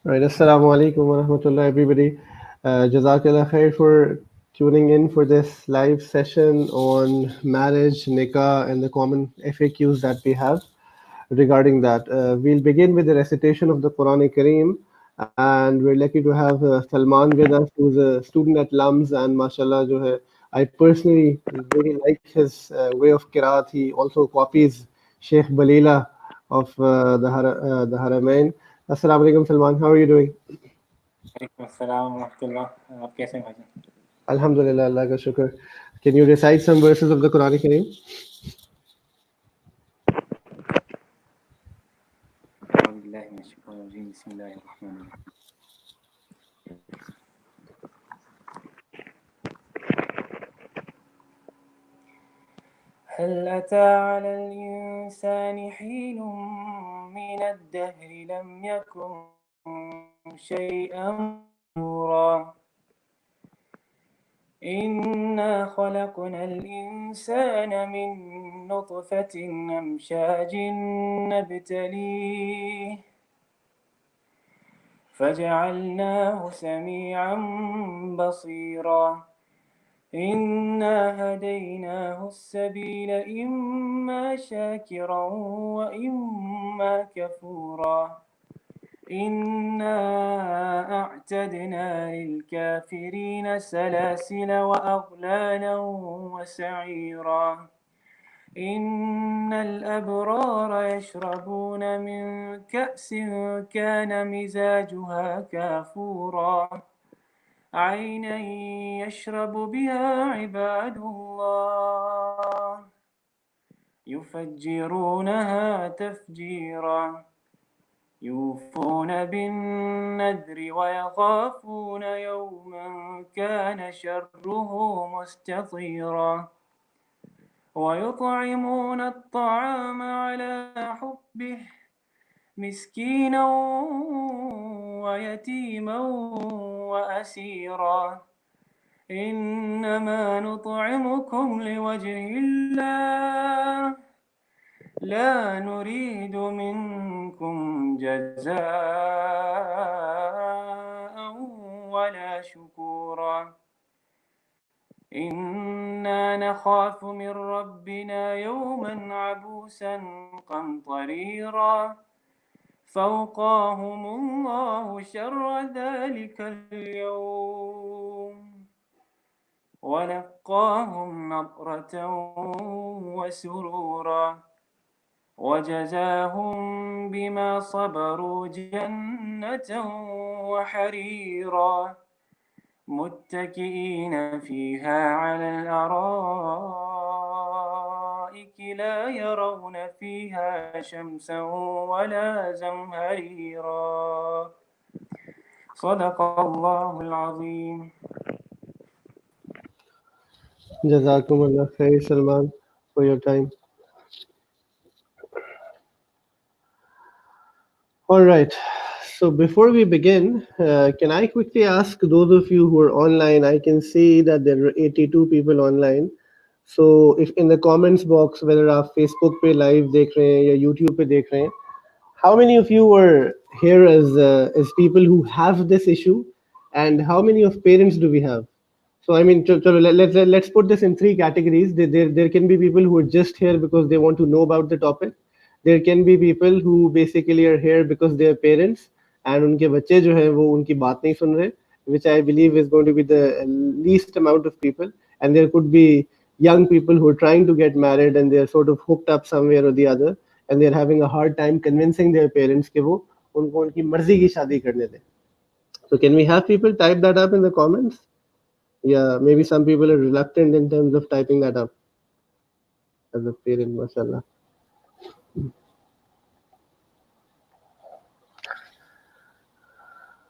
Right, Assalamu alaikum wa rahmatullah, everybody. Jazakallah khair for tuning in for this live session on marriage, nikah, and the common FAQs that we have regarding that. We'll begin with the recitation of the Quran Kareem, and we're lucky to have Salman with us, who's a student at LUMS, and mashallah, jo hai, I personally really like his way of qiraat. He also copies Sheikh Balila of the Haramain. Assalamu alaikum, Salman. How are you doing? वालेकुम अस्सलाम रहमतुल्लाह। आप कैसे हैं भाईजान? Alhamdulillah, Allah ka shukr. Can you recite some verses of the Quran Kareem? أعوذ بالله من الشيطان الرجيم بسم الله الرحمن الرحيم هل أتى على الإنسان حين من الدهر لم يكن شيئا مذكورا إنا خلقنا الإنسان من نطفة أمشاج نبتليه فجعلناه سميعا بصيرا إنا هديناه السبيل إما شاكرا وإما كفورا إنا أعتدنا للكافرين سلاسل وأغلالا وسعيرا إن الأبرار يشربون من كأس كان مزاجها كافورا عينا يشرب بها عباد الله يفجرونها تفجيرا يوفون بالنذر ويخافون يوما كان شره مستطيرا ويطعمون الطعام على حبه مسكينا ويتيما وأسيرا إنما نطعمكم لوجه الله لا نريد منكم جزاء ولا شكورا إنا نخاف من ربنا يوما عبوسا قمطريرا فوقاهم الله شر ذلك اليوم ولقاهم نضرة وسرورا وجزاهم بما صبروا جنة وحريرا متكئين فيها على الأرائك لا يرون فيها شمسا ولا زمهريرا صدق الله العظيم. Jazakumullah khair, Salman, for your time. All right. So before we begin, can I quickly ask those of you who are online? I can see that there are 82 people online. So if in the comments box, whether आप Facebook पे live देख रहे हैं या YouTube पे देख रहे हैं, how many of you were here as people who have this issue, and how many of parents do we have? So I mean, let's put this in three categories. There can be people who are just here because they want to know about the topic. There can be people who basically are here because they are parents and उनके बच्चे जो हैं वो उनकी बात नहीं सुन रहे, which I believe is going to be the least amount of people. And there could be young people who are trying to get married and they're sort of hooked up somewhere or the other, and they're having a hard time convincing their parents कि वो उनको उनकी मर्जी की शादी करने दें. So can we have people type that up in the comments? Yeah, maybe some people are reluctant in terms of typing that up as a parent, mashallah.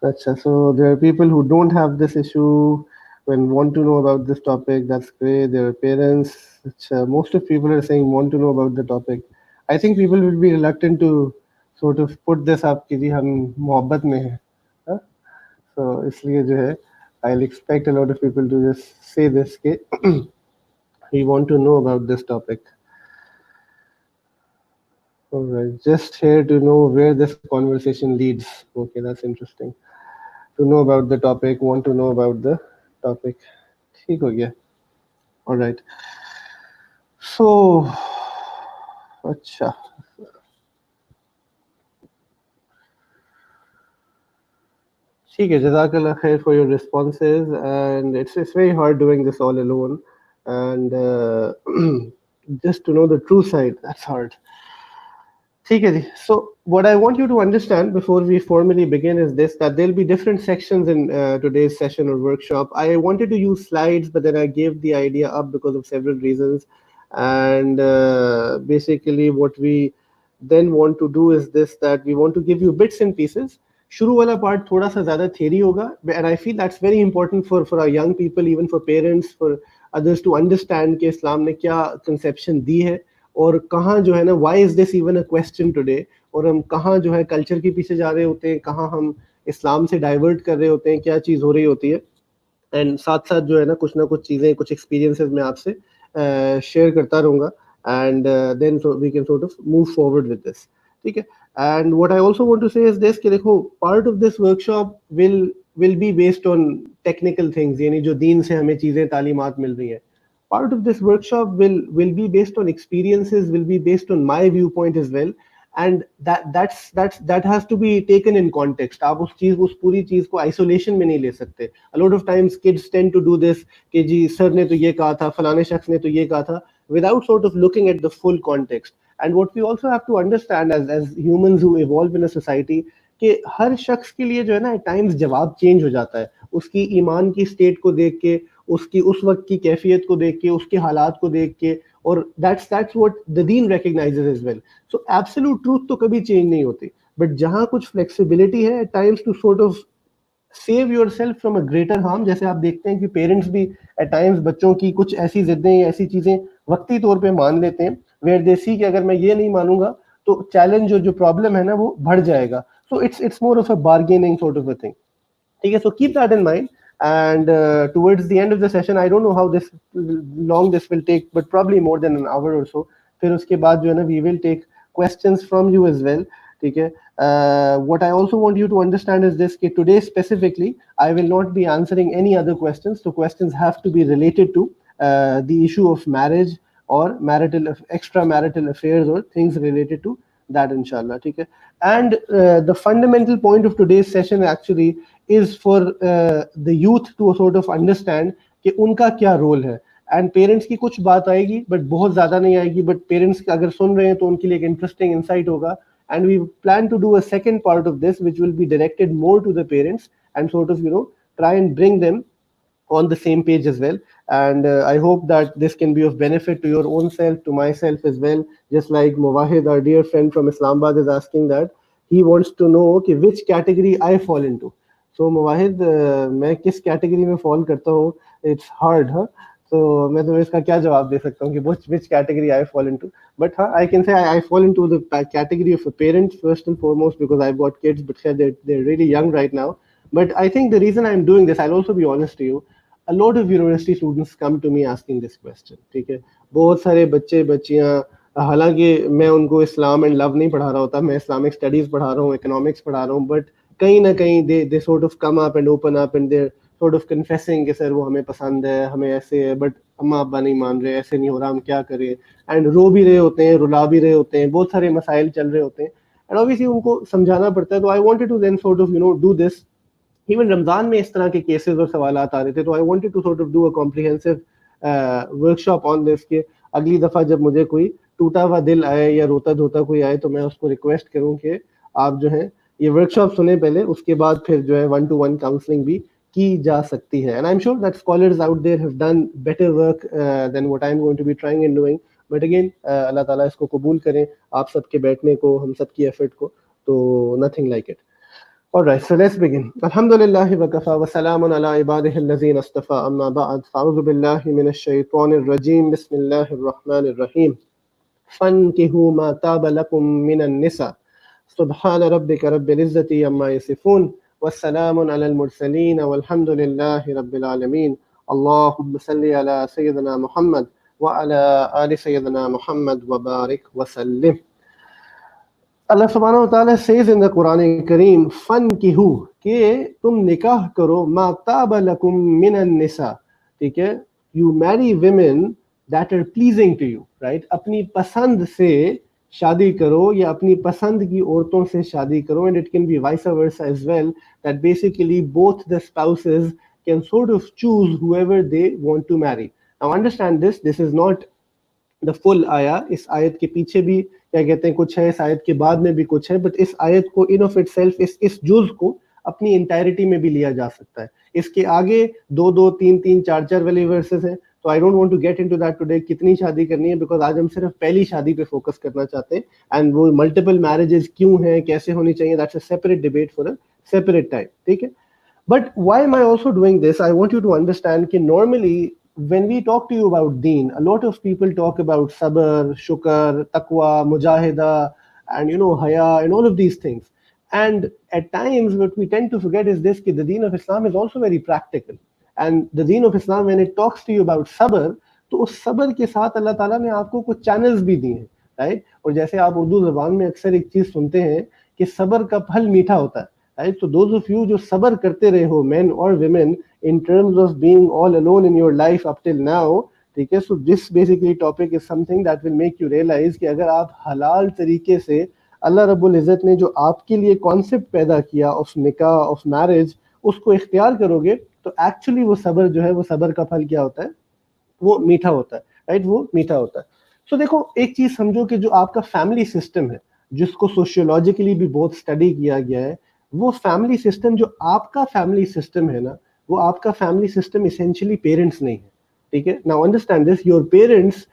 Achha, so there are people who don't have this issue and want to know about this topic. That's great. There are parents. Achha, most of people are saying want to know about the topic. I think people will be reluctant to sort of put this up कि जी हम मोहब्बत में हैं. हाँ? So इसलिए जो है, I'll expect a lot of people to just say this कि we want to know about this topic. All right, just here to know where this conversation leads. Okay, that's interesting. To know about the topic, want to know about the topic. ठीक हो गया. All right. So, अच्छा. ठीक है. Jazakallah khair for your responses, and it's very hard doing this all alone, and just to know the true side, that's hard. ठीक है जी. So what I want you to understand before we formally begin is this, that there'll be different sections in today's session or workshop. I wanted to use slides, but then I gave the idea up because of several reasons. And basically what we then want to do is this, that we want to give you bits and pieces. शुरू वाला part थोड़ा सा ज़्यादा theory होगा, and I feel that's very important for our young people, even for parents, for others to understand कि इस्लाम ने क्या conception दी है, और कहाँ जो है ना, why is this even a question today, और हम कहाँ जो है कल्चर के पीछे जा रहे होते हैं, कहाँ हम इस्लाम से डाइवर्ट कर रहे होते हैं, क्या चीज़ हो रही होती है. एंड साथ साथ जो है ना कुछ चीज़ें, कुछ एक्सपीरियंसेस मैं आपसे शेयर करता रहूँगा, and then we can sort of move forward with this. ठीक है. And what I also want to say is this कि देखो, part of this workshop will be based on technical things, यानी जो दीन से हमें चीज़ें तालीमात मिल रही हैं. Part of this workshop will be based on experiences, will be based on my viewpoint as well, and that has to be taken in context. आप उस पूरी चीज को आइसोलेशन में नहीं ले सकते. A lot of times kids tend to do this कि जी सर ने तो ये कहा था, फलाने शख्स ने तो ये कहा था, without sort of looking at the full context. And what we also have to understand as humans who evolve in a society, कि हर शख्स के लिए जो है ना एट टाइम्स जवाब चेंज हो जाता है, उसकी ईमान की स्टेट को देख के, उसकी उस वक्त की कैफियत को देख के, उसके हालात को देख के, और दैट्स व्हाट द दीन recognizes as well. So absolute truth तो कभी चेंज नहीं होती, बट जहां कुछ फ्लेक्सिबिलिटी है at times to sort of save yourself from a greater harm. जैसे आप देखते हैं कि पेरेंट्स भी एट टाइम्स बच्चों की कुछ ऐसी जिद्दें या ऐसी चीजें वक्ती तौर पे मान लेते हैं, वेयर दे सी कि अगर मैं ये नहीं मानूंगा तो चैलेंज जो जो प्रॉब्लम है ना वो बढ़ जाएगा. So it's more of a bargaining sort of a thing. ठीक है. So keep that in mind. And towards the end of the session, I don't know how this long this will take, but probably more than an hour or so. फिर उसके बाद जो है ना, we will take questions from you as well. ठीक है. What I also want you to understand is this, कि today specifically I will not be answering any other questions. So questions have to be related to the issue of marriage or marital extramarital affairs or things related to that, inshallah. ठीक है. And the fundamental point of today's session actually is for the youth to sort of understand कि उनका क्या role है. And parents की कुछ बात आएगी, बट बहुत ज़्यादा नहीं आएगी, बट पेरेंट्स अगर सुन रहे हैं तो उनके लिए एक इंटरेस्टिंग इंसाइट होगा. And we plan to do a second part of this which will be directed more to the parents and sort of try and bring them on the same page as well. And I hope that this can be of benefit to your own self, to myself as well. Just like Mawahid, our dear friend from Islamabad, is asking that he wants to know okay, which category I fall into. So Mawahid, मैं किस category में fall करता हूँ? It's hard, huh? So मैं तुम्हें इसका क्या जवाब दे सकता हूँ कि which category I fall into? But I can say I fall into the category of a parent first and foremost, because I've got kids, but they're really young right now. But I think the reason I'm doing this, I'll also be honest to you, a lot of university students come to me asking this question. ठीक है. बहुत सारे बच्चे बच्चियाँ, हालांकि मैं उनको इस्लाम and love नहीं पढ़ा रहा होता, मैं इस्लामिक स्टडीज़ पढ़ा रहा हूँ, इकोनॉमिक्स पढ़ा रहा हूँ, बट कहीं ना कहीं they sort of come up and open up and they're sort of confessing कि सर वो हमें पसंद है, हमें ऐसे है, बट अम्मा अब्बा नहीं मान रहे, ऐसे नहीं हो रहा, हम क्या करें. एंड रो भी रहे होते हैं, रुला भी रहे होते हैं, बहुत सारे मसाइल चल रहे होते हैं, एंड ऑब्वियसली उनको समझाना पड़ता है. तो I wanted to then sort of do this. Even Ramzan में इस तरह के केसेस और सवाल आ रहे थे, तो I wanted to sort of do a comprehensive workshop on this, के अगली दफ़ा जब मुझे कोई टूटा हुआ दिल आए या रोता धोता कोई आए, तो मैं उसको रिक्वेस्ट करूं कि आप जो है ये वर्कशॉप सुने पहले, उसके बाद फिर जो है 1-to-1 काउंसलिंग भी की जा सकती है. And I am sure that scholars out there have done better work than what I am going to be trying and doing. But again Allah Ta'ala इसको कबूल करें, आप सबके बैठने को, हम सबकी एफर्ट को. तो nothing like it. All right, so let's begin. Alhamdulillah wa kafa wa salamun ala ibadihi allazina istafa, amma ba'd. Fa'udhu billahi minash shaitanir rajim. Bismillahir rahmanir rahim. Fankihu ma taba lakum minan nisa. Subhana rabbika rabbil izzati amma yasifun. Wassalamun ala al-mursaleen walhamdulillahi rabbil alameen. Allahumma salli ala sayyidina Muhammad wa ala ali sayyidina Muhammad wa barik wa sallim. Allah subhanahu wa ta'ala says in the Quran Kareem, "Fankihu" कि तुम निकाह करो मा ताबा लकुम मिनन निसा, ठीक है, you marry women that are pleasing to you, right? अपनी पसंद से शादी करो या अपनी पसंद की औरतों से शादी करो, and it can be vice versa as well, that basically both the spouses can sort of choose whoever they want to marry. Now understand this, this is not the full आया, इस आयत के पीछे भी क्या कहते हैं कुछ है, इस आयत के बाद में भी कुछ है, बट इस आयत को इन ऑफ इटसेल्फ इस जुज को अपनी इंटायरिटी में भी लिया जा सकता है. इसके आगे दो दो तीन तीन चार चार वाले वर्सेस हैं, तो I don't want to get into that today कितनी शादी करनी है, बिकॉज आज हम सिर्फ पहली शादी पे फोकस करना चाहते हैं. एंड वो मल्टीपल मैरिजेस क्यों हैं, कैसे होनी चाहिए, that's a separate debate for a separate time, ठीक है. But why am I also doing this? I want you to understand that normally when we talk to you about deen, a lot of people talk about sabr, shukr, taqwa, mujahida, and haya, and all of these things. And at times what we tend to forget is this, that the deen of Islam is also very practical. And the deen of Islam, when it talks to you about sabr, तो उस सब्र के साथ अल्लाह ताला ने आपको कुछ channels भी दिए हैं, राइट. और जैसे आप उर्दू ज़बान में अक्सर एक चीज़ सुनते हैं कि सब्र का फल मीठा होता है, right? So those of you जो सबर करते रहे हो, men or women, in terms of being all alone in your life up till now, ठीक है, so this basically topic is something that will make you realize कि अगर आप हलाल तरीके से अल्लाह रब्बुल इज़्ज़त ने जो आपके लिए कॉन्सेप्ट पैदा किया ऑफ निकाह ऑफ मैरिज, उसको इख्तियार करोगे, तो एक्चुअली वो सबर जो है, वो सबर का फल क्या होता है, वो मीठा होता है, राइट, वो मीठा होता है. सो देखो एक चीज समझो कि जो आपका फैमिली सिस्टम है, जिसको सोशियोलॉजिकली भी बहुत स्टडी किया गया है, वो फैमिली सिस्टम जो आपका फैमिली सिस्टम है ना, वो आपका फैमिली सिस्टम इसेंशियली पेरेंट्स नहीं है, ठीक है. Now understand this, your parents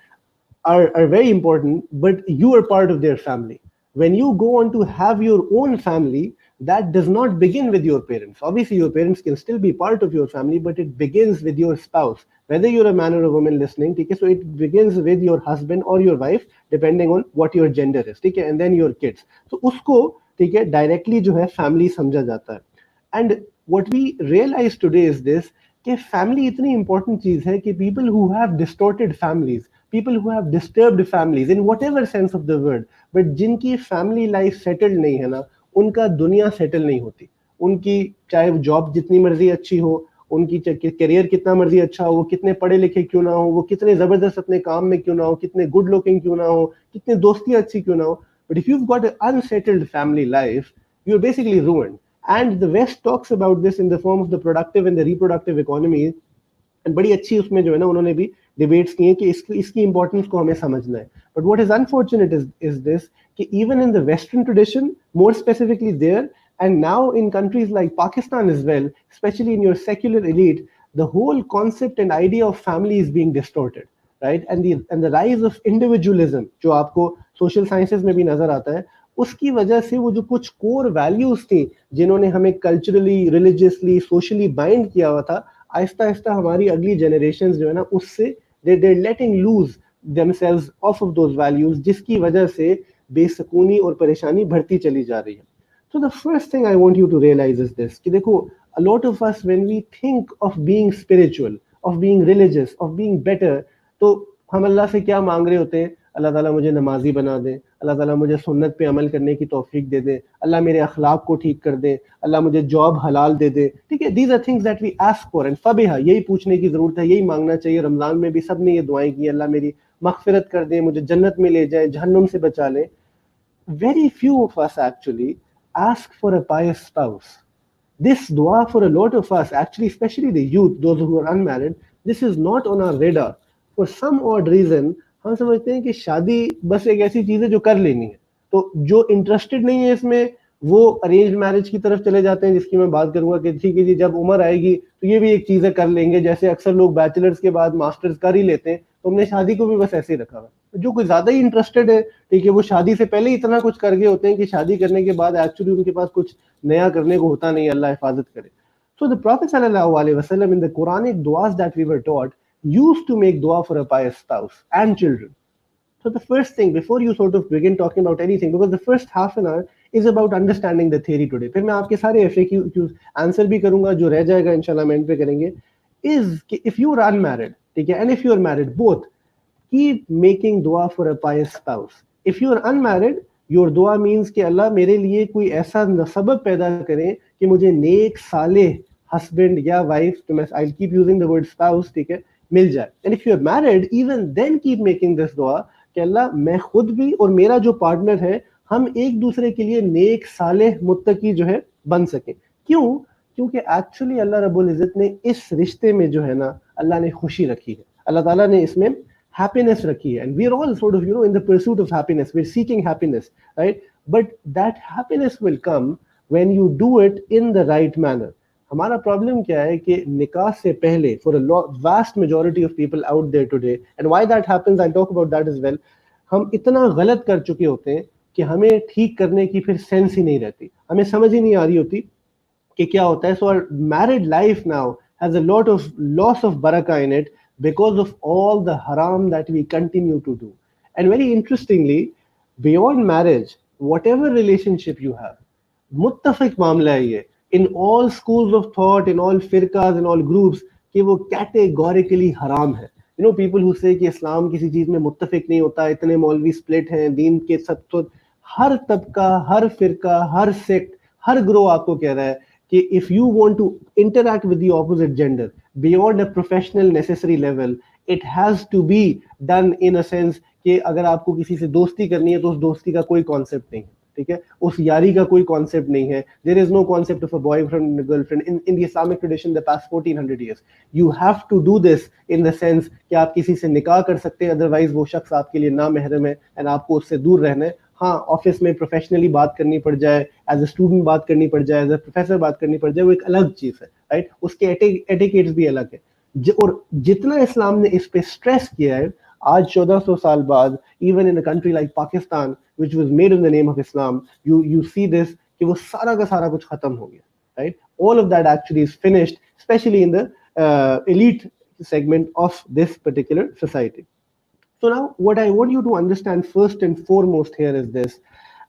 are very important, but you are part of their family. When you go on to have your own family, that does not begin with your parents. Obviously, your parents can still be part of your family, but it begins with your spouse. Whether you're a man or a woman listening, okay, so it begins with your husband or your wife, depending on what your gender is, okay, and then your kids. So उसको ठीक है directly जो है family समझा जाता है. And what we realize today is this कि family इतनी इंपॉर्टेंट चीज है कि people who have distorted families, people who have disturbed families in whatever sense of the word, but जिनकी फैमिली लाइफ सेटल्ड नहीं है ना, उनका दुनिया सेटल नहीं होती. उनकी चाहे जॉब जितनी मर्जी अच्छी हो, उनकी करियर कितना मर्जी अच्छा हो, वो कितने पढ़े लिखे क्यों ना हो, वो कितने जबरदस्त अपने काम में क्यों ना हो, कितने गुड लुकिंग क्यों ना हो, कितने दोस्तियां अच्छी क्यों ना हो, but if you've got an unsettled family life, you're basically ruined. And the West talks about this in the form of the productive and the reproductive economy. And बड़ी अच्छी उसमें जो है ना उन्होंने भी डिबेट्स किए कि इसकी इंपॉर्टेंस को हमें समझना है. But what is unfortunate is this कि even in the western tradition, more specifically there, and now in countries like Pakistan as well, especially in your secular elite, the whole concept and idea of family is being distorted, right? And the rise of individualism जो आपको social sciences में भी नजर आता है, उसकी वजह से वो जो कुछ कोर वैल्यूज थी जिन्होंने हमें कल्चरली, रिलीजियसली, सोशली बाइंड किया हुआ था, आहिस्ता आहिस्ता हमारी अगली जनरेशन जो है ना उससे they're letting loose themselves off of those values, जिसकी वजह से बेसकूनी और परेशानी बढ़ती चली जा रही है. So the first thing I want you to realize is this, कि देखो a lot of us when we think of being spiritual, of being religious, of being better, तो हम अल्लाह से क्या मांग रहे होते हैं, अल्लाह ताला मुझे नमाजी बना दे, अल्लाह ताला मुझे सुन्नत पे अमल करने की तौफीक दे दे, अल्लाह मेरे अखलाक को ठीक कर दे, अल्लाह मुझे जॉब हलाल दे दे, ठीक है. These are things that we ask for and फबिहा, यही पूछने की जरूरत है, यही मांगना चाहिए. रमजान में भी सब ने ये दुआएं की, अल्लाह मेरी मगफिरत कर दे, मुझे जन्नत में ले जाए, जहन्नुम से बचा ले. Very few of us actually ask for a pious spouse. This dua for a lot of us, actually, especially the youth, those who are unmarried, this is not on our radar. For some odd reason, हम समझते हैं कि शादी बस एक ऐसी चीज है जो कर लेनी है. तो जो इंटरेस्टेड नहीं है इसमें, वो अरेंज मैरिज की तरफ चले जाते हैं, जिसकी मैं बात करूंगा कि ठीक है जी, जब उम्र आएगी तो ये भी एक चीज है, कर लेंगे. जैसे अक्सर लोग बैचलर्स के बाद मास्टर्स कर ही लेते हैं, तो हमने शादी को भी बस ऐसे ही रखा हुआ. जो कोई ज्यादा ही इंटरेस्टेड है, ठीक है, वो शादी से पहले इतना कुछ कर गए होते हैं कि शादी करने के बाद एक्चुअली उनके पास कुछ नया करने को होता नहीं. अल्लाह हिफाजत करे. So the Prophet sallallahu alaihi wasallam in the Quranic duas that we were taught used to make dua for a pious spouse and children. So the first thing, before you sort of begin talking about anything, because the first half an hour is about understanding the theory today. फिर मैं आपके सारे FAQ answer भी करूंगा, जो रह जाएगा इंशाल्लाह मैं एंड पे करेंगे. is if you are unmarried, ठीक है, and if you are married, both keep making dua for a pious spouse. If you are unmarried, your दुआ मीन्स कि अल्लाह मेरे लिए कोई ऐसा सबब पैदा करें कि मुझे नेक सालेह हस्बैंड या वाइफ, तो मैं I keep using the word spouse, ठीक है, मिल जाए. And if you are married even then keep making this दुआ कि अल्लाह मैं खुद भी और मेरा जो पार्टनर है हम एक दूसरे के लिए नेक सालेह मुत्तकी जो है बन सके. क्यों? क्योंकि एक्चुअली अल्लाह रब्बुल इज़्ज़त ने इस रिश्ते में जो है ना अल्लाह ने खुशी रखी है, अल्लाह ताला ने इसमें happiness रखी है. And we are all sort of, in the pursuit of happiness. We're seeking happiness, right? But that happiness will come when you do it in the right manner. हमारा प्रॉब्लम क्या है कि निकाह से पहले for a vast majority of people out there today, and why that happens I'll talk about that as well, हम इतना गलत कर चुके होते हैं कि हमें ठीक करने की फिर सेंस ही नहीं रहती, हमें समझ ही नहीं आ रही होती कि क्या होता है. So our married life now has a lot of loss of barakah in it because of all the haram that we continue to do. And very interestingly, beyond marriage, whatever relationship you have, मुत्तफिक मामला है ये in all schools of thought, in all firqas, in all groups, कि वो categorically हराम है. People who say कि इस्लाम किसी चीज में मुत्तफिक नहीं होता, इतने मौलवी स्प्लिट हैं दीन के सब, तो हर तबका, हर फिरका, हर सेक्ट, हर ग्रोह आपको कह रहा है कि if you want to interact with the opposite gender beyond a professional necessary level, it has to be done in a sense कि अगर आपको किसी से दोस्ती करनी है तो उस दोस्ती का कोई कॉन्सेप्ट नहीं है, ठीक है, उस यारी का कोई कॉन्सेप्ट नहीं है. There is no concept of a boyfriend and girlfriend in the Islamic tradition the past 1400 years. You have to do this in the sense कि आप किसी से निकाह कर सकते हैं, अदरवाइज वो शख्स आपके लिए ना महरम है एंड आपको उससे दूर रहना है. हाँ, ऑफिस में प्रोफेशनली बात करनी पड़ जाए, एज अ स्टूडेंट बात करनी पड़ जाए, एज अ प्रोफेसर बात करनी पड़ जाए, वो एक अलग चीज है, राइट. उसके एटिकेट्स भी अलग है. और जितना इस्लाम ने इस पे स्ट्रेस किया है आज 1400 साल बाद, even in a country like Pakistan which was made in the name of Islam, you see this कि वो सारा का सारा कुछ खत्म हो गया, right? All of that actually is finished, especially in the elite segment of this particular society. So now what I want you to understand first and foremost here is this,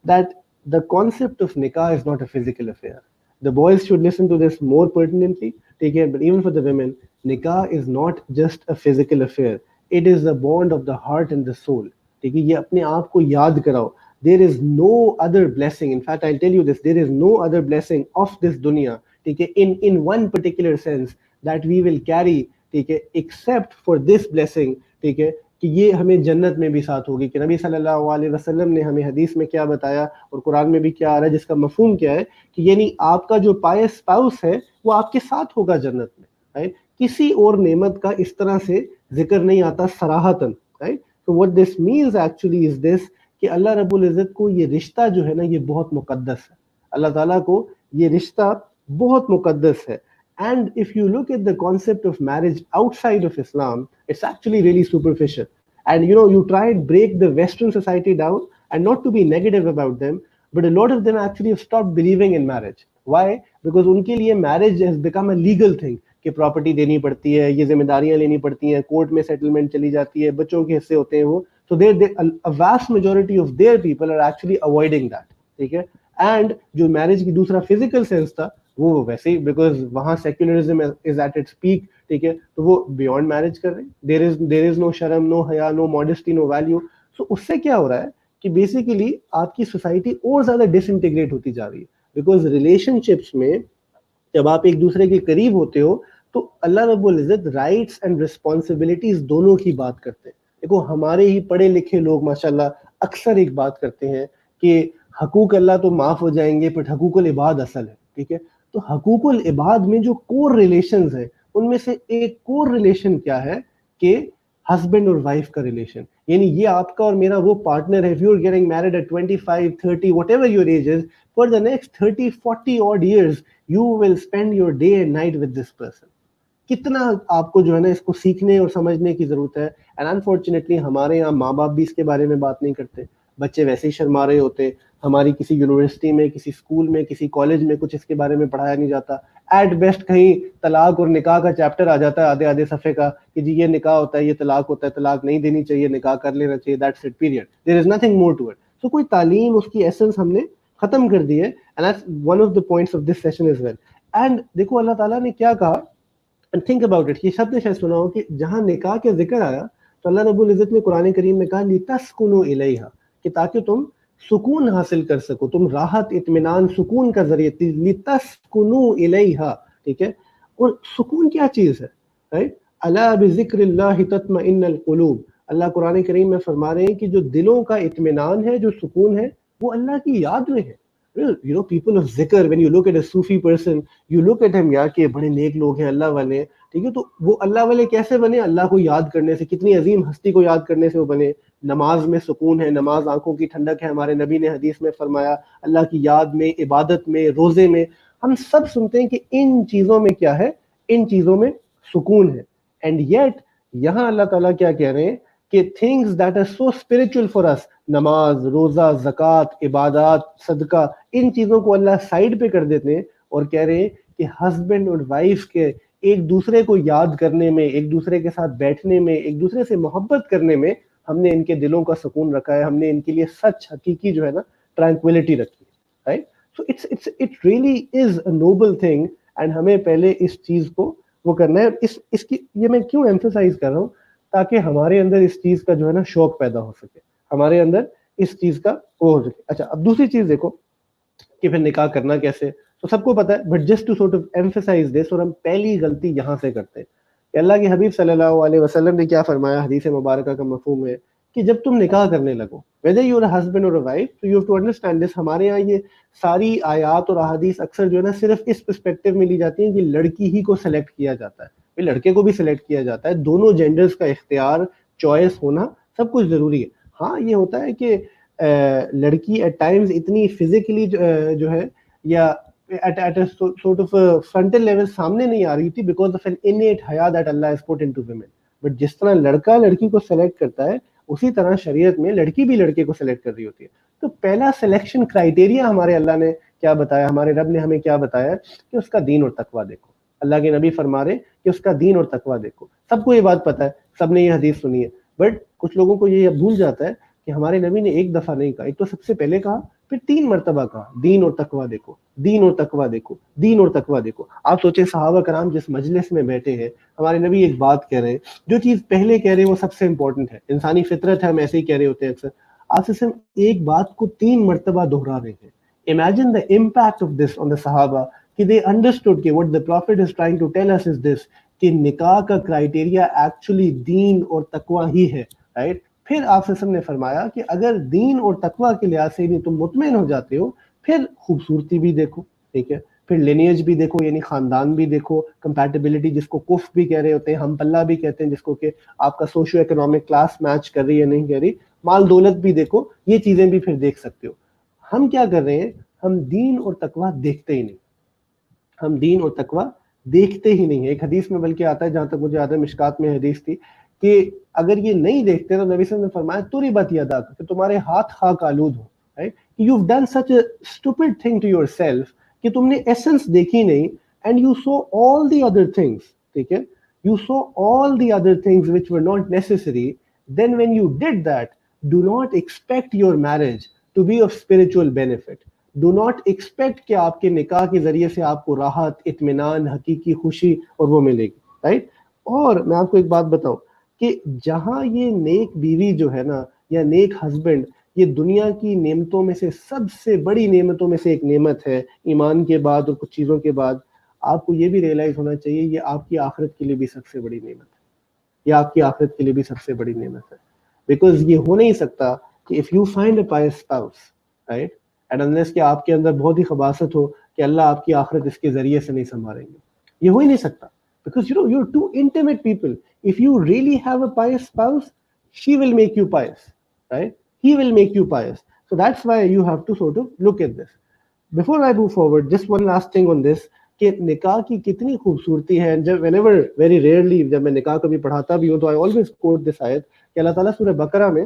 that the concept of nikah is not a physical affair. The boys should listen to this more pertinently, take care, but even for the women, nikah is not just a physical affair. It is the bond of the heart and the soul. ठीक है, ये अपने आप को याद कराओ. There is no other blessing. In fact, I'll tell you this. There is no other blessing of this dunya, ठीक है, in one particular sense that we will carry, ठीक है, except for this blessing, ठीक है, कि ये हमें जन्नत में भी साथ होगी. कि नबी सल्लल्लाहु अलैहि वसल्लम ने हमें हदीस में क्या बताया और कुरान में भी क्या आ रहा है, जिसका मफहूम क्या है कि यानी आपका जो पायस स्पाउस है वो आपके साथ होगा जन्नत में, राइट. किसी और नेमत का इस तरह से जिक्र नहीं आता सराहतन, राइट. तो what this means actually is this कि अल्लाह रब्बुल इज़्ज़त को ये रिश्ता जो है ना ये बहुत मुकद्दस है. अल्लाह ताला को ये रिश्ता बहुत मुकद्दस है. And if you look at the concept of marriage outside of Islam, it's actually really superficial. And you try and break the Western society down, and not to be negative about them, but a lot of them actually have stopped believing in marriage. Why? Because उनके लिए marriage has become a legal thing. कि property देनी पड़ती है, ये जिम्मेदारियां लेनी पड़ती हैं, कोर्ट में सेटलमेंट चली जाती है, बच्चों के हिस्से होते हैं वो. So a vast majority of their people are actually avoiding that, ठीक है. एंड जो मैरिज की दूसरा फिजिकल सेंस था वो वैसे ही, बिकॉज वहां secularism is at its peak, ठीक है, तो वो बियॉन्ड मैरिज कर रहे हैं. देयर इज नो शर्म, नो हया, नो मॉडेस्टी, नो वैल्यू. सो उससे क्या हो रहा है कि बेसिकली आपकी सोसाइटी और ज्यादा डिसइंटीग्रेट होती जा रही है. बिकॉज रिलेशनशिप्स में जब आप एक दूसरे के करीब होते हो तो अल्लाह रब्बुल इज़्ज़त राइट्स एंड रिस्पॉन्सिबिलिटीज दोनों की बात करते हैं. देखो, हमारे ही पढ़े लिखे लोग माशाल्लाह अक्सर एक बात करते हैं कि हकूक अल्लाह तो माफ हो जाएंगे बट हकूकुल इबाद असल है, ठीक है. तो हकूकुल इबाद में जो कोर रिलेशंस है उनमें से एक कोर रिलेशन क्या है कि हस्बैंड और वाइफ का रिलेशन. यानी ये आपका और मेरा वो पार्टनर है. If you are getting married at 25, 30, whatever your age is, for the next 30, 40 odd years you will spend your day and night with this person. कितना आपको जो है ना इसको सीखने और समझने की जरूरत है. एंड अनफॉर्चुनेटली हमारे यहाँ माँ बाप भी इसके बारे में बात नहीं करते. बच्चे वैसे ही शर्मा रहे होते. हमारी किसी यूनिवर्सिटी में, किसी स्कूल में, किसी कॉलेज में कुछ इसके बारे में पढ़ाया नहीं जाता. एट बेस्ट कहीं तलाक और निकाह का चैप्टर आ जाता है आधे आधे सफ़े का कि जी ये निकाह होता है, ये तलाक होता है, तलाक नहीं देनी चाहिए, निकाह कर लेना चाहिए, that's it, period. There is nothing more to it. So कोई तालीम, उसकी एसेंस हमने खत्म कर दी है. And that's one of the points of this session as well. And देखो अल्लाह ताला ने क्या कहा, एंड थिंक अबाउट इट. ये शब्द शायद सुना हो कि जहां निकाह के जिक्र आया तो अल्लाह रब्बुल इज़्ज़त ने कुरान करीम में कहा लितस्कुनु इलैहा, कि ताकि तुम सुकून हासिल कर सको, तुम राहत इत्मीनान सुकून का जरिए, लितस्कुनू इलैहा, ठीक है। और सुकून क्या चीज है, राइट? अला बिज़िक्रिल्लाहि तत्मइन्नुल कुलूब, अल्लाह कुरान करीम में फरमा रहे हैं कि जो दिलों का इत्मीनान है, जो सुकून है, वो अल्लाह की याद में है। You know, people of zikr, when you look at a Sufi person, you look at him, यार कि बड़े नेक लोग हैं, अल्लाह वाले हैं, ठीक है। तो वो अल्लाह वाले कैसे बने? अल्लाह को याद करने से, कितनी अजीम हस्ती को याद करने से वो बने। नमाज में सुकून है, नमाज आंखों की ठंडक है, हमारे नबी ने हदीस में फरमाया, अल्लाह की याद में, इबादत में, रोजे में। हम सब सुनते हैं कि इन चीजों में क्या है, इन चीजों में सुकून है। एंड येट यहाँ अल्लाह ताला क्या कह रहे हैं कि things that are so spiritual for us, नमाज, रोजा, ज़कात, इबादत, सदका, इन चीजों को अल्लाह साइड पे कर देते हैं और कह रहे हैं कि हस्बैंड और वाइफ के एक दूसरे को याद करने में, एक दूसरे के साथ बैठने में, एक दूसरे से मोहब्बत करने में हमने इनके दिलों का सुकून रखा है, हमने इनके लिए सच हकीकी जो है ना ट्रैंक्विलिटी रखी है, right? So it really is a Nobel thing. And हमें पहले इस चीज को वो करना है। इसकी ये मैं क्यों एम्फेसाइज कर रहा हूँ, ताकि हमारे अंदर इस चीज का जो है ना शौक पैदा हो सके, हमारे अंदर इस चीज का वो हो सके। अच्छा, अब दूसरी चीज देखो कि फिर निकाह करना कैसे, तो सबको पता है, but just to sort of emphasize this, और हम पहली गलती यहाँ से करते हैं कि अल्लाह के हबीब सल्लल्लाहु अलैहि वसल्लम ने क्या फरमाया, हदीस मुबारक का मफहूम है कि जब तुम निकाह करने लगो, whether you are a husband और अ वाइफ, तो you have to understand this. हमारे यहाँ ये सारी आयात और अहादीस अक्सर जो है ना सिर्फ इस पर्सपेक्टिव में ली जाती है कि लड़की ही को सेलेक्ट किया जाता है, भाई लड़के को भी सिलेक्ट किया जाता है, दोनों जेंडर्स का इख्तियार, चॉइस होना सब कुछ जरूरी है। हाँ, ये होता है कि लड़की एट टाइम्स इतनी फिजिकली जो है या at a sort of a frontal level सामने नहीं आ रही थी because of an innate हया that Allah has put into women, but जिस तरह लड़का लड़की को सेलेक्ट करता है, उसी तरह शरीयत में लड़की भी लड़के को सेलेक्ट कर रही होती है। तो पहला सिलेक्शन क्राइटेरिया हमारे अल्लाह ने क्या बताया, हमारे रब ने हमें क्या बताया कि उसका दीन और तकवा देखो। अल्लाह के नबी फरमा रहे कि उसका दीन और तकवा देखो। सबको ये बात पता है, सबने ये हदीस सुनी है, बट कुछ लोगों को ये भूल जाता है कि हमारे नबी ने एक दफा नहीं कहा, एक तो सबसे पहले कहा, फिर 3 मरतबा कहा, दीन और तकवा देखो, दीन और तकवा देखो, दीन और तकवा देखो। आप सोचें, सहाबा कराम जिस मजलिस में बैठे हैं, हमारे नबी एक बात कह रहे हैं, जो चीज पहले कह रहे हैं वो सबसे इंपॉर्टेंट है, इंसानी फितरत है, हम ऐसे ही कह रहे होते हैं अक्सर। आप सिर्फ एक बात को 3 मरतबा दोहरा रहे हैं। Imagine the impact of this on the सहाबा, कि दे अंडरस्टूड कि what the prophet is trying to tell us is this, कि निकाह का क्राइटेरिया एक्चुअली दीन और तकवा ही है, राइट? फिर आप ने फरमाया कि अगर दीन और तकवा के लिहाज से भी तुम मुतमईन हो जाते हो, फिर खूबसूरती भी देखो, ठीक है, फिर लिनियज भी देखो, यानी खानदान भी देखो, कंपैटिबिलिटी जिसको कुफ भी कह रहे होते हैं, हम पल्ला भी कहते हैं जिसको, कि आपका सोशियो इकोनॉमिक क्लास मैच कर रही है नहीं कर रही, माल दौलत भी देखो, ये चीजें भी फिर देख सकते हो। हम क्या कर रहे हैं, हम दीन और तकवा देखते ही नहीं, हम दीन और तकवा देखते ही नहीं है। एक हदीस में बल्कि आता है, जहां तक मुझे याद है, मिशकात में हदीस थी कि अगर ये नहीं देखते तो नबी ने फरमाया तुरी बात याद आता कि तुम्हारे हाथ खाक आलूद हो, right? You have done such a stupid thing to yourself कि तुमने एसेंस देखी नहीं, and you saw all the other things, ठीक है, you saw all the other things which were not necessary. Then when you did that, do not expect your marriage to be of spiritual benefit. Do not expect कि आपके निकाह के जरिए से आपको राहत, इत्मीनान, हकीकी खुशी और वो मिलेगी, राइट? और मैं आपको एक बात बताऊं कि जहां ये नेक बीवी जो है ना, या नेक हस्बैंड, ये दुनिया की नेमतों में से सबसे बड़ी नेमतों में से एक नेमत है, ईमान के बाद और कुछ चीजों के बाद। आपको ये भी रियलाइज होना चाहिए, ये आपकी आखिरत के लिए भी सबसे बड़ी नेमत है, ये आपकी आखिरत के लिए भी सबसे बड़ी नेमत है। बिकॉज ये हो नहीं सकता कि if you find a pious spouse, right, and unless कि आपके अंदर बहुत ही खबासत हो कि अल्लाह आपकी आखिरत इसके जरिए से नहीं संभालेंगे, ये हो ही नहीं सकता। Because you know, you're two intimate people. If you really have a pious spouse, she will make you pious, right? He will make you pious. So that's why you have to sort of look at this. Before I move forward, just one last thing on this, कि निकाह की कितनी खूबसूरती है। जब whenever, very rarely, जब मैं निकाह कभी पढ़ाता भी हूँ, तो I always quote this आयत कि अल्लाह ताला सूरह बकरा में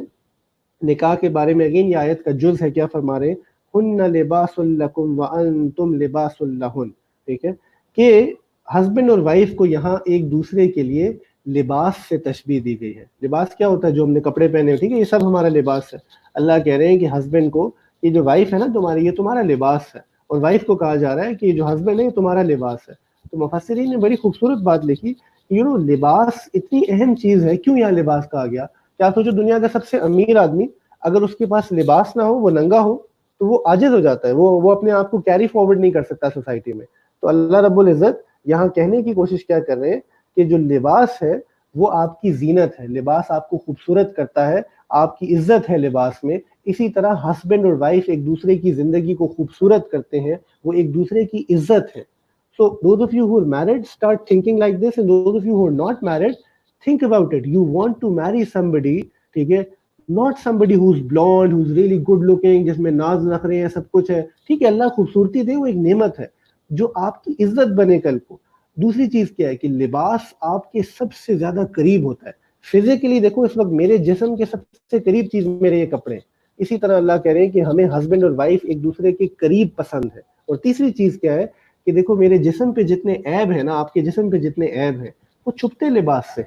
निकाह के बारे में, अगेन ये आयत का जुज़ है, क्या फरमा रहे हैं, हुन्ना लिबासुल लकुम व अंतुम लिबासुल लहुन, ठीक है, कि हस्बैंड और वाइफ को यहाँ एक दूसरे के लिए लिबास से तशबीह दी गई है। लिबास क्या होता है? जो हमने कपड़े पहने हो, ठीक है, ये सब हमारा लिबास है। अल्लाह कह रहे हैं कि हस्बैंड को, ये जो वाइफ है ना तुम्हारी, ये तुम्हारा लिबास है, और वाइफ को कहा जा रहा है कि जो हस्बैंड है ये तुम्हारा लिबास है। तो मुफस्सिरीन ने बड़ी खूबसूरत बात लिखी, यू नो, लिबास इतनी अहम चीज है, क्यों यहाँ लिबास कहा गया? क्या सोचो, दुनिया का सबसे अमीर आदमी अगर उसके पास लिबास ना हो, वो नंगा हो, तो वो आजिज हो जाता है, वो अपने आप को कैरी फॉरवर्ड नहीं कर सकता सोसाइटी में। तो अल्लाह रब्बुल इज़्ज़त यहाँ कहने की कोशिश क्या कर रहे हैं कि जो लिबास है वो आपकी जीनत है, लिबास आपको खूबसूरत करता है, आपकी इज्जत है लिबास में। इसी तरह हस्बैंड और वाइफ एक दूसरे की जिंदगी को खूबसूरत करते हैं, वो एक दूसरे की इज्जत है। So those of you who are married, start thinking like this, and those of you who are not married, think about it. You want to marry somebody, ठीक है, not somebody who's blonde, who's really good looking, जिसमें नाज नखरे हैं, सब कुछ है, ठीक है, अल्लाह खूबसूरती दे, वो एक नेमत है जो आपकी इज्जत बने कल को। दूसरी चीज क्या है कि लिबास आपके सबसे ज्यादा करीब होता है। फिजिकली देखो, इस वक्त मेरे जिस्म के सबसे करीब चीज मेरे ये कपड़े हैं। इसी तरह अल्लाह कह रहे हैं कि हमें हस्बैंड और वाइफ एक दूसरे के करीब पसंद है। और तीसरी चीज क्या है कि देखो, मेरे जिस्म पे जितने ऐब है ना, आपके जिस्म पे जितने ऐब हैं, वो छुपते लिबास से,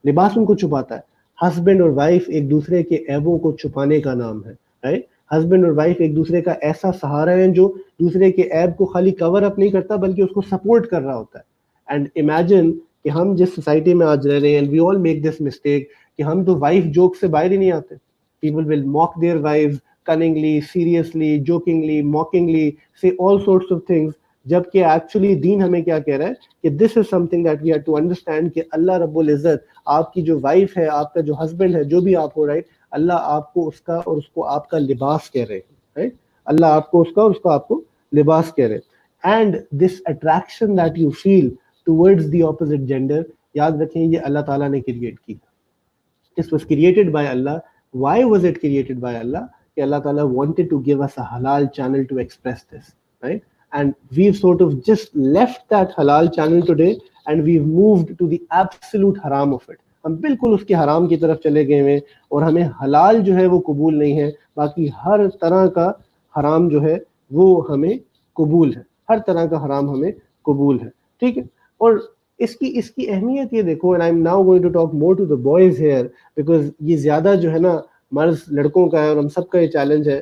लिबास उनको छुपाता है। हस्बैंड और वाइफ एक दूसरे के ऐबों को छुपाने का नाम है, राइट। हस्बैंड और वाइफ एक दूसरे का ऐसा सहारा है जो दूसरे के ऐब को खाली कवर अप नहीं करता बल्कि उसको सपोर्ट कर रहा होता है। एंड इमेजिन कि हम जिस सोसाइटी में आज रह रहे हैं, and we all make this mistake, कि हम तो वाइफ जोक से बाहर ही नहीं आते। People will mock their wives cunningly, seriously, jokingly, mockingly, say all sorts of things, जबकि एक्चुअली दीन हमें क्या कह रहा है कि this is something that we have to understand कि अल्लाह रब्बुल इज्जत, आपकी जो वाइफ है, आपका जो हस्बैंड है, जो भी आप हो, राइट, अल्लाह आपको उसका और उसको आपका लिबास कह रहे हैं, राइट। अल्लाह आपको उसका और उसको आपको लिबास कह रहे हैं। And this attraction that you feel towards the opposite gender, याद रखें ये अल्लाह ताला ने क्रिएट की। This was created by Allah. Why was it created by Allah? Allah Ta'ala wanted to give us a halal channel to express this, right? And we've sort of just left that halal channel today and we've moved to the absolute haram of it. हम बिल्कुल उसके हराम की तरफ चले गए हैं और हमें हलाल जो है वो कबूल नहीं है, बाकी हर तरह का हराम जो है वो हमें कबूल है, हर तरह का हराम हमें कबूल है, ठीक है। और इसकी इसकी अहमियत ये देखो, and I am now going to talk more to the boys here, because ये ज्यादा जो है ना मर्ज लड़कों का है और हम सबका ये चैलेंज है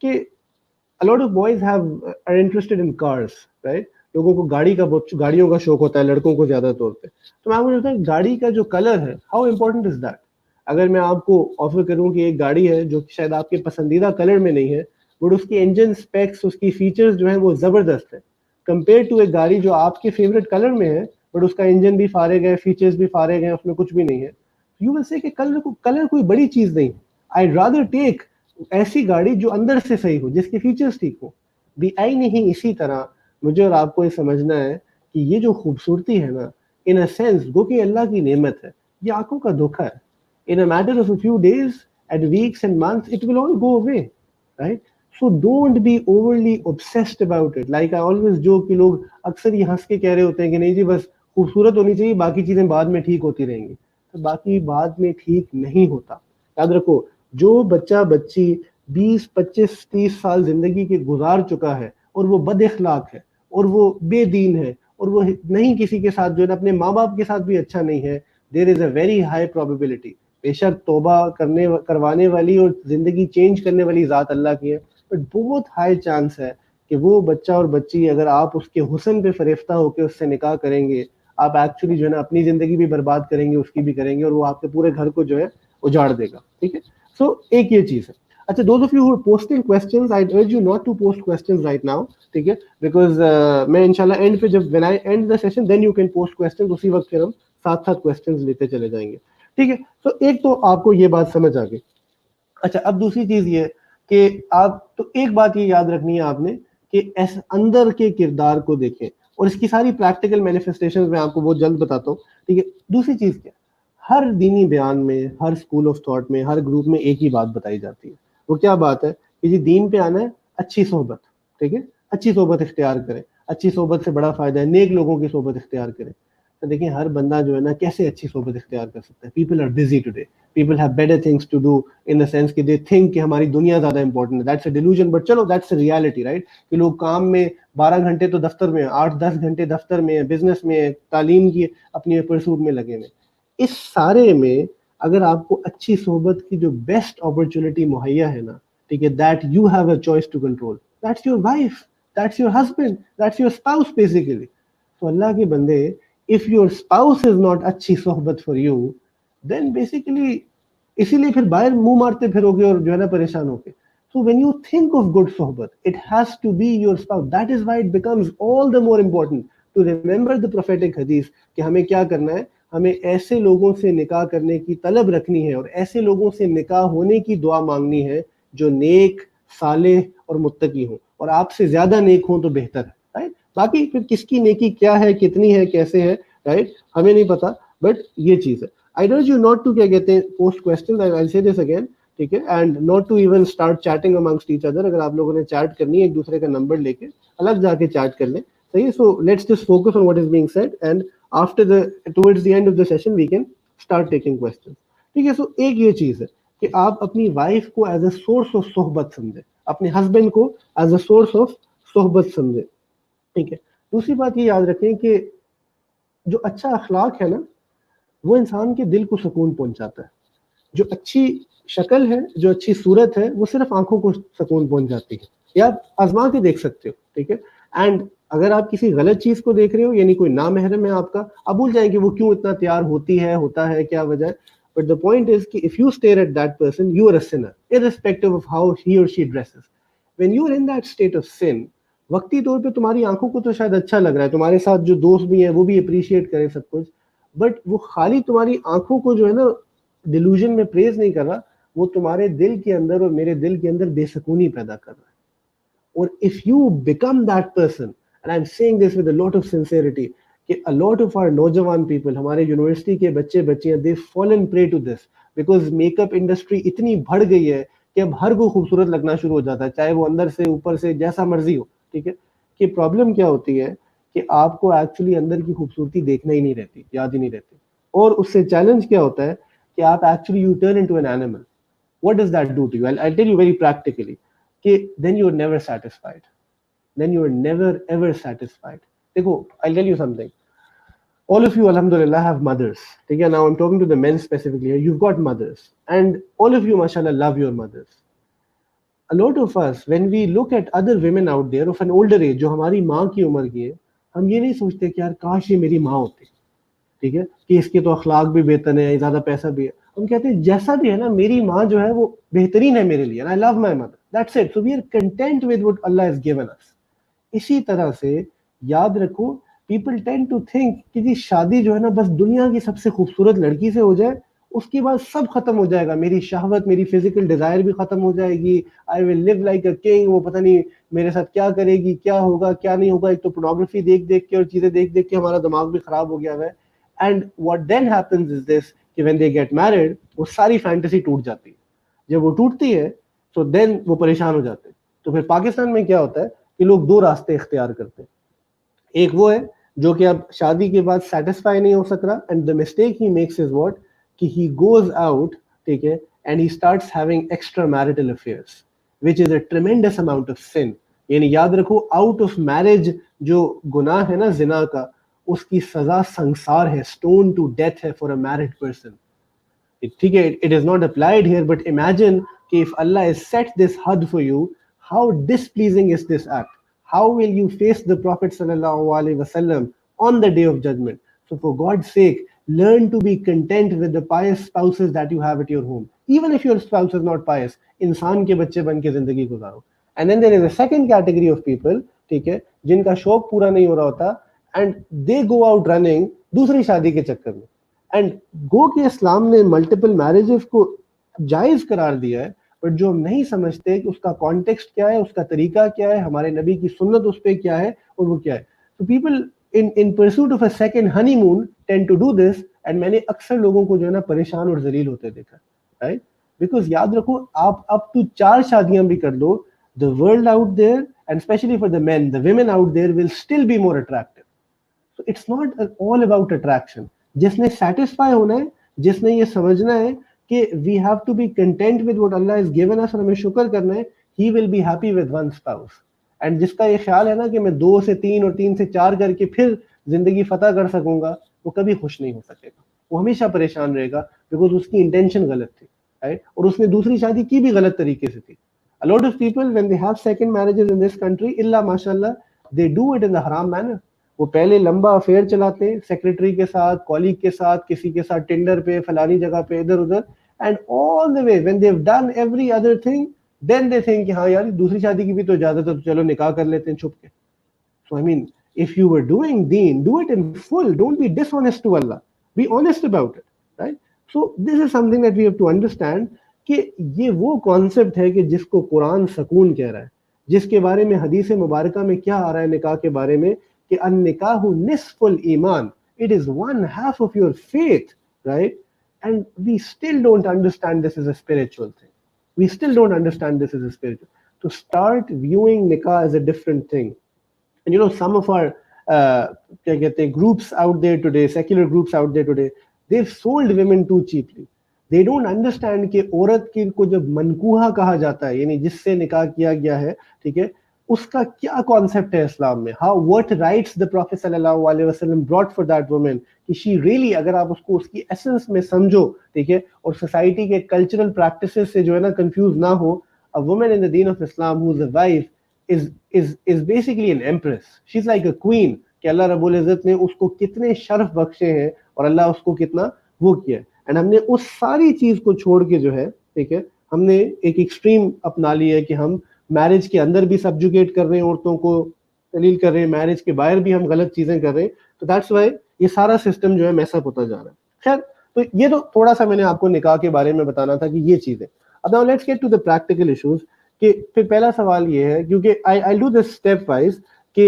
कि a lot of boys have are interested in cars, right? लोगों को गाड़ियों का शौक होता है, लड़कों को ज्यादा तौर पे। तो मैं आपको बताता हूँ गाड़ी का जो कलर है, हाउ इम्पोर्टेंट इज दैट। अगर मैं आपको ऑफर करूं कि एक गाड़ी है जो शायद आपके पसंदीदा कलर में नहीं है, बट उसकी इंजन स्पेक्स, उसकी फीचर्स जो है वो जबरदस्त है, कंपेयर टू एक गाड़ी जो आपके फेवरेट कलर में है बट उसका इंजन भी फारे गए, फीचर्स भी फारे गए, उसमें कुछ भी नहीं है, यू विल से कि कलर कोई बड़ी चीज नहीं है। आई रादर टेक ऐसी गाड़ी जो अंदर से सही हो, जिसके फीचर्स ठीक हो। भी आई नहीं, इसी तरह मुझे और आपको ये समझना है कि ये जो खूबसूरती है ना, इन अ सेंस गो कि अल्लाह की नेमत है, ये आंखों का धोखा है। In a matter of a few days and weeks and months it will all go away, right. So don't be overly obsessed about it. Like I always जो कि लोग अक्सर ये हंस के कह रहे होते हैं कि नहीं जी बस खूबसूरत होनी चाहिए, बाकी चीजें बाद में ठीक होती रहेंगी। तो बाकी बाद में ठीक नहीं होता। याद रखो, जो बच्चा बच्ची 20, 25, 30 साल जिंदगी के गुजार चुका है और वो बद इखलाक है और वो बेदीन है और वो नहीं किसी के साथ जो है ना, अपने माँ बाप के साथ भी अच्छा नहीं है, there is a very high probability, बेशक तौबा करवाने वाली और जिंदगी चेंज करने वाली जात अल्लाह की है, बट बहुत हाई चांस है कि वो बच्चा और बच्ची, अगर आप उसके हुस्न पे फरेफ्ता होकर उससे निकाह करेंगे, आप एक्चुअली जो है ना अपनी जिंदगी भी बर्बाद करेंगे, उसकी भी करेंगे, और वो आपके पूरे घर को जो है उजाड़ देगा, ठीक है। सो एक ये चीज है। अच्छा, those of you who are posting questions, I'd urge you not to post questions right now, ठीक है, because मैं इंशाल्लाह एंड पे जब when I end the session then you can post questions, उसी वक्त फिर हम साथ साथ questions लेते चले जाएंगे, ठीक है। तो एक तो आपको ये बात समझ आ गई। अच्छा, अब दूसरी चीज ये कि आप तो एक बात ये याद रखनी है आपने कि ऐसे अंदर के किरदार को देखें, और इसकी सारी प्रैक्टिकल मैनिफेस्टेशन मैं आपको बहुत जल्द बताता हूँ, ठीक है। दूसरी चीज क्या, हर दीनी बयान में, हर स्कूल ऑफ थॉट में, हर ग्रुप में एक ही बात बताई जाती है। वो क्या बात है कि जी दीन पे आना है, अच्छी सोहबत, ठीक है, अच्छी सोहबत इख्तियार करें, अच्छी सोहबत से बड़ा फायदा है, नेक लोगों की सोहबत इख्तियार करें। तो देखिए, हर बंदा जो है ना कैसे अच्छी सोहबत इख्तियार कर सकता है। People are busy today, people have better things to do, in the sense कि दे थिंक कि हमारी दुनिया ज्यादा इंपॉर्टेंट है। दैट्स अ डिल्यूजन, बट चलो दैट्स अ रियलिटी, राइट। कि लोग काम में 12 घंटे तो दफ्तर में, 8-10 घंटे दफ्तर में, बिजनेस में, तालीम की अपनी परसूट में लगे हुए। इस सारे में अगर आपको अच्छी सोहबत की जो बेस्ट अपॉर्चुनिटी मुहैया है ना, ठीक है, that you have a choice to control, that's your wife, that's your husband, that's your spouse basically. तो अल्लाह के बंदे, if your spouse is not अच्छी सोहबत for you, then basically इसीलिए फिर बाहर मुंह मारते फिरोगे और जो है ना परेशान होगे. So when you think of good sohbat, it has to be your spouse. That is why it becomes all the more important to remember the prophetic hadith कि हमें क्या करना है, हमें ऐसे लोगों से निकाह करने की तलब रखनी है और ऐसे लोगों से निकाह होने की दुआ मांगनी है जो नेक, सालेह और मुत्तकी हो, और आपसे ज्यादा नेक हो तो बेहतर है, राइट. बाकी फिर किसकी नेकी क्या है, कितनी है, कैसे है, राइट, हमें नहीं पता, बट ये चीज है. I don't you not to क्या कहते हैं post question, I say this again, ठीक है, and not to even start chatting amongst each other. अगर आप लोगों ने चैट करनी है एक दूसरे का नंबर लेके अलग जाके चैट कर लें, सही है. So let's just focus on what is being said and after the towards the end of the session we can start taking question, ठीक है. सो एक ये चीज है कि आप अपनी वाइफ को एज अ सोर्स ऑफ सोहबत समझे, अपने हस्बैंड को एज अ सोर्स ऑफ सोहबत समझे, ठीक है. दूसरी बात ये याद रखें कि जो अच्छा अखलाक है ना, वो इंसान के दिल को सुकून पहुंचाता है. जो अच्छी शक्ल है, जो अच्छी सूरत है, वो सिर्फ आंखों को सुकून पहुंच जाती है. या आप आजमा के देख सकते हो, ठीक है. एंड अगर आप किसी गलत चीज को देख रहे हो, यानी कोई नामहरम है आपका, आप भूल जाएंगे वो क्यों इतना तैयार होती है, होता है, क्या वजह है. बट द पॉइंट इज कि if you stare at that person, you are a sinner irrespective of how he और she dresses. When you are in that state of sin, वक्ती तौर पे तुम्हारी आंखों को तो शायद अच्छा लग रहा है, तुम्हारे साथ जो दोस्त भी हैं वो भी अप्रिशिएट करें सब कुछ, बट वो खाली तुम्हारी आंखों को जो है ना डिल्यूजन में प्रेज नहीं कर रहा, वो तुम्हारे दिल के अंदर और मेरे दिल के अंदर बेसुकूनी पैदा कर रहा है. और if you become that person, and I am saying this with a lot of sincerity, कि अ लॉट ऑफ आवर नौजवान पीपल, हमारे यूनिवर्सिटी के बच्चे बच्चियां, they fallen prey to this, because makeup industry इतनी बढ़ गई है कि अब हर को खूबसूरत लगना शुरू हो जाता है, चाहे वो अंदर से ऊपर से जैसा मर्जी हो, ठीक है. कि प्रॉब्लम क्या होती है कि आपको एक्चुअली अंदर की खूबसूरती देखना ही नहीं रहती, याद ही नहीं रहती. और उससे चैलेंज क्या होता है कि आप actually you turn into an animal. What does that do to you? I tell you very practically कि then you are never satisfied, then you are never ever satisfied. देखो, I tell you something, all of you alhamdulillah have mothers, ठीक है. now I'm talking to the men specifically here. You've got mothers and all of you mashallah love your mothers. A lot of us when we look at other women out there of an older age, जो हमारी माँ की उम्र की है, हम ये नहीं सोचते कि यार काश ये मेरी माँ होती, ठीक है, कि इसके तो अखलाक भी बेहतर है, ज्यादा पैसा भी है. हम कहते हैं जैसा भी है ना, मेरी माँ जो है वो बेहतरीन है मेरे लिए, I love my mother, that's it. So we are content with what Allah has given us. इसी तरह से याद रखो, पीपल टेंड टू थिंक कि जी शादी जो है ना बस दुनिया की सबसे खूबसूरत लड़की से हो जाए, उसके बाद सब खत्म हो जाएगा, मेरी शहवत, मेरी फिजिकल डिजायर भी खत्म हो जाएगी, I will live like a king. वो पता नहीं मेरे साथ क्या करेगी, क्या होगा, क्या नहीं होगा. एक तो पोर्नोग्राफी देख देख के और चीजें देख देख के हमारा दिमाग भी खराब हो गया है. And what then happens is this कि व्हेन दे गेट मैरिड, वो सारी फैंटेसी टूट जाती है. जब वो टूटती है तो देन वो परेशान हो जाते हैं. तो फिर पाकिस्तान में क्या होता है कि लोग दो रास्ते इख्तियार करते हैं. एक वो है जो कि अब शादी के बाद सेटिस्फाई नहीं हो सक रहा, and the mistake he makes is what कि ही गोज आउट, ठीक है, and he starts having extra marital affairs which is a tremendous amount of sin. यानी याद रखो, आउट ऑफ मैरिज जो गुनाह है ना जिना का, उसकी सजा संसार है, स्टोन टू डेथ है फॉर अ मैरिड पर्सन. ठीक है, it is not applied here, but imagine कि if Allah is set this हद for you, how displeasing is this act. How will you face the Prophet sallallahu alaihi wasallam on the day of judgment? So for God's sake, learn to be content with the pious spouses that you have at your home. Even if your spouse is not pious, इंसान के बच्चे बन के जिंदगी गुजारो. And then there is a second category of people, ठीक है, जिनका शौक पूरा नहीं हो रहा होता, and they go out running दूसरी शादी के चक्कर में. And गो के इस्लाम ने मल्टीपल मैरिजेस को जायज करार दिया है, बट जो हम नहीं समझते कि उसका कॉन्टेक्स्ट क्या है, उसका तरीका क्या है, हमारे नबी की सुन्नत उस पर क्या है और वो क्या है. तो people in pursuit of a second honeymoon tend to do this, and मैंने अक्सर लोगों को जो है ना परेशान और जलील होते देखा, राइट. बिकॉज याद रखो, आप अब तो 4 शादियां भी कर लो, the world out there and specially for the men, the women out there will still be more attractive. So it's not all about attraction. जिसने सेटिस्फाई होना है, जिसने ये समझना है कि we have to be content with what Allah has given us और हमें शुक्र करना है, he will be happy with one spouse. And जिसका ये ख्याल है ना कि मैं 2 से 3 और 3 से 4 करके फिर जिंदगी फतह कर सकूंगा, वो कभी खुश नहीं हो सकेगा, वो हमेशा परेशान रहेगा, बिकॉज उसकी इंटेंशन गलत थी, राइट. और उसने दूसरी शादी की भी गलत तरीके से थी. अ lot of people when they have second marriages in this country, इल्ला माशाल्लाह, they do it in the हराम मैनर. वो पहले लंबा अफेयर चलाते हैं सेक्रेटरी के साथ, कॉलीग के साथ, किसी के साथ टिंडर पे, फलानी जगह पे, इधर उधर, and all the way when they've done every other thing, then they think कि हाँ यार दूसरी शादी की भी तो इजाजत है, तो चलो निकाह कर लेते हैं छुप के. So I mean, if you were doing deen, do it in full. Don't be dishonest to Allah. Be honest about it, right? So this is something that we have to understand कि ये वो concept है कि जिसको कुरान सकून कह रहा है, जिसके बारे में हदीस मुबारका में क्या आ रहा है निकाह के बारे में कि अन निकाहु निस्फुल ईमान, it is one half of your faith, right? And we still don't understand this as a spiritual thing. We still don't understand this as a spiritual. To start viewing nikah as a different thing. And you know, some of our groups out there today, secular groups out there today, they've sold women too cheaply. They don't understand कि औरत की को जब मनकूहा कहा जाता है, यानी जिससे निकाह किया गया है, ठीक है, उसका क्या कॉन्सेप्ट है इस्लाम में, how what rights the profit सल्लल्लाहु अलैहि वसल्लम ब्रॉट फॉर दैट वुमन, कि शी रियली, अगर आप उसको उसकी एसेंस में समझो, ठीक है, और सोसाइटी के कल्चरल प्रैक्टिसेस से जो है ना कंफ्यूज ना हो, a woman in the Deen of Islam who is a wife is basically an empress. She's like a queen कि अल्लाह रब्बुल इज़्ज़त ने उसको कितने शर्फ बख्शे हैं और अल्लाह उसको कितना वो किया. एंड हमने उस सारी चीज को छोड़ के जो है, ठीक है, हमने एक एक्सट्रीम अपना ली है कि हम मैरिज के अंदर भी सब्जुगेट कर रहे हैं, औरतों को दलील कर रहे हैं, मैरिज के बाहर भी हम गलत चीजें कर रहे हैं. तो दैट्स वाई ये सारा सिस्टम जो है मैसअप होता जा रहा है. खैर, तो ये तो थोड़ा सा मैंने आपको निकाह के बारे में बताना था कि ये चीजें. अब now let's get to the practical issues. कि फिर पहला सवाल ये है, क्योंकि I do this step wise, कि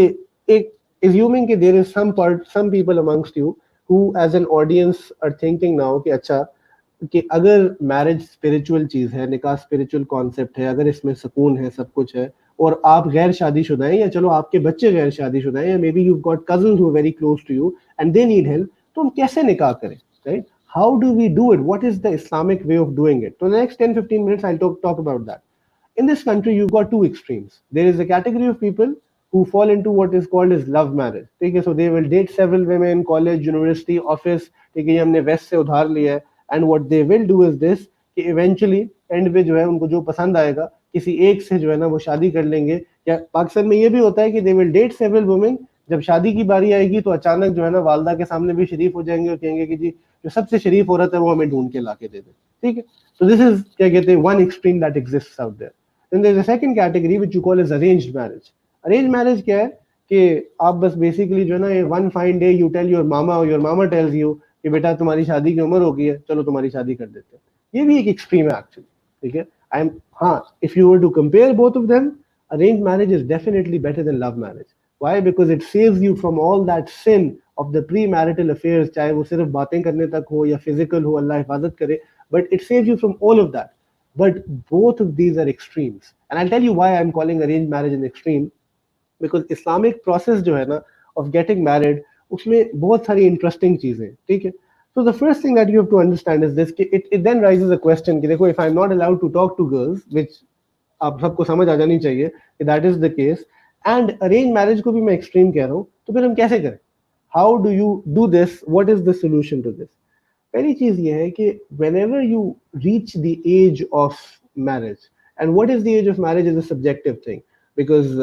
एक assuming कि there is some people amongst you who as an audience are thinking now कि अच्छा, कि अगर मैरिज स्पिरिचुअल चीज है, निकाह स्पिरिचुअल कॉन्सेप्ट है, अगर इसमें सुकून है, सब कुछ है, और आप गैर शादीशुदा हैं, या चलो आपके बच्चे गैर शादीशुदा हैं, या maybe you got cousins who are very close to you and they need help, तो हम कैसे निकाह करें, right? How do we do it? What is the Islamic way of doing it? तो next 10-15 minutes I'll talk about that. In this country you've got two extremes. There is a category of people who fall into what is called as love marriage. ठीक है, so they will date several women, college, university, office, ठीक है, ये हमने waste से उधार लिया है, and what they will do is this कि eventually end पे जो है उनको जो पसंद आएगा किसी एक से जो है ना वो शादी कर लेंगे. या पाकिस्तान में ये भी होता है कि they will date several women, जब शादी की बारी आएगी तो अचानक जो है ना वालदा के सामने भी शरीफ हो जाएंगे और कहेंगे कि जी जो सबसे शरीफ औरत है वो हमें ढूंढ के ला के दे दे. ठीक है, so this is क्या कहते हैं one extreme that exists out there. Then there's a second category which you call as arranged marriage. Arranged marriage क्या है कि आप बस बेसिकली जो है ना one fine day you tell your mama or your mama tells you कि बेटा तुम्हारी शादी की उम्र हो गई है, चलो तुम्हारी शादी कर देते हैं. ये भी एक एक्सट्रीम है एक्चुअली. ठीक है, हाँ, if you were to compare both of them, arranged marriage is definitely better than love marriage. Why? Because it saves you from all that sin of the premarital affairs, चाहे वो सिर्फ बातें करने तक हो या फिजिकल हो, अल्लाह हिफाजत करे, but it saves you from all of that. But both of these are extremes, and I'll tell you why I'm calling arranged marriage an extreme. Because Islamic process जो है ना of getting married, उसमें बहुत सारी interesting चीजें, ठीक है. So the first thing that you have to understand is this कि it then raises a question कि देखो, if I'm not allowed to talk to girls, which आप सबको समझ आ जानी चाहिए कि that is the case, and arranged marriage को भी मैं extreme कह रहा हूँ, तो फिर हम कैसे करें? How do you do this? What is the solution to this? पहली चीज ये है कि whenever you reach the age of marriage, and what is the age of marriage is a subjective thing, because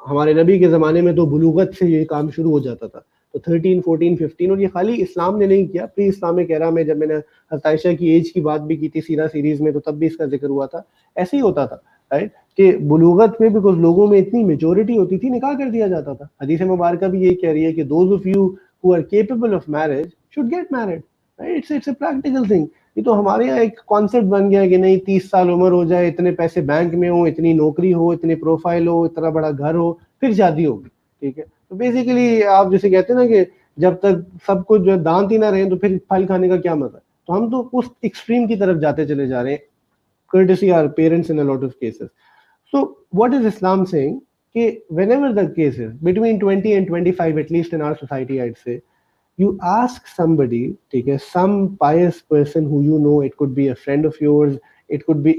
हमारे नबी के ज़माने में तो बुलूगत से ये काम शुरू हो जाता था, तो 13, 14, 15, और ये खाली इस्लाम ने नहीं किया, प्री इस्लामिक एरा में जब मैंने हज़रत आयशा की एज की बात भी की थी सीरा सीरीज में, तो तब भी इसका जिक्र हुआ था. ऐसे ही होता था, राइट, कि बुलूगत में बिकॉज लोगों में इतनी मेजोरिटी होती थी, निकाह कर दिया जाता था. हदीस मुबारक भी यही कह रही है कि those of you who are capable of marriage should get married. It's a practical thing. ये तो हमारे यहाँ एक कॉन्सेप्ट बन गया कि नहीं, 30 साल उम्र हो जाए, इतने पैसे बैंक में हो, इतनी नौकरी हो, इतने प्रोफाइल हो, इतना बड़ा घर हो, फिर शादी होगी. ठीक है, तो बेसिकली आप जैसे कहते हैं ना कि जब तक सब कुछ जो दांत ही ना रहे तो फिर फल खाने का क्या मजा. तो हम तो उस एक्सट्रीम की तरफ जाते चले जा रहे हैं, courtesy our parents in a lot of cases. So what is Islam saying? कि whenever the case is between 20 and 25, at least in our society, I'd say, you ask somebody, ठीक है, some pious person who you know, it could be a friend of yours, it could be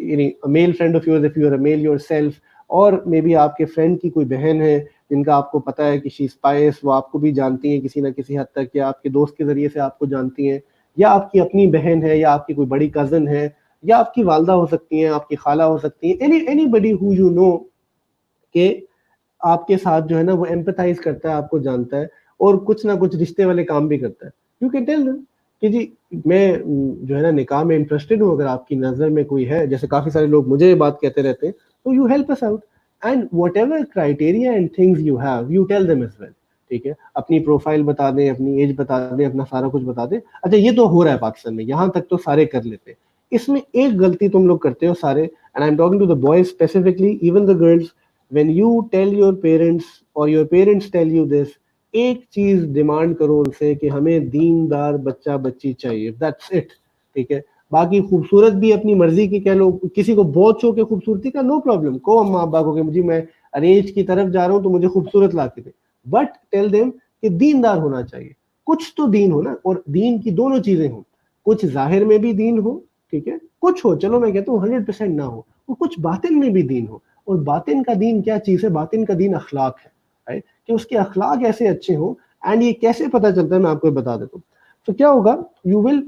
a male friend of yours if you are a male yourself, और maybe आपके friend की कोई बहन है जिनका आपको पता है कि she is pious, वो आपको भी जानती हैं किसी ना किसी हद तक, या आपके दोस्त के जरिए से आपको जानती हैं, या आपकी अपनी बहन है, या आपकी कोई बड़ी कज़न है, या आपकी वालदा हो सकती हैं, आपकी खाला हो सकती हैं, anybody who you know कि आपके साथ जो है ना वो एम्पैथाइज करता है, आपको जानता है, और कुछ ना कुछ रिश्ते वाले काम भी करता है. यू कैन टेल देम कि जी मैं जो है ना निकाह में इंटरेस्टेड हूँ, अगर आपकी नज़र में कोई है, जैसे काफ़ी सारे लोग मुझे ये बात कहते रहते हैं, तो you help us out and whatever criteria and things you have you tell them as well. ठीक है, अपनी प्रोफाइल बता दें, अपनी एज बता दें, अपना सारा कुछ बता दें। अच्छा ये तो हो रहा है पाकिस्तान में, यहाँ तक तो सारे कर लेते हैं। इसमें एक गलती तुम लोग करते हो सारे, and I am talking to the boys specifically, even the girls, when you tell your parents और your parents tell you this, एक चीज डिमांड करो उनसे कि हमें दीनदार बच्चा बच्ची चाहिए, दैट्स इट। ठीक है, बाकी खूबसूरत भी अपनी मर्जी की कह लो, किसी को बहुत शौक है खूबसूरती का, नो प्रॉब्लम, को अम्मा अब्बा को कि मुझे मैं अरेंज की तरफ जा रहा हूँ तो मुझे खूबसूरत ला के दे, बट टेल देम कि दीनदार होना चाहिए। कुछ तो दीन हो ना, और दीन की दोनों चीजें हो, कुछ जाहिर में भी दीन हो, ठीक है, कुछ हो, चलो मैं कहता हूँ 100% ना हो, और कुछ बातिन में भी दीन हो। और बातिन का दीन क्या चीज है? बातिन का दीन अखलाक है, राइट, कि उसके अखलाक ऐसे अच्छे हों। एंड ये कैसे पता चलता है, मैं आपको बता देता हूँ। तो क्या होगा, यू विल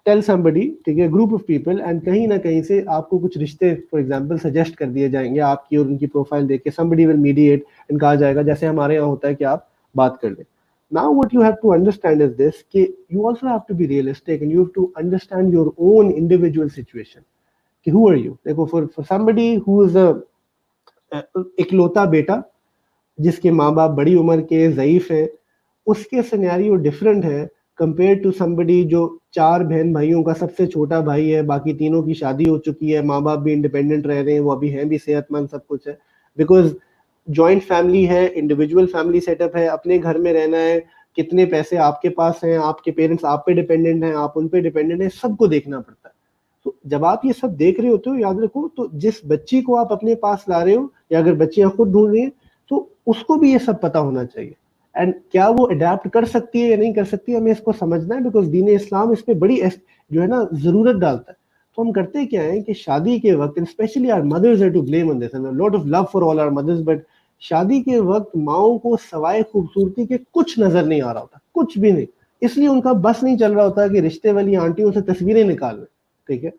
टेल समबडी, ठीक है, ग्रुप ऑफ पीपल, एंड कहीं ना कहीं से आपको कुछ रिश्ते फॉर एग्जांपल सजेस्ट कर दिए जाएंगे, आपकी और उनकी प्रोफाइल देख के समबडी विल मीडिएट, एंड कहा जाएगा जैसे हमारे यहाँ होता है कि आप बात कर लें। Now what you have to understand is this, कि you also have to be realistic and you have to understand your own individual situation, कि हु आर यू। देखो, for somebody who is a इकलौता बेटा जिसके माँ बाप बड़ी उम्र के ज़ईफ है, उसके सिनेरियो डिफरेंट है कंपेयर टू समबडी जो चार बहन भाइयों का सबसे छोटा भाई है, बाकी तीनों की शादी हो चुकी है, माँ बाप भी इंडिपेंडेंट रह रहे हैं, वो अभी हैं भी सेहतमंद, सब कुछ है, बिकॉज जॉइंट फैमिली है, इंडिविजुअल फैमिली सेटअप है, अपने घर में रहना है, कितने पैसे आपके पास हैं, आपके पेरेंट्स आप पे डिपेंडेंट हैं, आप उन पे डिपेंडेंट हैं, सबको देखना पड़ता है। तो जब आप ये सब देख रहे होते हो, याद रखो, तो जिस बच्ची को आप अपने पास ला रहे हो, या अगर बच्चियां खुद ढूंढ रही हैं, तो उसको भी ये सब पता होना चाहिए। एंड क्या वो अडेप्ट कर सकती है या नहीं कर सकती है, हमें इसको समझना है, बिकॉज दीन इस्लाम इस पे बड़ी जो है ना जरूरत डालता है। तो हम करते क्या है कि शादी के वक्त, and specially our mothers are to blame on this, and lot of love for all our mothers, but शादी के वक्त माओ को सवाए खूबसूरती के कुछ नजर नहीं आ रहा होता, कुछ भी नहीं। इसलिए उनका बस नहीं चल रहा होता कि रिश्ते वाली आंटियों से तस्वीरें निकाल लें, ठीक है,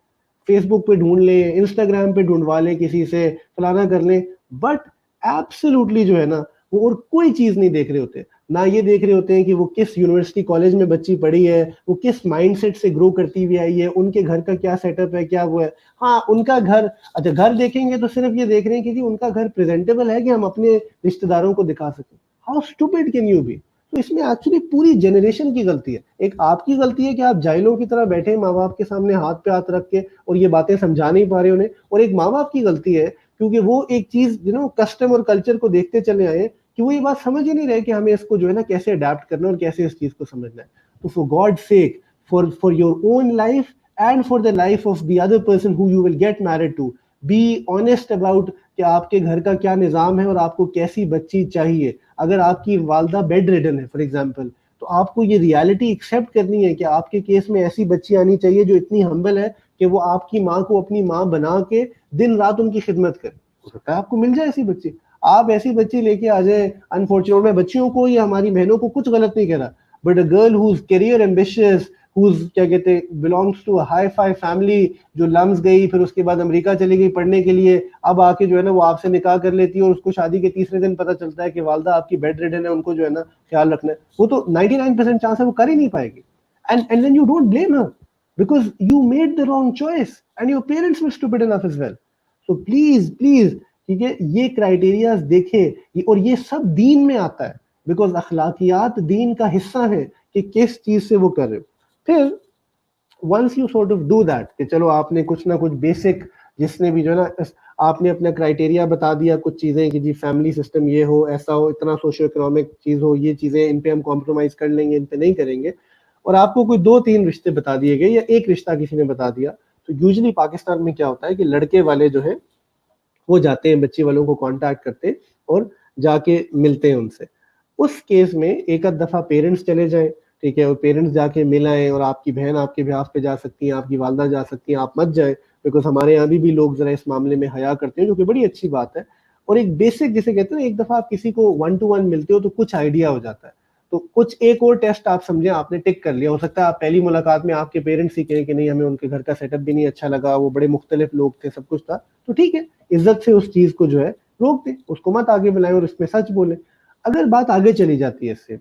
फेसबुक पे ढूंढ लें, इंस्टाग्राम पे ढूंढवा लें, किसी से फलाना कर लें, बट एब्सोल्युटली जो है ना, वो और कोई चीज नहीं देख रहे होते। ना ये देख रहे होते हैं कि वो किस यूनिवर्सिटी कॉलेज में बच्ची पढ़ी है, वो किस माइंडसेट से ग्रो करती हुई आई है, उनके घर का क्या सेटअप है, क्या वो है। हाँ, उनका घर, अच्छा घर देखेंगे तो सिर्फ ये देख रहे हैं कि जी उनका घर प्रेजेंटेबल है कि हम अपने रिश्तेदारों को दिखा सकें। How stupid can you be. तो इसमें एक्चुअली पूरी जनरेशन की गलती है। एक आपकी गलती है कि आप जाहिलों की तरह बैठे माँ बाप के सामने हाथ पे हाथ रख के और ये बातें समझा नहीं पा रहे उन्हें, और एक माँ बाप की गलती है क्योंकि वो एक चीज कस्टम और कल्चर को देखते चले आए कि वो ये बात समझ ही नहीं रहे कि हमें इसको जो है ना कैसे अडेप्ट करना है और कैसे इस चीज को समझना है। तो for God sake, for your own life and for the life of the other person who you will get married to, be honest about कि आपके घर का क्या निज़ाम है और आपको कैसी बच्ची चाहिए। अगर आपकी वालदा बेड रिडन है फॉर एग्जाम्पल, तो आपको ये रियलिटी एक्सेप्ट करनी है कि आपके केस में ऐसी बच्ची आनी चाहिए जो इतनी हम्बल है कि वो आपकी माँ को अपनी माँ बना के दिन रात उनकी खिदमत करे। हो सकता है आपको मिल जाए ऐसी बच्ची, आप ऐसी बच्ची लेके आ जाए। अनफॉर्चुनेट, मैं बच्चियों को या हमारी बहनों को कुछ गलत नहीं कह रहा, but a girl whose career ambitious, whose क्या कहते हैं belongs to hi fi family, जो लम्स गई, फिर उसके बाद अमेरिका चली गई पढ़ने के लिए, अब आके जो है ना वो आपसे निकाह कर लेती है, और उसको शादी के तीसरे दिन पता चलता है कि वालदा आपकी बेड रिडन है, उनको जो है ना ख्याल रखना है, वो तो 99% चांस है वो कर ही नहीं पाएगी। And then you don't blame her because you made the wrong choice and your parents were stupid enough as well. So please, ठीक है, ये क्राइटेरियाज देखें, और ये सब दीन में आता है, बिकॉज अखलाकियात दीन का हिस्सा है कि किस चीज से वो कर रहे हो। फिर once you sort of do that, कि चलो आपने कुछ ना कुछ बेसिक, जिसने भी जो है ना, आपने अपना क्राइटेरिया बता दिया, कुछ चीजें कि जी फैमिली सिस्टम ये हो, ऐसा हो, इतना सोशियो इकोनॉमिक चीज हो, ये चीजें इन पे हम कॉम्प्रोमाइज कर लेंगे, इन पे नहीं करेंगे, और आपको कोई दो तीन रिश्ते बता दिए गए या एक रिश्ता किसी ने बता दिया, तो यूजुअली पाकिस्तान में क्या होता है कि लड़के वाले जो है वो जाते हैं, बच्ची वालों को कांटेक्ट करते हैं और जाके मिलते हैं उनसे। उस केस में एक आध दफा पेरेंट्स चले जाएं, ठीक है, और पेरेंट्स जाके मिल आए, और आपकी बहन आपके ब्याह पे जा सकती है, आपकी वालदा जा सकती है, आप मत जाए, बिकॉज हमारे यहाँ भी लोग जरा इस मामले में हया करते हैं, जो कि बड़ी अच्छी बात है। और एक बेसिक जिसे कहते हैं ना, एक दफा आप किसी को 1 to 1 मिलते हो तो कुछ आइडिया हो जाता है। तो कुछ एक और टेस्ट आप समझे आपने टिक कर लिया, हो सकता है आप पहली मुलाकात में आपके पेरेंट्स ही कहें कि नहीं, हमें उनके घर का सेटअप भी नहीं अच्छा लगा, वो बड़े मुख्तलिफ लोग थे, सब कुछ था, तो ठीक है, इज्जत से उस चीज को जो है रोक दे, उसको मत आगे बुलाएं और इसमें सच बोले। अगर बात आगे चली जाती है इससे,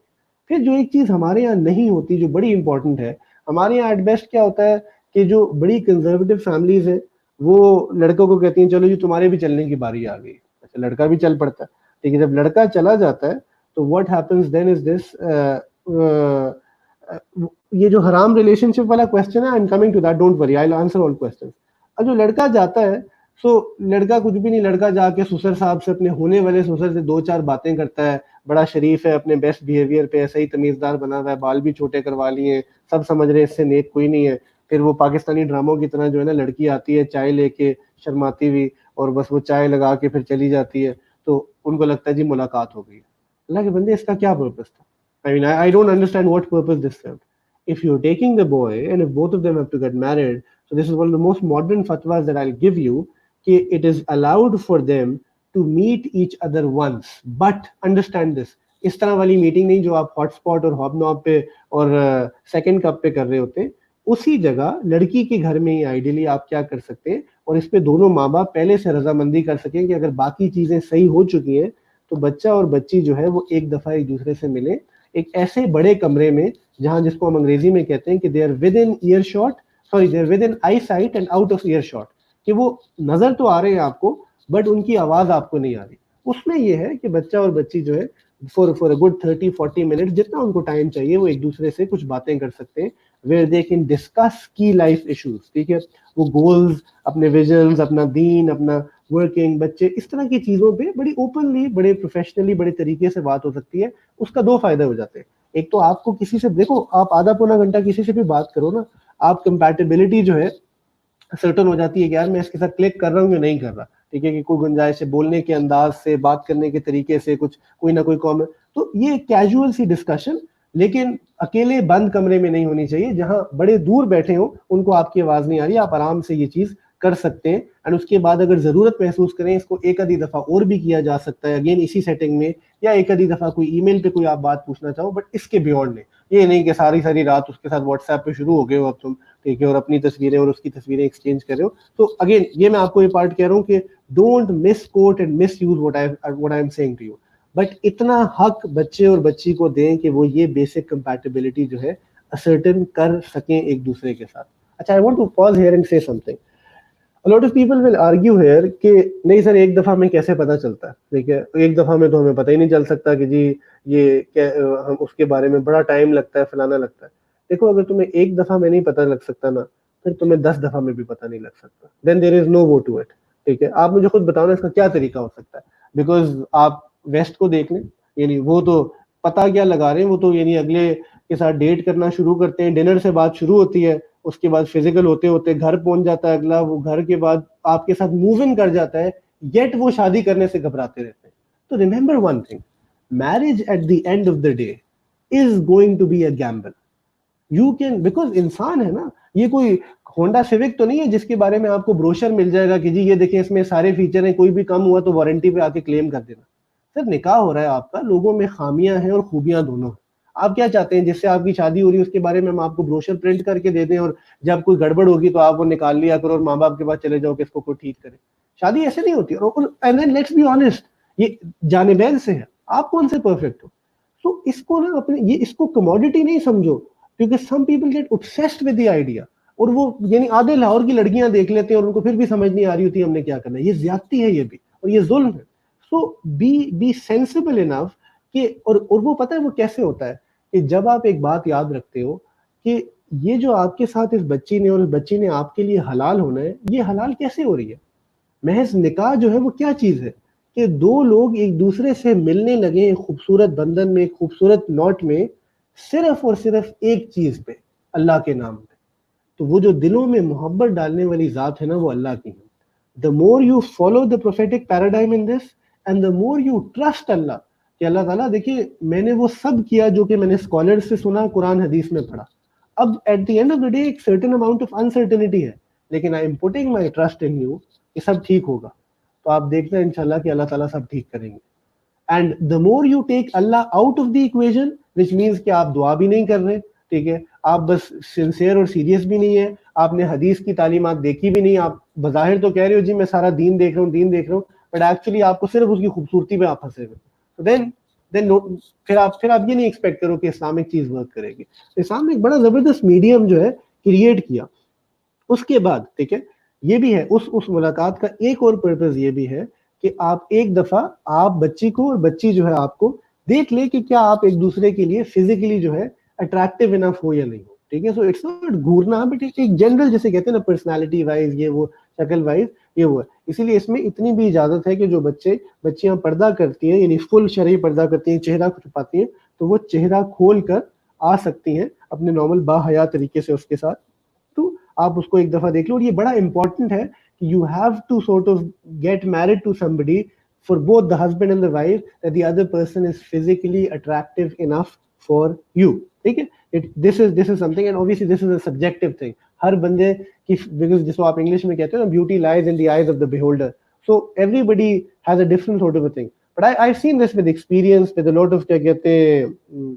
फिर जो एक चीज हमारे यहाँ नहीं होती जो बड़ी इंपॉर्टेंट है, हमारे यहाँ एट बेस्ट क्या होता है कि जो बड़ी कंजर्वेटिव फैमिलीज हैं वो लड़कों को कहती हैं चलो जी तुम्हारे भी चलने की बारी आ गई। अच्छा, लड़का भी चल पड़ता है। ठीक है, जब लड़का चला जाता है तो what happens then is this, ये जो हराम रिलेशनशिप वाला क्वेश्चन है, I am coming to that, don't worry, I will answer all questions. अब जो लड़का जाता है, सो लड़का कुछ भी नहीं, लड़का जाके ससुर साहब से, अपने होने वाले ससुर से दो चार बातें करता है, बड़ा शरीफ है, अपने बेस्ट बिहेवियर पे ऐसा ही तमीजदार बना हुआ है, बाल भी छोटे करवा लिए, सब समझ रहे हैं इससे नेक कोई नहीं है। फिर वो पाकिस्तानी ड्रामों की तरह जो है ना, लड़की आती है चाय लेके शर्माती हुई, और बस वो चाय लगा के फिर चली जाती है, तो उनको लगता है जी मुलाकात हो गई। अल्लाह के बंदे, इसका क्या पर्पस था? I mean, I don't understand what purpose this served. If you're taking the boy and if both of them have to get married, so this is one of the most modern fatwas that I'll give you, कि it is allowed for them to meet each other once, but understand this, इस तरह वाली meeting नहीं जो आप hotspot और hobnob पे और सेकंड कप पे कर रहे होते हैं। उसी जगह लड़की के घर में ही आइडियली आप क्या कर सकते हैं, और इस पे दोनों माँ बाप पहले से रजामंदी कर सकें कि अगर बाकी चीजें सही हो चुकी हैं तो बच्चा और बच्ची जो है वो एक दफा एक दूसरे से मिले, एक ऐसे बड़े कमरे में जहां, जिसको हम अंग्रेजी में कहते हैं कि they are within earshot, sorry they are within eyesight and out of earshot, कि वो नजर तो आ रहे हैं आपको बट उनकी आवाज आपको नहीं आ रही। उसमें ये है कि बच्चा और बच्ची जो है फॉर अ गुड 30-40 मिनट, जितना उनको टाइम चाहिए, वो एक दूसरे से कुछ बातें कर सकते हैं, वेयर दे कैन डिस्कस की लाइफ इश्यूज। ठीक है, वो गोल्स, अपने विजन्स, अपना दीन, अपना वर्किंग, बच्चे, इस तरह की चीजों पे बड़ी ओपनली, बड़े प्रोफेशनली, बड़े तरीके से बात हो सकती है। उसका दो फायदे हो जाते हैं। एक तो आपको किसी से, देखो आप आधा पौना घंटा किसी से भी बात करो ना, आप कंपैटिबिलिटी जो है सर्टन हो जाती है कि यार मैं इसके साथ क्लिक कर रहा हूँ या नहीं कर रहा। ठीक है, कि कोई गुंजाइश है बोलने के अंदाज से, बात करने के तरीके से, कुछ कोई ना कोई कॉमन, तो ये कैजुअल सी डिस्कशन, लेकिन अकेले बंद कमरे में नहीं होनी चाहिए, जहां बड़े दूर बैठे हो, उनको आपकी आवाज नहीं आ रही, आप आराम से ये चीज कर सकते हैं। एंड उसके बाद अगर जरूरत महसूस करें, इसको एक आधी दफा और भी किया जा सकता है, अगेन इसी सेटिंग में, या एक आधी दफा कोई ईमेल पे कोई आप बात पूछना चाहो, बट इसके बियॉन्ड नहीं। ये नहीं कि सारी सारी रात उसके साथ व्हाट्सएप पे शुरू हो गए हो अब तुम, ठीक है, और अपनी तस्वीरें और उसकी तस्वीरें एक्सचेंज कर रहे हो। तो अगेन ये मैं आपको ये पार्ट कह रहा हूँ कि don't misquote and misuse what I am saying to you, but इतना हक बच्चे और बच्ची को दें कि वो ये बेसिक कंपैटिबिलिटी जो है असर्टेन कर सकें एक दूसरे के साथ। अच्छा, I want to pause here and say something. A lot of people will argue here कि नहीं सर, एक दफा में कैसे पता चलता है? ठीक है, एक दफा में तो हमें पता ही नहीं चल सकता कि जी ये क्या, हम उसके बारे में बड़ा टाइम लगता है, फलाना लगता है। देखो, अगर तुम्हें एक दफा में नहीं पता लग सकता ना, फिर तुम्हें 10 दफा में भी पता नहीं लग सकता। देन देयर इज नो वो टू इट। ठीक है, आप मुझे खुद बताओ ना, इसका क्या तरीका हो सकता है? बिकॉज आप वेस्ट को देख लें, यानी वो तो पता क्या लगा रहे हैं, वो तो यानी अगले के साथ डेट करना शुरू करते हैं, डिनर से बात शुरू होती है, उसके बाद फिजिकल होते होते घर पहुंच जाता है अगला, वो घर के बाद आपके साथ मूव इन कर जाता है, येट वो शादी करने से घबराते रहते हैं। तो remember one thing, marriage at the end of the day is going to be a gamble. You can, because इंसान है ना, ये कोई होंडा सिविक तो नहीं है जिसके बारे में आपको ब्रोशर मिल जाएगा कि जी ये देखिए इसमें सारे फीचर हैं, कोई भी कम हुआ तो वारंटी पे आके क्लेम कर देना। सर, निकाह हो रहा है आपका, लोगों में खामियां हैं और खूबियां दोनों हैं। आप क्या चाहते हैं, जिससे आपकी शादी हो रही है उसके बारे में हम आपको ब्रोशर प्रिंट करके दे दें, और जब कोई गड़बड़ होगी तो आप वो निकाल लिया करो और माँ बाप के पास चले जाओ कि इसको कोई ठीक करे? शादी ऐसे नहीं होती। और and then let's be honest, ये जानेबैन से है, आप कौन से परफेक्ट हो? तो इसको ना अपने, ये इसको कमोडिटी नहीं समझो, क्योंकि some people get obsessed with the idea, और वो यानी आधे लाहौर की लड़कियां देख लेते हैं और उनको फिर भी समझ नहीं आ रही होती हमने क्या करना है। ये ज्यादती है ये भी, और ये जुल्म है। सो बी सेंसिबल इनफ कि, और वो पता है वो कैसे होता है, कि जब आप एक बात याद रखते हो कि ये जो आपके साथ इस बच्ची ने और इस बच्ची ने आपके लिए हलाल होना है, ये हलाल कैसे हो रही है? महज निकाह जो है वो क्या चीज है, कि दो लोग एक दूसरे से मिलने लगे एक खूबसूरत बंधन में, एक खूबसूरत नॉट में, सिर्फ और सिर्फ एक चीज पे, अल्लाह के नाम पे। तो वो जो दिलों में मोहब्बत डालने वाली जात है ना, वो अल्लाह की है। The more you follow the prophetic paradigm in this, and the more you trust Allah, कि अल्लाह ताला देखिए मैंने वो सब किया जो कि मैंने स्कॉलर से सुना, कुरान हदीस में पढ़ा। अब eight the end of the day एक सर्टेन अमाउंट ऑफ अनसर्टेनिटी है, लेकिन I am putting my trust in you कि सब ठीक होगा। तो आप देखना इंशाल्लाह कि अल्लाह ताला सब ठीक करेंगे। And the more you take अल्लाह out of the equation, which means कि आप दुआ भी नहीं कर रहे, ठीक है, आप बस सिंसियर और सीरियस भी नहीं है, आपने हदीस की तालीमात देखी भी नहीं, आप बज़ाहिर तो कह रहे हो जी मैं सारा दीन देख रहा हूँ, दीन देख रहा हूँ, बट एक्चुअली आपको सिर्फ उसकी खूबसूरती में आप फंसे हुए। So then देन फिर आप ये नहीं एक्सपेक्ट करो कि इस्लामिक चीज वर्क करेगी। इस्लाम ने एक बड़ा जबरदस्त मीडियम जो है क्रिएट किया। उसके बाद ठीक है, ये भी है उस मुलाकात का एक और पर्पस ये भी है कि आप एक दफा आप बच्ची को और बच्ची जो है आपको देख ले कि क्या आप एक दूसरे के लिए फिजिकली जो है अट्रैक्टिव इनफ हो या नहीं हो। ठीक है, so it's not Ghurna, but एक जनरल जैसे कहते हैं ना पर्सनालिटी वाइज ये वो शक्ल वाइज ये वो है। इसीलिए इसमें इतनी भी इजाजत है कि जो बच्चियां पर्दा करती हैं यानी फुल शरई पर्दा करती हैं, चेहरा छुपाती हैं, तो वो चेहरा खोल कर आ सकती हैं अपने नॉर्मल बाहया तरीके से उसके साथ। तो आप उसको एक दफा देख लो। और ये बड़ा इंपॉर्टेंट है कि you have to sort of get married to somebody for both the husband and the wife that the other person is physically attractive enough for you। ठीक है, this is something, and obviously this is a subjective thing। हर बंदे की, because जिसको आप English में कहते हो ना, beauty lies in the eyes of the beholder, so everybody has a different sort of a thing, but I've seen this with experience with a lot of क्या कहते हैं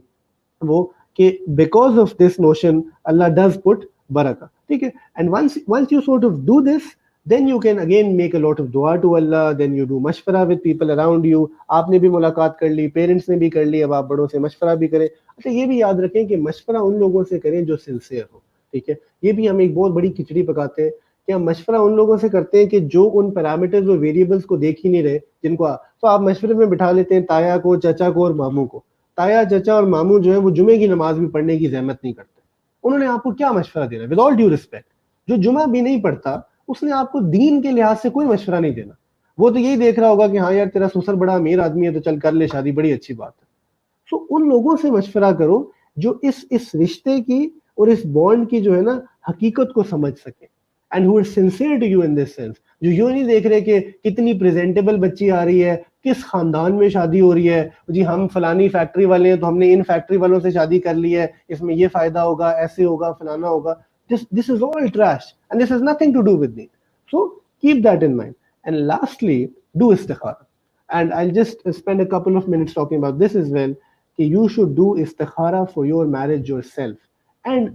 वो कि because of this notion Allah does put baraka। ठीक है, and once you sort of do this, then you can again make a lot of dua to Allah, then you do mashwara with people around you। आपने भी मुलाकात कर ली, parents ने भी कर ली, अब आप बड़ों से मशवरा भी करें। अच्छा, ये भी याद रखें कि मशवरा उन लोगों से करें जो सिंसियर हो। ठीक है, ये भी हम एक बहुत बड़ी खिचड़ी पकाते हैं कि हम मशवरा उन लोगों से करते हैं कि जो उन पैरामीटर्स और वेरिएबल्स को देख ही नहीं रहे जिनको तो आप मशवरे में बिठा लेते हैं ताया को, चचा को और मामू को। ताया, चचा और मामू जो है वो जुमे की नमाज भी पढ़ने की जहमत नहीं करते। उन्होंने आपको क्या मशवरा देना, विद ऑल ड्यू रिस्पेक्ट। जो जुमा भी नहीं पढ़ता उसने आपको दीन के लिहाज से कोई मशवरा नहीं देना। वो तो यही देख रहा होगा कि हाँ यार तेरा ससुर बड़ा अमीर आदमी है तो चल कर ले शादी, बड़ी अच्छी बात है। सो उन लोगों से मशवरा करो जो इस रिश्ते की और इस बॉन्ड की जो है ना हकीकत को समझ सके, and who are sincere to you in this sense. जो यूं नहीं देख रहे कि कितनी प्रेजेंटेबल बच्ची आ रही है, किस खानदान में शादी हो रही है, जी हम फलानी फैक्ट्री वाले हैं तो हमने इन फैक्ट्री वालों से शादी कर ली है, इसमें ये फायदा होगा, ऐसे होगा, फलाना होगा। This is all trash and this has nothing to do with me. So keep that in mind. And lastly, do istikhara. And I'll just spend a couple of minutes talking about this as well. You should do istikhara for your marriage yourself. And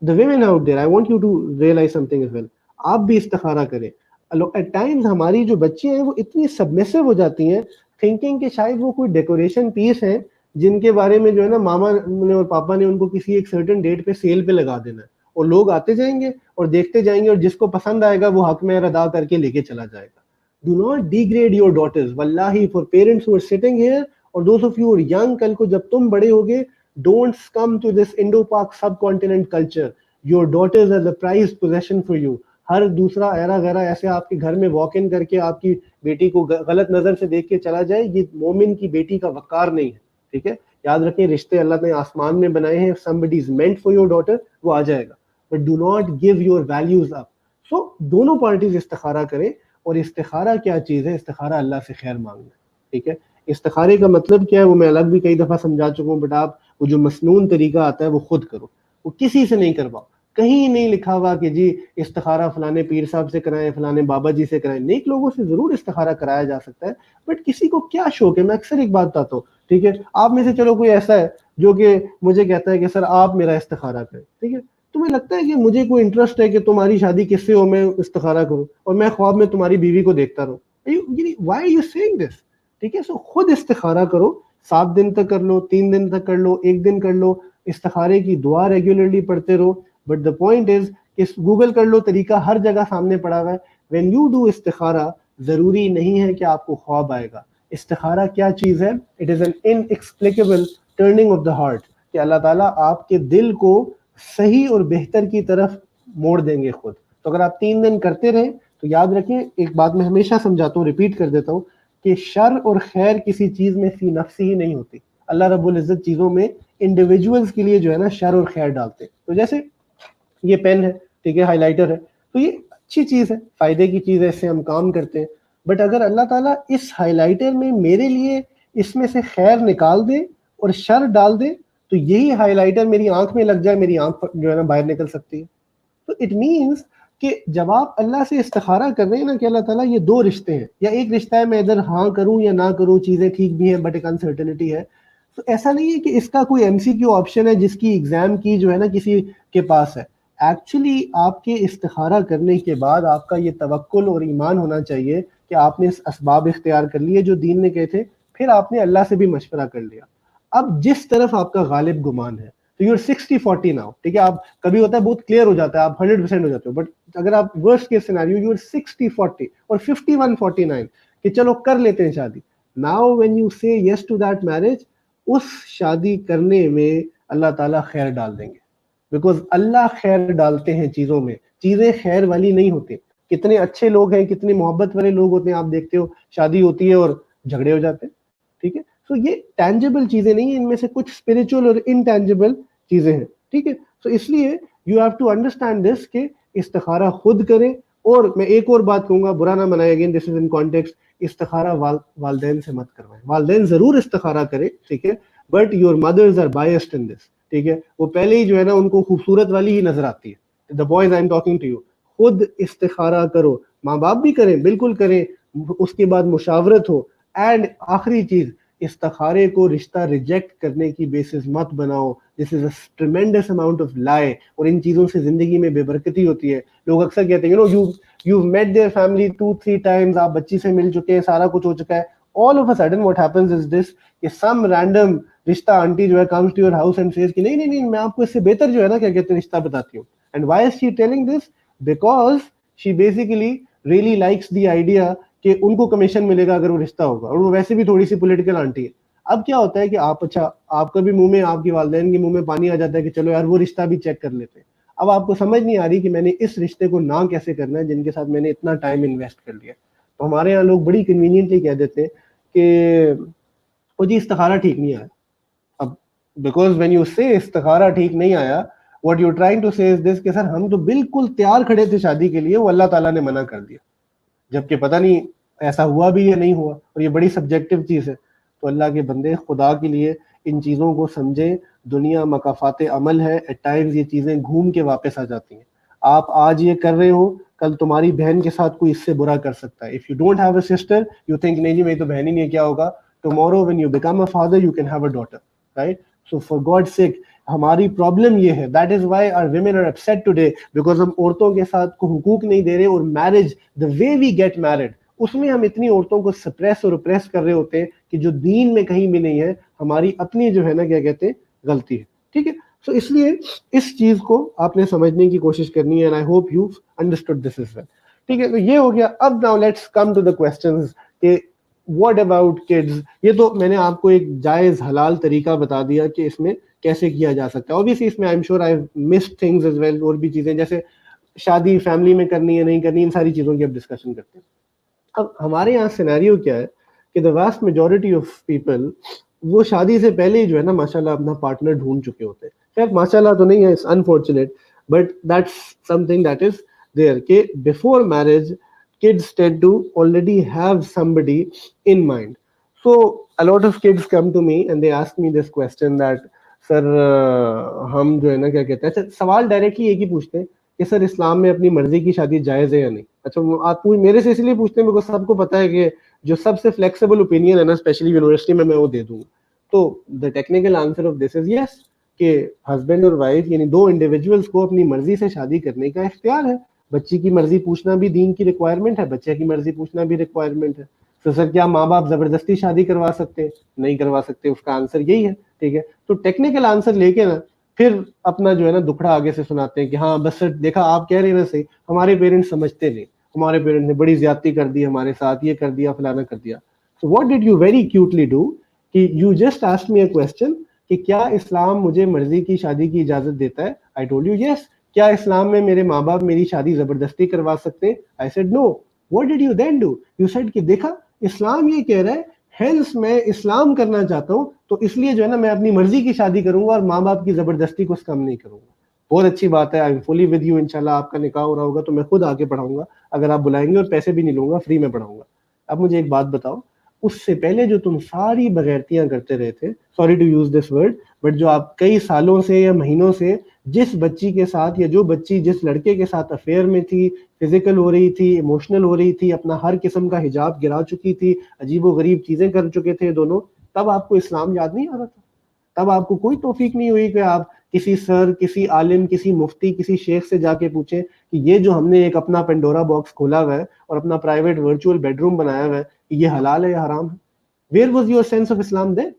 the women out there, I want you to realize something as well. आप भी istikhara करें। At times हमारी जो बच्ची हैं वो इतनी submissive हो जाती हैं, thinking कि शायद वो कोई decoration piece है जिनके बारे में जो है ना मामा ने और पापा ने उनको किसी एक certain date पे सेल पे लगा देना है, और लोग आते जाएंगे और देखते जाएंगे और जिसको पसंद आएगा वो हक में अदा करके लेके चला जाएगा। Do not degrade your daughters। वल्लाही, for parents who are sitting here और those of you who are young, कल को जब तुम बड़े होगे, don't succumb to this Indo-Pak subcontinent culture। Your daughters are the prized possession for you। हर दूसरा ऐरा गैरा ऐसे आपके घर में वॉक इन करके आपकी बेटी को गलत नजर से देख के चला जाए, ये मोमिन की बेटी का वकार नहीं है। ठीक है, याद रखें, रिश्ते अल्लाह ने आसमान में बनाए हैं। If somebody is meant for your daughter, वो आ जाएगा, but do not give your values up। so दोनों पार्टीज इस्तिखारा करें। और इस्तिखारा क्या चीज है? इस्तिखारा अल्लाह से खैर मांगना। ठीक है, इस्तिखारे का मतलब क्या है वो मैं अलग भी कई दफा समझा चुका हूँ, बट आप वो जो मसनून तरीका आता है वो खुद करो, वो किसी से नहीं करवाओ। कहीं नहीं लिखा हुआ कि जी इस्तिखारा फलाने पीर साहब से कराएं, फलाने बाबा जी से कराएं। नेक लोगों से जरूर इस्तिखारा कराया जा सकता है, बट किसी को क्या शौक है। मैं अक्सर एक बात बताता हूँ, ठीक है, आप में से चलो कोई ऐसा है जो कि मुझे कहता है कि सर आप मेरा इस्तिखारा करें। ठीक है, तुम्हें लगता है कि मुझे कोई इंटरेस्ट है कि तुम्हारी शादी किससे हो, मैं इस्तिखारा करूं और मैं ख्वाब में तुम्हारी बीवी को देखता रहूं? Why are you saying this? ठीक है, सो खुद इस्तिखारा करो। 7 दिन तक कर लो, 3 दिन तक कर लो, 1 दिन कर लो। इस्तिखारे की दुआ रेगुलरली पढ़ते रहो। बट द पॉइंट इज कि गूगल कर लो, तरीका हर जगह सामने पड़ा हुआ है। व्हेन यू डू इस्तिखारा, जरूरी नहीं है कि आपको ख्वाब आएगा। इस्तिखारा क्या चीज है? It is an inexplicable turning of the heart, कि अल्लाह ताला आपके दिल को सही और बेहतर की तरफ मोड़ देंगे खुद। तो अगर आप 3 दिन करते रहे तो याद रखें, एक बात मैं हमेशा समझाता हूँ, रिपीट कर देता हूँ, कि शर और खैर किसी चीज में फी नफ्सी ही नहीं होती। अल्लाह रब्बुल इज्जत चीजों में इंडिविजुअल्स के लिए जो है ना शर और खैर डालते हैं। तो जैसे ये पेन है, ठीक है, हाइलाइटर है, तो ये अच्छी चीज है, फायदे की चीज है, इससे हम काम करते हैं। बट अगर अल्लाह ताला इस हाइलाइटर में मेरे लिए इसमें से खैर निकाल दे और शर डाल दे, तो यही हाइलाइटर मेरी आंख में लग जाए, मेरी आंख जो है ना बाहर निकल सकती है। तो इट मीन्स कि जब आप अल्लाह से इस्तिखारा कर रहे हैं ना कि अल्लाह ताला ये 2 रिश्ते हैं, या एक रिश्ता है मैं इधर हाँ करूं या ना करूं, चीजें ठीक भी हैं बट एक अनसर्टेनिटी है, तो ऐसा नहीं है कि इसका कोई एमसीक्यू ऑप्शन है जिसकी एग्जाम की जो है ना किसी के पास है। एक्चुअली आपके इस्तिखारा करने के बाद आपका ये तवक्कुल और ईमान होना चाहिए कि आपने इस असबाब इख्तियार कर लिए जो दीन ने कहे थे, फिर आपने अल्लाह से भी मशवरा कर लिया, अब जिस तरफ आपका गालिब गुमान है, तो यूर 60-40 नाउ, ठीक है। आप कभी होता है बहुत क्लियर हो जाता है, आप 100% हो जाते हो, बट अगर आप वर्स्ट केस सिनेरियो यूर 60-40 और 51-49 कि चलो कर लेते हैं शादी, नाउ व्हेन यू से यस टू दैट मैरिज, उस शादी करने में अल्लाह ताला खैर डाल देंगे, बिकॉज अल्लाह खैर डालते हैं चीजों में, चीजें खैर वाली नहीं होती। कितने अच्छे लोग हैं, कितने मोहब्बत वाले लोग होते हैं, आप देखते हो शादी होती है और झगड़े हो जाते हैं, ठीक है। सो ये टैंजिबल चीजें नहीं है, इनमें से कुछ स्पिरिचुअल और इनटैंजिबल चीजें हैं, ठीक है। सो इसलिए you have to understand this कि इस्तिखारा खुद करें। और मैं एक और बात कहूंगा, बुरा ना मनाए, again this is in context, इस्तिखारा वालदेन से मत करवाएं। वालदेन जरूर इस्तिखारा करें, ठीक है, but your mothers are biased in this, ठीक है। वो पहले ही जो है ना उनको खूबसूरत वाली ही नजर आती है। The boys I am talking to you, खुद इस्तिखारा करो, माँ बाप भी करें, बिल्कुल करें, उसके बाद मुशावरत हो। एंड आखिरी चीज, इस्तिखारे को रिश्ता रिजेक्ट करने की बेसिस मत बनाओ, this is a tremendous amount of lie, और इन चीजों से जिंदगी में बेबरकती होती है। लोग अक्सर कहते हैं, you met their family 2-3 times, आप बच्ची से मिल चुके हैं, सारा कुछ हो चुका है, all of a sudden what happens is this कि सम रैंडम रिश्ता आंटी जो है comes to your house and says कि नहीं नहीं नहीं, मैं आपको इससे बेहतर जो है ना क्या कहते हैं रिश्ता बताती हूँ। And why is she telling this? Because she basically really likes the idea कि उनको कमीशन मिलेगा अगर वो रिश्ता होगा, और वो वैसे भी थोड़ी सी पॉलिटिकल आंटी है। अब क्या होता है कि आप, अच्छा, आपका भी मुंह में, आपकी वालदैन के मुंह में पानी आ जाता है कि चलो यार वो रिश्ता भी चेक कर लेते हैं। अब आपको समझ नहीं आ रही कि मैंने इस रिश्ते को ना कैसे करना है जिनके साथ मैंने इतना टाइम इन्वेस्ट कर लिया। तो हमारे यहाँ लोग बड़ी कन्वीनियंटली कह देते हैं कि वो जी इस्तिखारा ठीक नहीं आया। अब बिकॉज व्हेन यू से इस्तिखारा ठीक नहीं आया, what you trying to say is this कि सर हम तो बिल्कुल तैयार खड़े थे शादी के लिए, वो अल्लाह ताला ने मना कर दिया, जबकि पता नहीं ऐसा हुआ भी या नहीं हुआ, और ये बड़ी सब्जेक्टिव चीज है। तो अल्लाह के बंदे, खुदा के लिए इन चीजों को समझें। दुनिया मकाफात अमल है, एट टाइम्स ये चीजें घूम के वापस आ जाती हैं। आप आज ये कर रहे हो, कल तुम्हारी बहन के साथ कोई इससे बुरा कर सकता है। If you don't have a sister, you think नहीं जी मेरी तो बहन ही नहीं है, क्या होगा? Tomorrow when you become a father you can have a daughter, right? So for God sake, हमारी प्रॉब्लम ये है, that is why our women are upset today, because हम औरतों के साथ को हुकूक नहीं दे रहे, और marriage, the way we get married, उसमें हम इतनी औरतों को सप्रेस और रिप्रेस कर रहे होते हैं कि जो दीन में कहीं भी नहीं है, हमारी अपनी जो है ना क्या कहते हैं गलती है, ठीक है। सो इसलिए इस चीज को आपने समझने की कोशिश करनी है, and I hope you understood this as well, ठीक है। तो ये हो गया। अब now let's come to the questions कि व्हाट अबाउट किड्स। ये तो मैंने आपको एक जायज हलाल तरीका बता दिया कि इसमें कैसे किया जा सकता है। ऑब्वियसली इसमें I am sure I missed things as well, और भी चीजें जैसे शादी फैमिली में करनी है नहीं करनी, इन सारी चीजों की अब डिस्कशन करते हैं। अब हमारे यहाँ सिनेरियो क्या है कि the vast majority of people वो शादी से पहले ही जो है ना माशाल्लाह अपना पार्टनर ढूंढ चुके होते हैं। खैर माशाल्लाह तो नहीं है, it's unfortunate, but that's something that is there कि before marriage kids tend to already have somebody in mind. So a lot of kids come to me and they ask me this question that sir हम जो है ना क्या कहते हैं, अच्छा सवाल डायरेक्टली एक ही पूछते हैं कि सर इस्लाम में अपनी मर्जी की शादी जायज़ है या नहीं। अच्छा आप मेरे से इसलिए पूछते हैं बिकॉज सबको पता है कि जो सबसे फ्लेक्सिबल ओपिनियन है ना स्पेशली यूनिवर्सिटी में, मैं वो दे दूंगा। तो the technical answer of this is yes, कि हस्बैंड और वाइफ यानी दो इंडिविजुअल्स को अपनी मर्जी से शादी करने का इख्तियार है। बच्ची की मर्जी पूछना भी दीन की रिक्वायरमेंट है, बच्चे की मर्जी पूछना भी रिक्वायरमेंट है। तो सर क्या माँ बाप जबरदस्ती शादी करवा सकते हैं? नहीं करवा सकते, उसका आंसर यही है, ठीक है। तो टेक्निकल आंसर लेके ना फिर अपना जो है ना दुखड़ा आगे से सुनाते हैं कि हाँ बस सर देखा आप कह रहे हैं ना सही, हमारे पेरेंट्स समझते नहीं, हमारे पेरेंट्स ने बड़ी ज्यादती कर दी हमारे साथ, ये कर दिया फलाना कर दिया। So what did you very cutely do कि you just asked me a question कि क्या इस्लाम मुझे मर्जी की शादी की इजाजत देता है? I told you yes. क्या इस्लाम में मेरे माँ बाप मेरी शादी जबरदस्ती करवा सकते हैं? I said no. What did you then do? You said कि देखा इस्लाम ये कह रहा है, हेंस मैं इस्लाम करना चाहता हूँ, तो इसलिए जो है ना मैं अपनी मर्जी की शादी करूंगा और माँ बाप की जबरदस्ती को कम नहीं करूंगा। बहुत अच्छी बात है, I am fully with you. इंशाल्लाह आपका निकाह हो रहा होगा तो मैं खुद आके पढ़ाऊंगा, अगर आप बुलाएंगे, और पैसे भी नहीं लूंगा, फ्री में पढ़ाऊंगा। अब मुझे एक बात बताओ, उससे पहले जो तुम सारी बगैरतियां करते रहे थे, sorry to use this word, but जो आप कई सालों से या महीनों से जिस बच्ची के साथ या जो बच्ची जिस लड़के के साथ अफेयर में थी, फिजिकल हो रही थी, इमोशनल हो रही थी, अपना हर किस्म का हिजाब गिरा चुकी थी, अजीबो गरीब चीजें कर चुके थे दोनों, तब आपको इस्लाम याद नहीं आ रहा था? तब आपको कोई तौफीक नहीं हुई कि आप किसी सर, किसी आलिम, किसी मुफ्ती, किसी शेख से जाके पूछें कि ये जो हमने एक अपना पेंडोरा बॉक्स खोला हुआ है और अपना प्राइवेट वर्चुअल बेडरूम बनाया हुआ है, ये हलाल है या हराम है? Where was your sense of Islam then?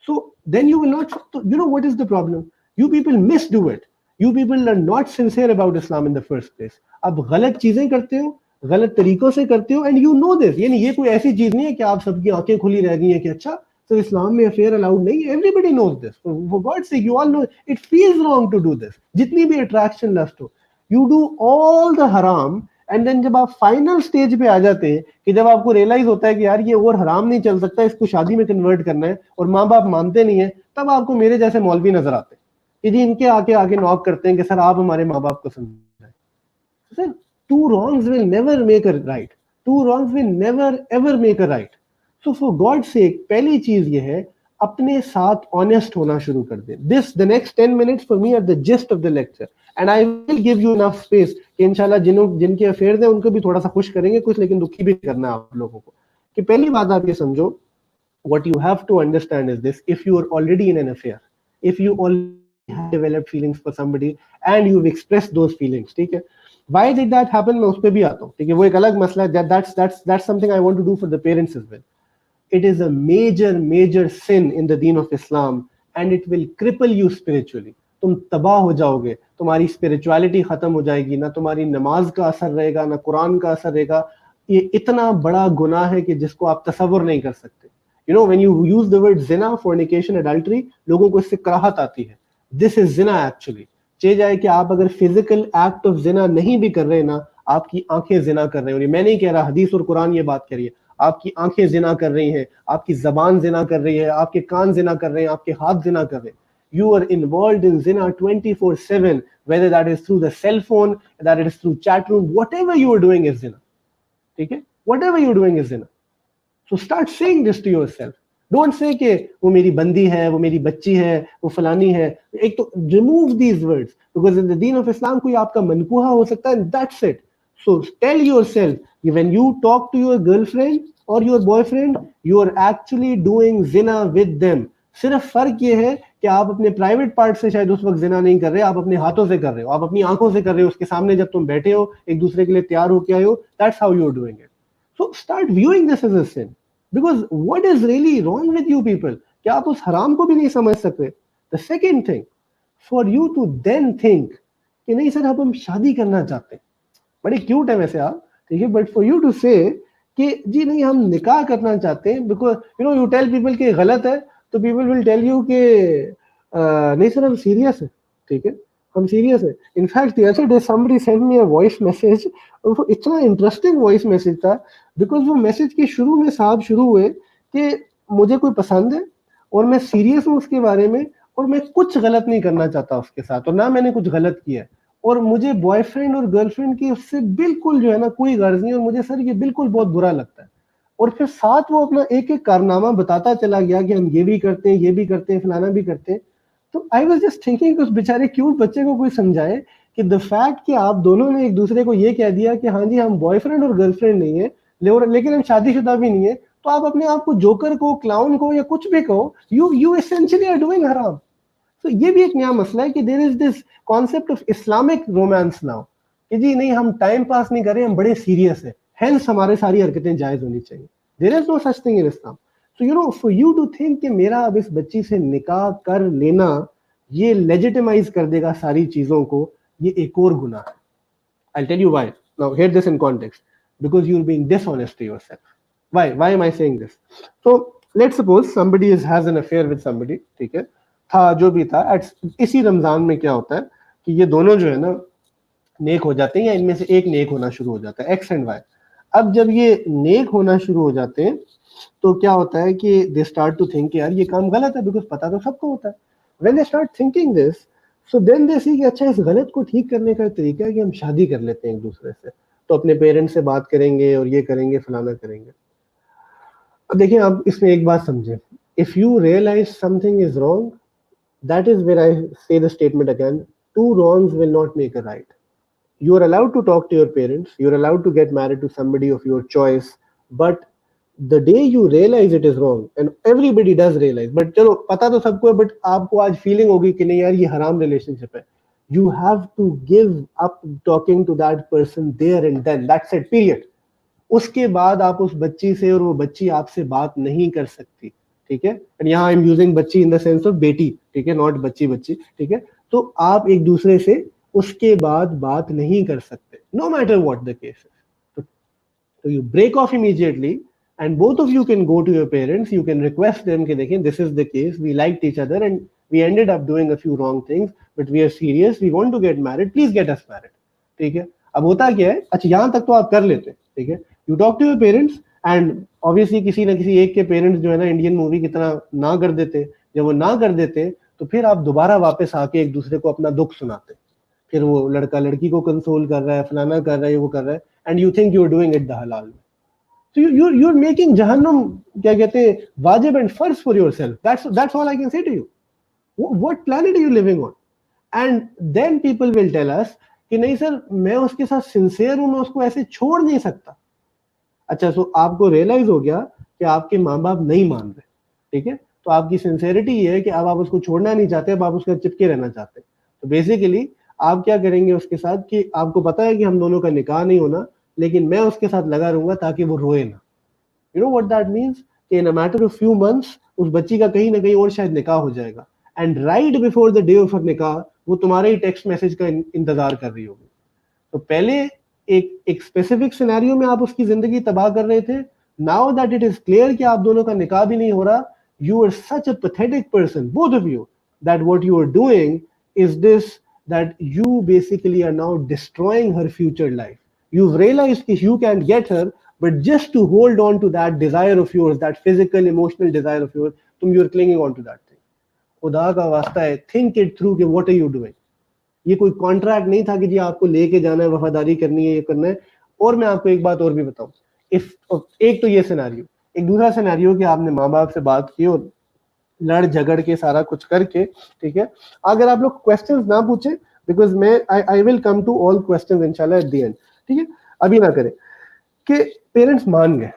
So then you will not, you know what is the problem? You people misdo it. You people are not sincere about Islam in the first place. अब गलत चीजें करते हो, गलत तरीकों से करते हो, and you know this. यानी ये कोई ऐसी चीज नहीं है कि आप सबकी आंखें खुली रह गई हैं कि अच्छा तो इस्लाम में अफेयर अलाउड नहीं है. Everybody knows this. For God's sake, you all know it feels wrong to do this. जितनी भी attraction lust हो, you do all the haram. And then जब आप फाइनल स्टेज पे आ जाते हैं कि जब आपको रियलाइज होता है कि यार ये और हराम नहीं चल सकता, इसको शादी में कन्वर्ट करना है, और माँ बाप मानते नहीं है, तब आपको मेरे जैसे मौलवी नजर आते हैं कि जी इनके आके आगे नॉक करते हैं कि सर आप हमारे माँ बाप को समझाएं. Sir to wrongs will never make a right. To wrongs will never ever make a right. So for God सेक पहली चीज ये है, अपने साथ ऑनेस्ट होना शुरू कर दें. This the next 10 minutes for me are the gist of the lecture, and I will give you enough space कि इंशाल्लाह जिनके अफेयर्स हैं उनको भी थोड़ा सा खुश करेंगे कुछ, लेकिन दुखी भी करना है आप लोगों को. कि पहली बात आप ये समझो, what you have to understand is this: if you are already in an affair, if you already have developed feelings for somebody and you've expressed those feelings, ठीक है, why did that happen, मैं उस पर भी आता हूँ, ठीक है, वो एक अलग मसला है. That's something I want to do for the parents as well. It is a major sin in the deen of Islam, and it will cripple you spiritually. तुम तबाह हो जाओगे, तुम्हारी स्पिरिचुअलिटी खत्म हो जाएगी, ना तुम्हारी नमाज का असर रहेगा, ना कुरान का असर रहेगा. ये इतना बड़ा गुनाह है कि जिसको आप तसव्वुर नहीं कर सकते. You know, when you use the word zina, fornication, adultery, लोगों को इससे कराहत आती है. This is zina actually. चे जाए कि आप अगर फिजिकल एक्ट ऑफ जिना नहीं भी कर रहे ना, आपकी आंखें जिना कर रही हो. मैं नहीं कह रहा, हदीस और कुरान ये बात कह रही है. आपकी आंखें जिना कर रही हैं, आपकी जबान जिना कर रही है, आपके कान जिना कर रहे हैं, आपके हाथ जिना कर रहे हैं. You are involved in zina 24/7, whether that is through the cell phone, that it is through chat room, whatever you are doing is zina. ठीक है, whatever you are doing is zina. So start saying this to yourself. Don't say कि वो मेरी बंदी है, वो मेरी बच्ची है, वो फलानी है. एक तो remove these words, because in the deen of Islam कोई आपका मनकूहा हो सकता है, and that's it. So tell yourself, when you talk to your girlfriend or your boyfriend, you are actually doing zina with them. सिर्फ फर्क ये है कि आप अपने प्राइवेट पार्ट से शायद उस वक्त जिना नहीं कर रहे, आप अपने हाथों से कर रहे हो, आप अपनी आंखों से कर रहे हो, उसके सामने जब तुम बैठे हो, एक दूसरे के लिए तैयार होके आए हो. That's how you are doing it. So start viewing this as a sin. Because what is really wrong with you people? कि आप उस हराम को भी नहीं समझ सकते. The second thing, for you to then think कि नहीं सर अब हम शादी करना चाहते हैं, बड़े क्यूट है वैसे आप, ठीक है, बट फॉर यू टू से कि जी नहीं हम निकाह करना चाहते हैं, because you know you tell people कि गलत है, तो पीपल विल टेल यू कि नहीं सर हम सीरियस है, ठीक है, हम सीरियस है. In fact the other day somebody send me a voice message, वो इतना इंटरेस्टिंग वॉइस मैसेज था, बिकॉज वो मैसेज के शुरू में साहब शुरू हुए कि मुझे कोई पसंद है और मैं सीरियस हूँ उसके बारे में, और मैं कुछ गलत नहीं करना चाहता उसके साथ, और ना मैंने कुछ गलत किया है, और मुझे बॉयफ्रेंड और गर्लफ्रेंड की उससे बिल्कुल जो है ना कोई गर्ज नहीं, और मुझे सर ये बिल्कुल बहुत बुरा लगता है. और फिर साथ वो अपना एक एक कारनामा बताता चला गया कि हम ये भी करते हैं, ये भी करते हैं, फलाना भी करते हैं. तो आई वाज जस्ट थिंकिंग कि उस बेचारे क्यूट बच्चे को कोई समझाए कि द फैक्ट कि आप दोनों ने एक दूसरे को ये कह दिया कि हाँ जी हम बॉयफ्रेंड और गर्लफ्रेंड नहीं है, लेकिन हम शादीशुदा भी नहीं है, तो आप अपने आप को जोकर को, क्लाउन को, या कुछ भी कहो, यू एसेंशियली आर डूइंग हराम. तो ये भी एक नया मसला है कि there is this concept of Islamic romance now कि जी नहीं हम टाइम पास नहीं कर रहे, हम बड़े सीरियस है, हेंस हमारे सारी हरकतें जायज होनी चाहिए. There is no such thing in Islam. So you know for you to think कि मेरा अब इस बच्ची से निकाह कर लेना ये लेजिटिमाइज कर देगा सारी चीजों को, ये एक और गुनाह है. I'll tell you why. Now hear this in context. Because you're being dishonest to yourself. Why am I saying this? So let's suppose somebody has an affair with somebody, ठीक है, था जो भी था. इसी रमजान में क्या होता है कि ये दोनों जो है ना नेक हो जाते हैं, या इनमें से एक नेक होना शुरू हो जाता है, एक्स एंड वाई. अब जब ये नेक होना शुरू हो जाते हैं तो क्या होता है कि दे स्टार्ट टू थिंक यार ये काम गलत है, बिकॉज पता तो सबको होता है. When they start thinking this, so then they see कि अच्छा इस गलत को ठीक करने का तरीका है कि हम शादी कर लेते हैं एक दूसरे से, तो अपने पेरेंट्स से बात करेंगे और ये करेंगे, फलाना करेंगे. अब देखिए आप इसमें एक बात समझें, if you realize something is wrong, that is where I say the statement again, two wrongs will not make a right. You are allowed to talk to your parents, you're allowed to get married to somebody of your choice, but the day you realize it is wrong, and everybody does realize, but चलो पता तो सबको है, but आपको आज feeling होगी कि नहीं यार ये हराम रिलेशनशिप है, you have to give up talking to that person there and then, that's it, period. उसके बाद आप उस बच्ची से और वो बच्ची आपसे बात नहीं कर सकती, ठीक है। एंड यहाँ आई एम यूजिंग बच्ची इन द सेंस ऑफ बेटी, ठीक है, नॉट बच्ची बच्ची, ठीक है। तो आप एक दूसरे से उसके बाद बात नहीं कर सकते, no matter what the case is. तो you break off immediately and both of you can go to your parents, you can request them कि देखें this is the case, we liked each other and we ended up doing a few wrong things, but we are serious, we want to get married, please get us married, ठीक है। अब होता क्या है, अच्छा यहाँ तक तो आप कर लेते हैं, ठीक है, you talk to your parents and obviously किसी ना किसी एक के पेरेंट्स जो है ना इंडियन मूवी की तरह ना कर देते, जब वो ना कर देते तो फिर आप दोबारा वापस आके एक दूसरे को अपना दुख सुनाते, फिर वो लड़का लड़की को कंसोल कर रहा है, फलाना कर रहा है, वो कर रहा है, and you think you are doing it the हलाल में। So you're making जहन्नम क्या कहते हैं वाजिब and फर्ज for yourself. That's all I can say to you. What planet are you living on? And then people will tell us कि नहीं सर मैं उसके साथ सिंसियर हूं, मैं उसको ऐसे छोड़ नहीं सकता। अच्छा, सो आपको रियलाइज हो गया कि आपके माँ बाप नहीं मान रहे, ठीक है, तो आपकी सिंसियरिटी ये है कि अब आप उसको छोड़ना नहीं चाहते, अब आप उसके साथ चिपके रहना चाहते। तो बेसिकली आप क्या करेंगे उसके साथ कि आपको पता है कि हम दोनों का निकाह नहीं होना, लेकिन मैं उसके साथ लगा रहूंगा ताकि वो रोए ना। You know what that means, in a matter of few months उस बच्ची का कहीं ना कहीं और शायद निकाह हो जाएगा, and right before the day of निकाह वो तुम्हारे ही टेक्स्ट मैसेज का इंतजार कर रही होगी। तो पहले एक स्पेसिफिक सिनेरियो में आप उसकी जिंदगी तबाह कर रहे थे, now that it is clear कि आप दोनों का निकाह भी नहीं हो रहा, you are such a pathetic person both of you that what you are doing is this, that you basically are now destroying her future life. You've realized that you can't get her, but just to hold on to that desire of yours, that physical, emotional desire of yours, you're clinging on to that thing. खुदा का वास्ता है, think it through कि what are you doing? ये कोई contract नहीं था कि जी आपको लेके जाना है, वफादारी करनी है, ये करना है। और मैं आपको एक बात और भी बताऊं, इफ एक तो ये सिनेरियो, एक दूसरा सिनेरियो कि आपने माँ बाप से बात की और लड़ झगड़ के सारा कुछ करके, ठीक है, अगर आप लोग क्वेश्चंस ना पूछे, बिकॉज मैं I will come to all questions इंशाल्लाह एट द एंड, ठीक है, अभी ना करें कि पेरेंट्स मान गए,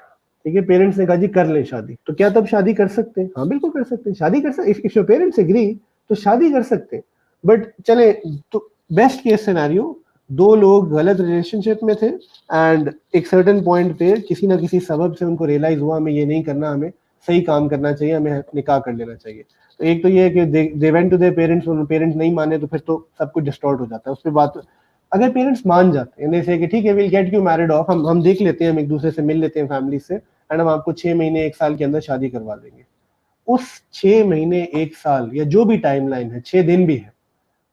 ठीक है, पेरेंट्स ने कहा जी कर लें शादी, तो क्या तब शादी कर सकते हैं? हाँ बिल्कुल कर सकते हैं, शादी कर सकते, इफ योर पेरेंट्स एग्री तो शादी कर सकते हैं। बट चले तो बेस्ट केस सिनेरियो, दो लोग गलत रिलेशनशिप में थे एंड एक सर्टेन पॉइंट पे किसी ना किसी सबब से उनको रियलाइज हुआ हमें ये नहीं करना, हमें सही काम करना चाहिए, हमें निकाह कर लेना चाहिए। तो एक तो ये है कि they went to their parents, parents नहीं माने तो फिर तो सब कुछ डिस्टॉर्ट हो जाता है। उस पर बात, अगर पेरेंट्स मान जाते हैं जैसे कि ठीक है will get you married of, हम देख लेते हैं, हम एक दूसरे से मिल लेते हैं फैमिली से, एंड हम आपको 6 महीने 1 साल के अंदर शादी करवा देंगे। उस 6 महीने 1 साल या जो भी टाइमलाइन है, 6 दिन भी है,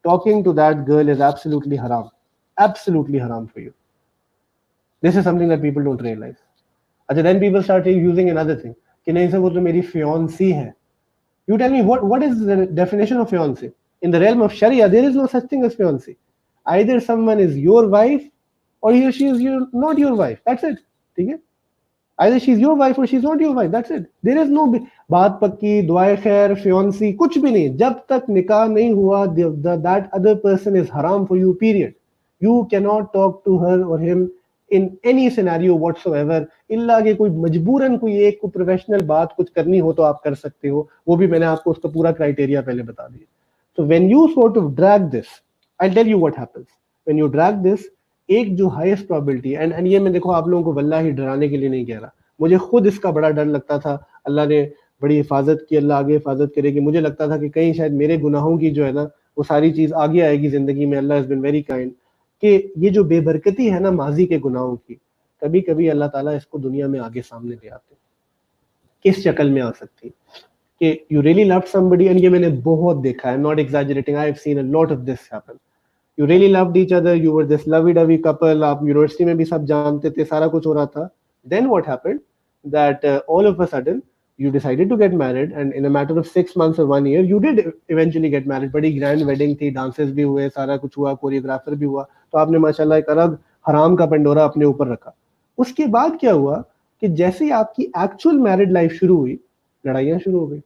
talking to that girl is absolutely हराम, एब्सोल्युटली हराम for you. This is something that people don't realize. अच्छा, then people start using another thing कि नहीं सर वो तो मेरी फियांसी है। You tell me what is the definition of fiancé? In the realm of Sharia, there is no such thing as fiancé. Either someone is your wife or he or she is not your wife. That's it. ठीक है? Either she's your wife or she's not your wife. That's it. There is no बात पक्की, दुआए खैर, fiancé, कुछ भी नहीं। जब तक निकाह नहीं हुआ, that other person is haram for you. Period. You cannot talk to her or him in any scenario whatsoever, इल्ला कि कोई मजबूरन कोई एक को प्रोफेशनल बात कुछ करनी हो तो आप कर सकते हो, वो भी मैंने आपको उसका पूरा क्राइटेरिया पहले बता दिया। So when you sort of drag this, I'll tell you what happens. When you drag this, एक जो हाईएस्ट प्रोबेबिलिटी, एंड ये मैं देखो आप लोगों को वल्लाही डराने के लिए नहीं कह रहा, मुझे खुद इसका बड़ा डर लगता था, अल्लाह ने बड़ी हिफाजत की, अल्लाह आगे हिफाजत करेगी। मुझे लगता था कि कहीं शायद मेरे गुनाहों की जो है ना वो सारी चीज आगे आएगी जिंदगी में। अल्लाह हैज बीन वेरी काइंड कि ये जो बेबरकती है ना माजी के गुनाहों की, कभी कभी अल्लाह ताला इसको दुनिया में आगे सामने ले आते। किस शक्ल में आ सकती है कि you really love somebody, and ये मैंने बहुत देखा है, not exaggerating, I have seen a lot of this happen. You really loved each other, you were this lovey dovey couple, आप यूनिवर्सिटी में भी सब जानते थे, सारा कुछ हो रहा था। Then what happened that all of a sudden you decided to get married, and in a matter of 6 months or 1 year you did eventually get married। बड़ी ग्रैंड वेडिंग थी, डांसेस भी हुए, सारा कुछ हुआ, कोरियोग्राफर भी हुआ, तो आपने माशाल्लाह एक अलग हराम का पंडोरा अपने ऊपर रखा। उसके बाद क्या हुआ कि जैसे ही आपकी एक्चुअल मैरिड लाइफ शुरू हुई, लड़ाइयां शुरू हो गई।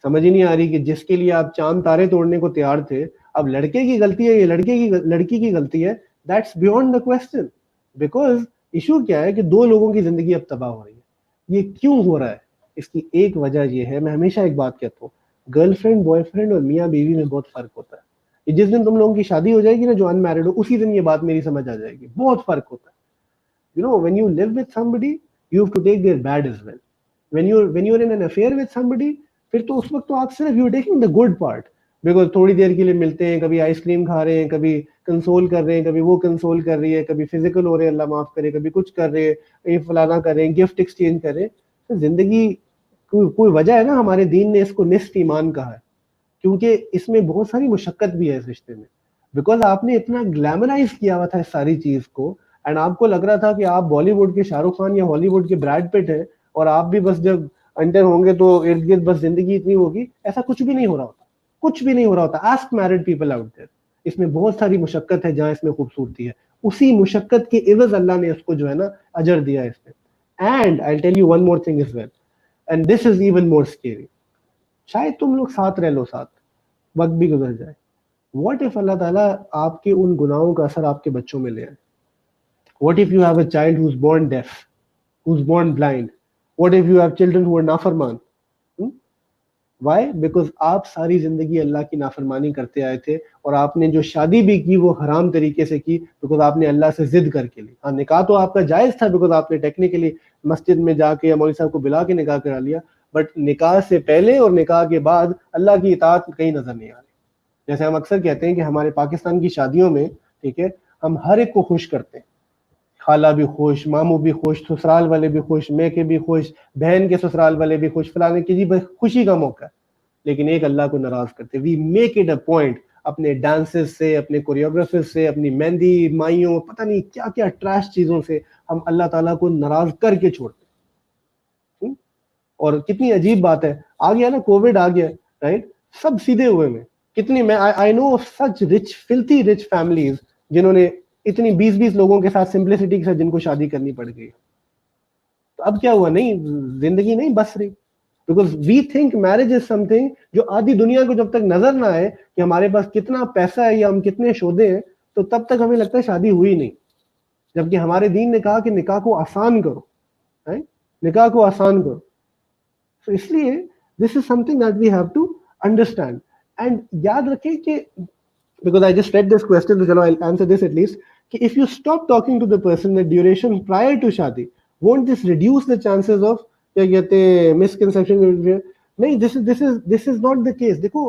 समझ ही नहीं आ रही कि जिसके लिए आप चांद तारे तोड़ने को तैयार थे, अब लड़के की गलती है, ये लड़की की गलती है, that's beyond the question. Because issue क्या है कि दो लोगों की जिंदगी अब तबाह हो रही है। ये क्यों हो रहा है? इसकी एक वजह यह है, मैं हमेशा एक बात कहता हूँ, गर्लफ्रेंड बॉयफ्रेंड और मियाँ बीवी में बहुत फर्क होता है। जिस दिन तुम लोगों की शादी हो जाएगी ना, जो अनमैरिड हो, उसी दिन ये बात मेरी समझ आ जाएगी, बहुत फर्क होता है। You know, when you live with somebody, you have to take their bad as well. When you're in an affair with somebody, फिर तो उस वक्त तो आप सिर्फ you're taking the good part, because थोड़ी देर के लिए मिलते हैं, कभी आइसक्रीम खा रहे हैं, कभी कंसोल कर रहे हैं, कभी वो कंसोल कर रही है, कभी फिजिकल हो रहे हैं, अल्लाह माफ करे, कभी कुछ कर रहे हैं, ये फलाना कर रहे हैं, गिफ्ट एक्सचेंज कर रहे हैं। तो जिंदगी कोई वजह है ना, हमारे दीन ने इसको निस्फ ईमान कहा है, क्योंकि इसमें बहुत सारी मुशक्कत भी है इस रिश्ते में। बिकॉज आपने इतना ग्लैमराइज किया हुआ था इस सारी चीज को, एंड आपको लग रहा था कि आप बॉलीवुड के शाहरुख खान या हॉलीवुड के ब्रैड पिट हैं, और आप भी बस जब अंडर होंगे तो इर्द गिर्द बस जिंदगी इतनी होगी। ऐसा कुछ भी नहीं हो रहा होता, कुछ भी नहीं हो रहा होता। Ask married people out there, इसमें बहुत सारी मुशक्कत है जहां इसमें खूबसूरती है। उसी मुशक्कत के एवज अल्लाह ने इसको जो है ना अजर दिया है इसमें। And I tell you one more thing is well, and this is even more scary. शायद तुम लोग साथ रह लो, साथ वक्त भी गुजर जाए, व्हाट इफ अल्लाह ताला आपके उन गुनाहों का असर आपके बच्चों में ले आए? What if you have a child who is born deaf, who is born blind? What if you have children who are नाफरमान? वाई? बिकॉज आप सारी जिंदगी अल्लाह की नाफरमानी करते आए थे, और आपने जो शादी भी की वो हराम तरीके से की, बिकॉज आपने अल्लाह से जिद करके ली। हाँ, निकाह तो आपका जायज था, बिकॉज आपने टेक्निकली मस्जिद में जाके या मौलवी साहब को बुला के निकाह करा लिया, बट निकाह से पहले और निकाह के बाद अल्लाह की इताअत कहीं नजर नहीं आ रही। जैसे हम अक्सर कहते हैं कि हमारे पाकिस्तान की शादियों में, ठीक है, हम हर एक को खुश करते हैं, खाला भी खुश, मामू भी खुश, ससुराल वाले भी खुश, मैके भी खुश, बहन के ससुराल वाले भी खुश, फलाने की जी बस खुशी का मौका है। लेकिन एक अल्लाह को नाराज करते, we make it a point अपने डांसेस से, अपने कोरियोग्राफर से, अपनी मेहंदी माइयों, पता नहीं क्या क्या ट्रैश चीजों से हम अल्लाह ताला को नाराज करके छोड़ते। और कितनी अजीब बात है, आ गया ना कोविड आ गया, राइट, सब सीधे हुए में। कितनी, मैं I know such rich filthy rich families जिन्होंने इतनी 20-20 लोगों के साथ सिंप्लिसिटी के साथ जिनको शादी करनी पड़ गई। तो अब क्या हुआ? नहीं, जिंदगी नहीं बस रही, because we think marriage is something जो आधी दुनिया को जब तक नजर ना आए कि हमारे पास कितना पैसा है या हम कितने शोधे हैं, तो तब तक हमें लगता है शादी हुई नहीं। जबकि हमारे दीन ने कहा कि निकाह को आसान करो, है, निकाह को आसान करो। तो इसलिए this is something that we have to understand. And याद रखें कि, because I just read this question, तो चलो I'll answer this at least, कि if you stop talking to the person the duration prior to शादी, won't this reduce the chances of क्या कहते हैं misconception? नहीं, this is not the case। देखो,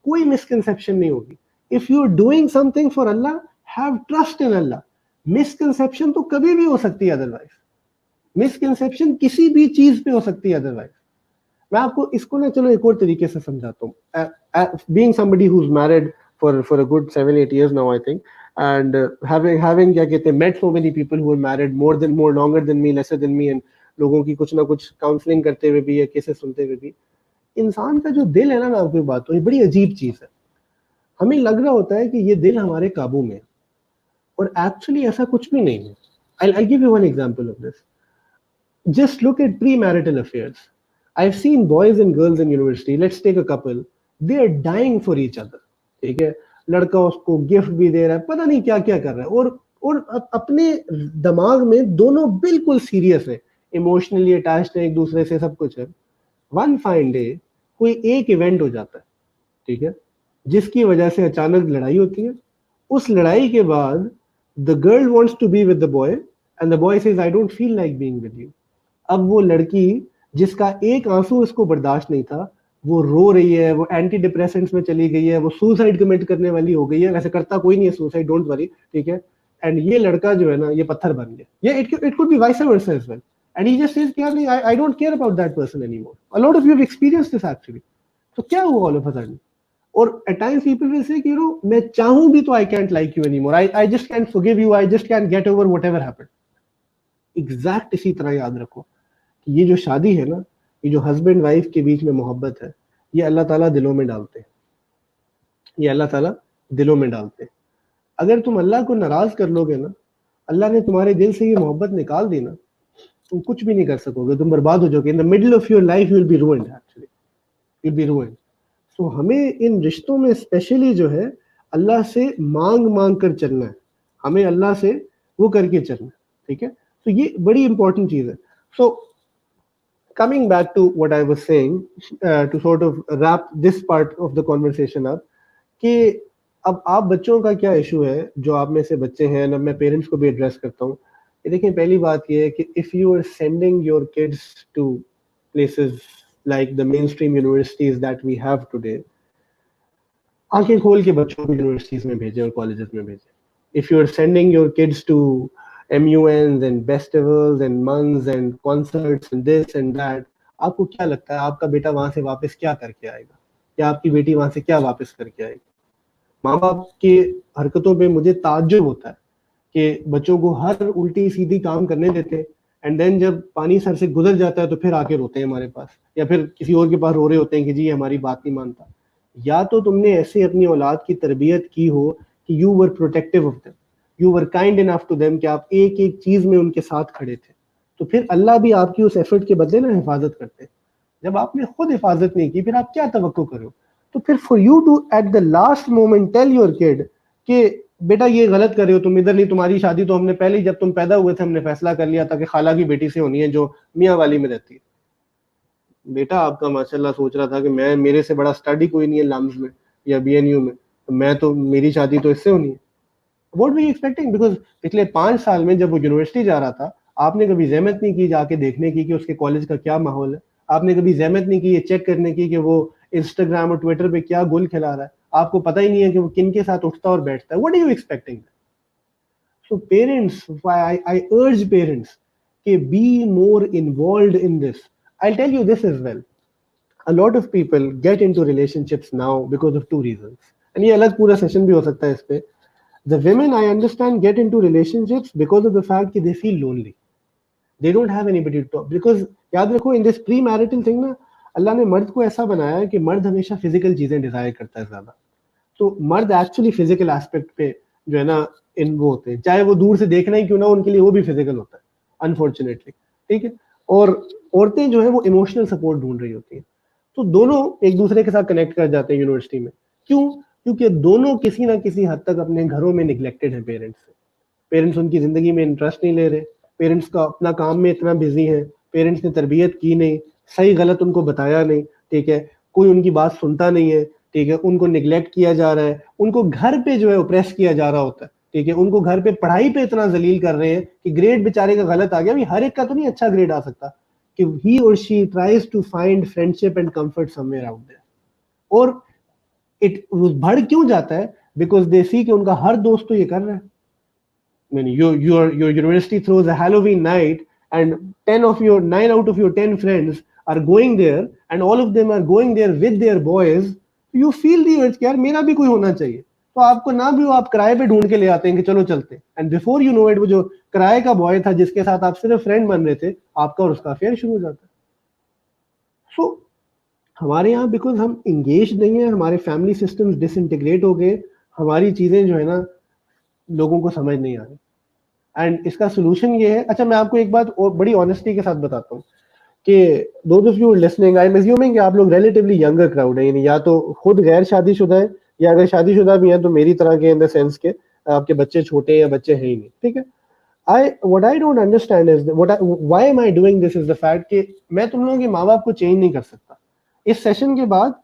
कोई misconception नहीं होगी। If you are doing something for Allah, have trust in Allah। misconception तो कभी भी हो सकती है, otherwise misconception किसी भी चीज पे हो सकती है otherwise। मैं आपको इसको ना चलो एक और तरीके से समझाता हूँ। Being somebody who's married for a good 7-8 years now, I think, and having क्या कहते हैं met so many people who are married more longer than me, lesser than me, and लोगों की कुछ ना कुछ काउंसलिंग करते हुए भी या केसेस सुनते हुए भी, इंसान का जो दिल है ना, मैं आपको बात तो ये बड़ी अजीब चीज है। हमें लग रहा होता है कि ये दिल हमारे काबू में है, और एक्चुअली ऐसा कुछ भी नहीं है। I'll give you one example of this. Just look at premarital affairs. I've seen boys and girls in university, let's take a couple, they are dying for each other, ठीक है, लड़का उसको गिफ्ट भी दे रहा है, पता नहीं क्या क्या कर रहा है, और अपने दिमाग में दोनों बिल्कुल सीरियस है, इमोशनली अटैच्ड है एक दूसरे से, सब कुछ है। वन फाइन डे कोई एक इवेंट हो जाता है, ठीक है, जिसकी वजह से अचानक लड़ाई होती है। उस लड़ाई के बाद the girl wants to be with the boy, and the boy says I don't feel like being with you. अब वो लड़की जिसका एक आंसू इसको बर्दाश्त नहीं था, वो रो रही है, वो एंटी डिप्रेसेंट्स में चली गई है, वो सुसाइड कमिट करने वाली हो गई है। वैसे करता कोई नहीं है सुसाइड, डोंट वरी, ठीक है। एंड ये लड़का जो है ना, ये पत्थर बन गया। ये it could be vice versa as well, and he just says कि I don't care about that person anymore. A lot of you have experienced this actually. तो क्या हुआ ऑल ऑफ अ सडन? और at times people will say कि you know, मैं चाहूं भी तो I can't like you anymore, I just can't forgive you, I just can't get over whatever happened. Exact इसी तरह याद रखो कि ये जो शादी है ना, ये जो हस्बैंड वाइफ के बीच में मोहब्बत है, ये अल्लाह ताला दिलों में डालते हैं, ये अल्लाह ताला दिलों में डालते हैं। अगर तुम अल्लाह को नाराज कर लोगे ना, अल्लाह ने तुम्हारे दिल से ये मोहब्बत निकाल दी ना, तुम कुछ भी नहीं कर सकोगे, तुम बर्बाद हो जाओगे। In the middle of your life you will be ruined, actually you will be ruined. So हमें इन रिश्तों में स्पेशली जो है अल्लाह से मांग मांग कर चलना है, हमें अल्लाह से वो करके चलना है, ठीक है। तो ये बड़ी इंपॉर्टेंट चीज है। सो coming back to what I was saying, to sort of wrap this part of the conversation up, कि अब आप बच्चों का क्या इशू है, जो आप में से बच्चे हैं ना, मैं पेरेंट्स को भी एड्रेस करता हूँ ये देखें, पहली बात ये है कि if you are sending your kids to places like the mainstream universities that we have today, आंखें खोल के बच्चों को यूनिवर्सिटीज में भेजें और कॉलेजेस में भेजें. If you are sending your kids to MUNs and festivals and months and concerts and this and that, आपको क्या लगता है आपका बेटा वहां से वापस क्या करके आएगा, या आपकी बेटी वहां से क्या वापस करके आएगी? माँ बाप की हरकतों पे मुझे ताज्जुब होता है कि बच्चों को हर उल्टी सीधी काम करने देते हैं, एंड देन जब पानी सर से गुजर जाता है तो फिर आके रोते हैं हमारे पास, या फिर किसी और के पास रो रहे होते हैं कि जी हमारी बात नहीं मानता. या तो तुमने ऐसे अपनी औलाद की तरबियत की हो कि you were protective of them, you were kind enough to them, कि आप एक एक चीज में उनके साथ खड़े थे, तो फिर अल्लाह भी आपकी उस एफर्ट के बदले ना हिफाजत करते हैं. जब आपने खुद हिफाजत नहीं की, फिर आप क्या तवक्को करो? तो फिर for you to at the last moment tell your kid कि बेटा ये गलत कर रहे हो तुम, इधर नहीं, तुम्हारी शादी तो हमने पहले ही जब तुम पैदा हुए थे हमने फैसला कर लिया था कि खाला की बेटी से होनी है जो मियाँ वाली में रहती है. बेटा आपका माशाल्लाह सोच रहा था कि मैं, मेरे से बड़ा स्टडी कोई नहीं है लम्स में या BNU में, तो मैं तो, मेरी शादी तो इससे होनी है. What we expecting? बिकॉज पिछले 5 साल में जब वो यूनिवर्सिटी जा रहा था, आपने कभी जहमत नहीं की जाके देखने की कि उसके कॉलेज का क्या माहौल है. आपने कभी जहमत नहीं की ये चेक करने की कि वो इंस्टाग्राम और ट्विटर पे क्या गुल खिला रहा है. आपको पता ही नहीं है कि वो किन के साथ उठता और बैठता है. What are you expecting? So parents, I urge parents कि be more involved in this. I'll tell you this as well. A lot of people get into relationships now because of two reasons. And ये अलग पूरा session भी हो सकता है इस पे. The women, I understand, get into relationships because of the fact that they feel lonely. They don't have anybody to talk. Because याद रखो, in this pre-marital thing ना, अल्लाह ने मर्द को ऐसा बनाया है कि मर्द हमेशा फिजिकल चीजें डिजायर करता है ज्यादा. तो मर्द एक्चुअली फिजिकल एस्पेक्ट पे जो है ना इन वो होते हैं, चाहे वो दूर से देखना ही क्यों ना, उनके लिए वो भी फिजिकल होता है अनफॉर्चुनेटली. ठीक है. और औरतें जो है वो इमोशनल सपोर्ट ढूंढ रही होती हैं. तो दोनों एक दूसरे के साथ कनेक्ट कर जाते हैं यूनिवर्सिटी में. क्यों? क्योंकि दोनों किसी ना किसी हद तक अपने घरों में निगलेक्टेड है पेरेंट्स से. पेरेंट्स उनकी जिंदगी में इंटरेस्ट नहीं ले रहे, पेरेंट्स का अपना काम में इतना बिजी है, पेरेंट्स ने तरबियत की नहीं, सही गलत उनको बताया नहीं. ठीक है. कोई उनकी बात सुनता नहीं है. ठीक है. उनको निगलेक्ट किया जा रहा है, उनको घर पे जो है ओप्रेस किया जा रहा होता है. ठीक है. उनको घर पे पढ़ाई पे इतना जलील कर रहे हैं कि ग्रेड बेचारे का गलत आ गया. भाई हर एक का तो नहीं अच्छा ग्रेड आ सकता. कि he or she tries to find friendship and comfort somewhere out there. और इट बढ़ क्यों जाता है? बिकॉज दे सी कि उनका हर दोस्त तो ये कर रहा है. I mean, your university throws a Halloween night, and 9 out of your 10 friends are going there, and all of them are going there with their boys. You feel the urge कि यार मेरा भी कोई होना चाहिए. तो आपको ना भी हो, आप किराए पे ढूंढ के ले आते हैं कि चलो चलते हैं. And before you know it, वो जो किराए का बॉय था जिसके साथ आप सिर्फ फ्रेंड बन रहे थे, आपका और उसका अफेयर शुरू हो जाता है. सो हमारे यहाँ बिकॉज हम इंगेज नहीं है, हमारे फैमिली सिस्टम्स डिसइंटीग्रेट हो गए, हमारी चीजें जो है ना लोगों को समझ नहीं आ रही. एंड इसका सोल्यूशन ये है. अच्छा, मैं आपको एक बात और बड़ी ऑनेस्टी के साथ बताता हूँ कि those of you listening, I am assuming कि आप लोग रिलेटिवली यंगर क्राउड है, यानी या तो खुद गैर शादीशुदा है, या अगर शादीशुदा भी हैं तो मेरी तरह के, इन द सेंस के आपके बच्चे छोटे हैं या बच्चे हैं ही नहीं. ठीक है. what I don't understand is why am I doing this is the fact कि मैं तुम लोगों के माँ बाप को चेंज नहीं कर सकता. इस सेशन के बाद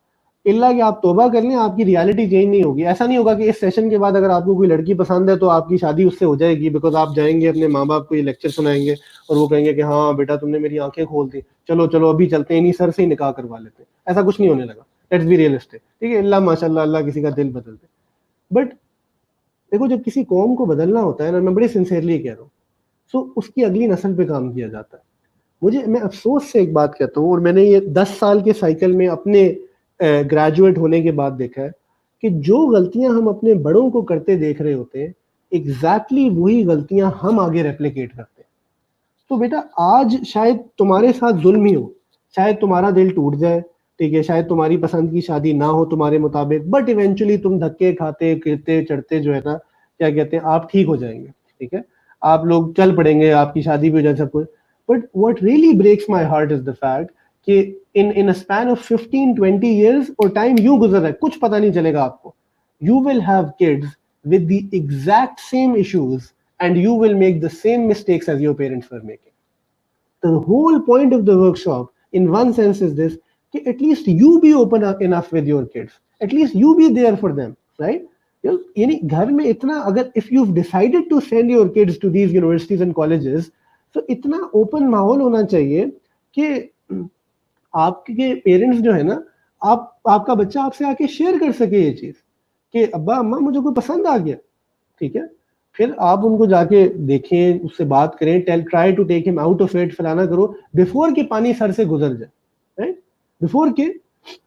इल्ला कि आप तौबा कर लें, आपकी रियलिटी चेंज नहीं होगी. ऐसा नहीं होगा कि इस सेशन के बाद अगर आपको कोई लड़की पसंद है तो आपकी शादी उससे हो जाएगी, बिकॉज आप जाएंगे अपने माँ बाप को ये लेक्चर सुनाएंगे और वो कहेंगे कि हाँ बेटा तुमने मेरी आंखें खोल दी, चलो चलो अभी चलते हैं, इन्हीं सर से ही निकाह करवा लेते हैं. ऐसा कुछ नहीं होने लगा. Let's be realistic. ठीक है. अल्लाह माशाल्लाह, अल्लाह किसी का दिल बदल दे. बट देखो, जब किसी कौम को बदलना होता है ना, मैं बड़े सिंसियरली कह रहा हूँ, सो उसकी अगली नस्ल पे काम किया जाता है. मैं अफसोस से एक बात कहता हूँ, और मैंने ये 10 साल के साइकिल में अपने ग्रेजुएट होने के बाद देखा है कि जो गलतियां हम अपने बड़ों को करते देख रहे होते हैं, एग्जैक्टली वही गलतियां हम आगे रेप्लिकेट करते हैं. तो बेटा आज शायद तुम्हारे साथ जुल्म ही हो, शायद तुम्हारा दिल टूट जाए. ठीक है. शायद तुम्हारी पसंद की शादी ना हो तुम्हारे मुताबिक, बट इवेंचुअली तुम धक्के खाते गिरते चढ़ते जो है ना, क्या कहते हैं, आप ठीक हो जाएंगे. ठीक है. आप लोग चल पड़ेंगे, आपकी शादी भी हो जाए, सब कुछ. But what really breaks my heart is the fact कि in a span of 15-20 years, और टाइम यूं गुजर रहा है, कुछ पता नहीं चलेगा आपको. You will have kids with the exact same issues, and you will make the same mistakes as your parents were making. The whole point of the workshop, in one sense, is this: कि at least you be open enough with your kids. At least you be there for them, right? यानी घर में इतना, अगर if you decided to send your kids to these universities and colleges, तो इतना open माहौल होना चाहिए कि आपके पेरेंट्स जो है ना, आपका बच्चा आपसे आके शेयर कर सके ये चीज कि अब्बा अम्मा मुझे कोई पसंद आ गया, ठीक है। फिर आप उनको जाके देखें, उससे बात करें, try to take him out of it, फलाना करो, बिफोर के पानी सर से गुजर जाए, राइट, बिफोर के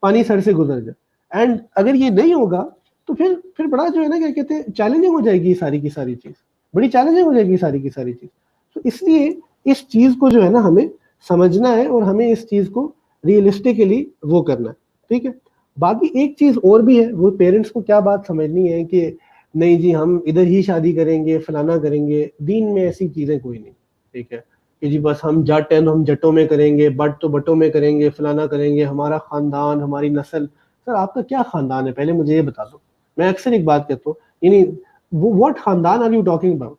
पानी सर से गुजर जाए। एंड अगर ये नहीं होगा तो फिर बड़ा जो है ना, क्या कहते हैं, चैलेंजिंग हो जाएगी सारी की सारी चीज, बड़ी चैलेंजिंग हो जाएगी सारी की सारी चीज। तो इसलिए इस चीज को जो है ना हमें समझना है और हमें इस चीज को रियलिस्टिकली वो करना है, ठीक है। बाकी एक चीज और भी है, वो पेरेंट्स को क्या बात समझनी है कि नहीं जी हम इधर ही शादी करेंगे, फलाना करेंगे, दीन में ऐसी चीजें कोई नहीं, ठीक है, कि जी बस हम जट हैं तो हम जटों में करेंगे, बट तो बटों में करेंगे, फलाना करेंगे, हमारा खानदान, हमारी नस्ल। सर आपका क्या खानदान है, पहले मुझे ये बता दो। मैं अक्सर एक बात कहता हूँ, यानी वो व्हाट खानदान आर यू टॉकिंग अबाउट,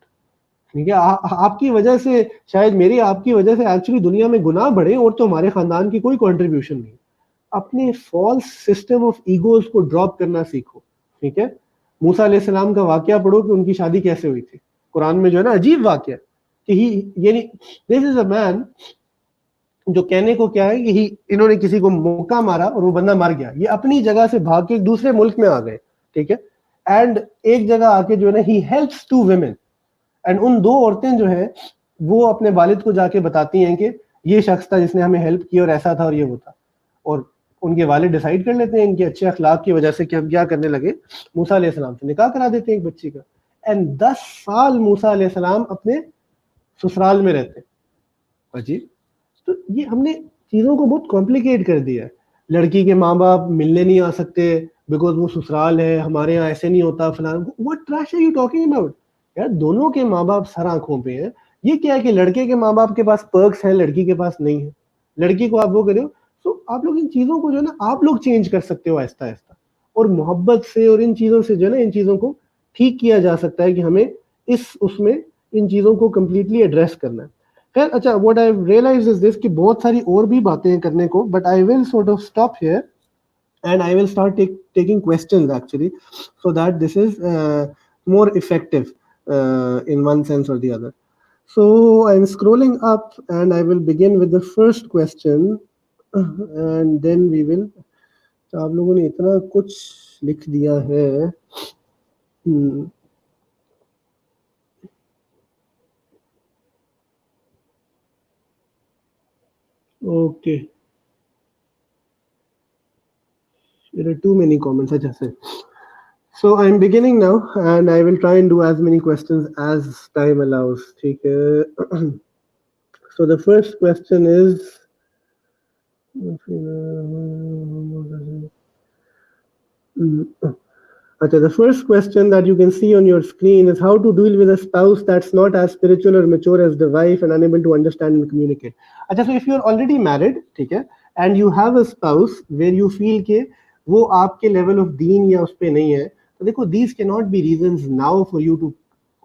ठीक है। आपकी वजह से, शायद मेरी आपकी वजह से एक्चुअली दुनिया में गुनाह बढ़े और तो हमारे खानदान की कोई कंट्रीब्यूशन नहीं। अपने फॉल्स सिस्टम ऑफ ईगोज को ड्रॉप करना सीखो, ठीक है। मूसा अलैहिस्सलाम का वाकया पढ़ो कि उनकी शादी कैसे हुई थी, कुरान में जो है ना अजीब वाकया कि ही, यानी दिस इज अ मैन, जो कहने को क्या है कि इन्होंने किसी को मुक्का मारा और वो बंदा मर गया, ये अपनी जगह से भाग के एक दूसरे मुल्क में आ गए, ठीक है। एंड एक जगह आके जो है ना ही हेल्प्स टू वुमेन, एंड उन दो औरतें जो है वो अपने वालिद को जाके बताती हैं कि ये शख्स था जिसने हमें हेल्प की और ऐसा था और ये वो था। और उनके वालिद डिसाइड कर लेते हैं इनके अच्छे अखलाक की वजह से कि हम क्या करने लगे, मूसा अलैहिस्सलाम से निकाह करा देते हैं एक बच्ची का। एंड 10 साल मूसा अलैहिस्सलाम अपने ससुराल में रहते हैं। अजीब। तो ये हमने चीजों को बहुत कॉम्प्लिकेट कर दिया है। लड़की के माँ बाप मिलने नहीं आ सकते बिकॉज वो ससुराल है, हमारे यहाँ ऐसे नहीं होता, फलाना। What trash are you talking about यार, दोनों के माँ बाप सर आंखों पे हैं। ये क्या है कि लड़के के माँ बाप के पास पर्क्स हैं, लड़की के पास नहीं है, लड़की को आप वो करे हो। तो आप लोग इन चीजों को जो है ना आप लोग चेंज कर सकते हो आहिस्ता आहिस्ता, और मोहब्बत से और इन चीजों से जो है ना इन चीजों को ठीक किया जा सकता है कि हमें इस उसमें इन चीजों को कंप्लीटली एड्रेस करना है। खैर अच्छा, what I realize is this कि बहुत सारी और भी बातें हैं करने को, but I will sort of stop here and I will start taking questions actually, so that this is more effective in one sense or the other. So I'm scrolling up and I will begin with the first question, and then we will. आप लोगों ने इतना कुछ लिख दिया है। Okay, there are too many comments. अच्छा से, so I'm beginning now and I will try and do as many questions as time allows, ठीक है। So the first question is, okay, the first question that you can see on your screen is how to deal with a spouse that's not as spiritual or mature as the wife and unable to understand and communicate. अच्छा, so if you're already married, ठीक है, and you have a spouse where you feel कि वो आपके level of दीन या उस पे नहीं है, तो देखो these cannot be reasons now for you to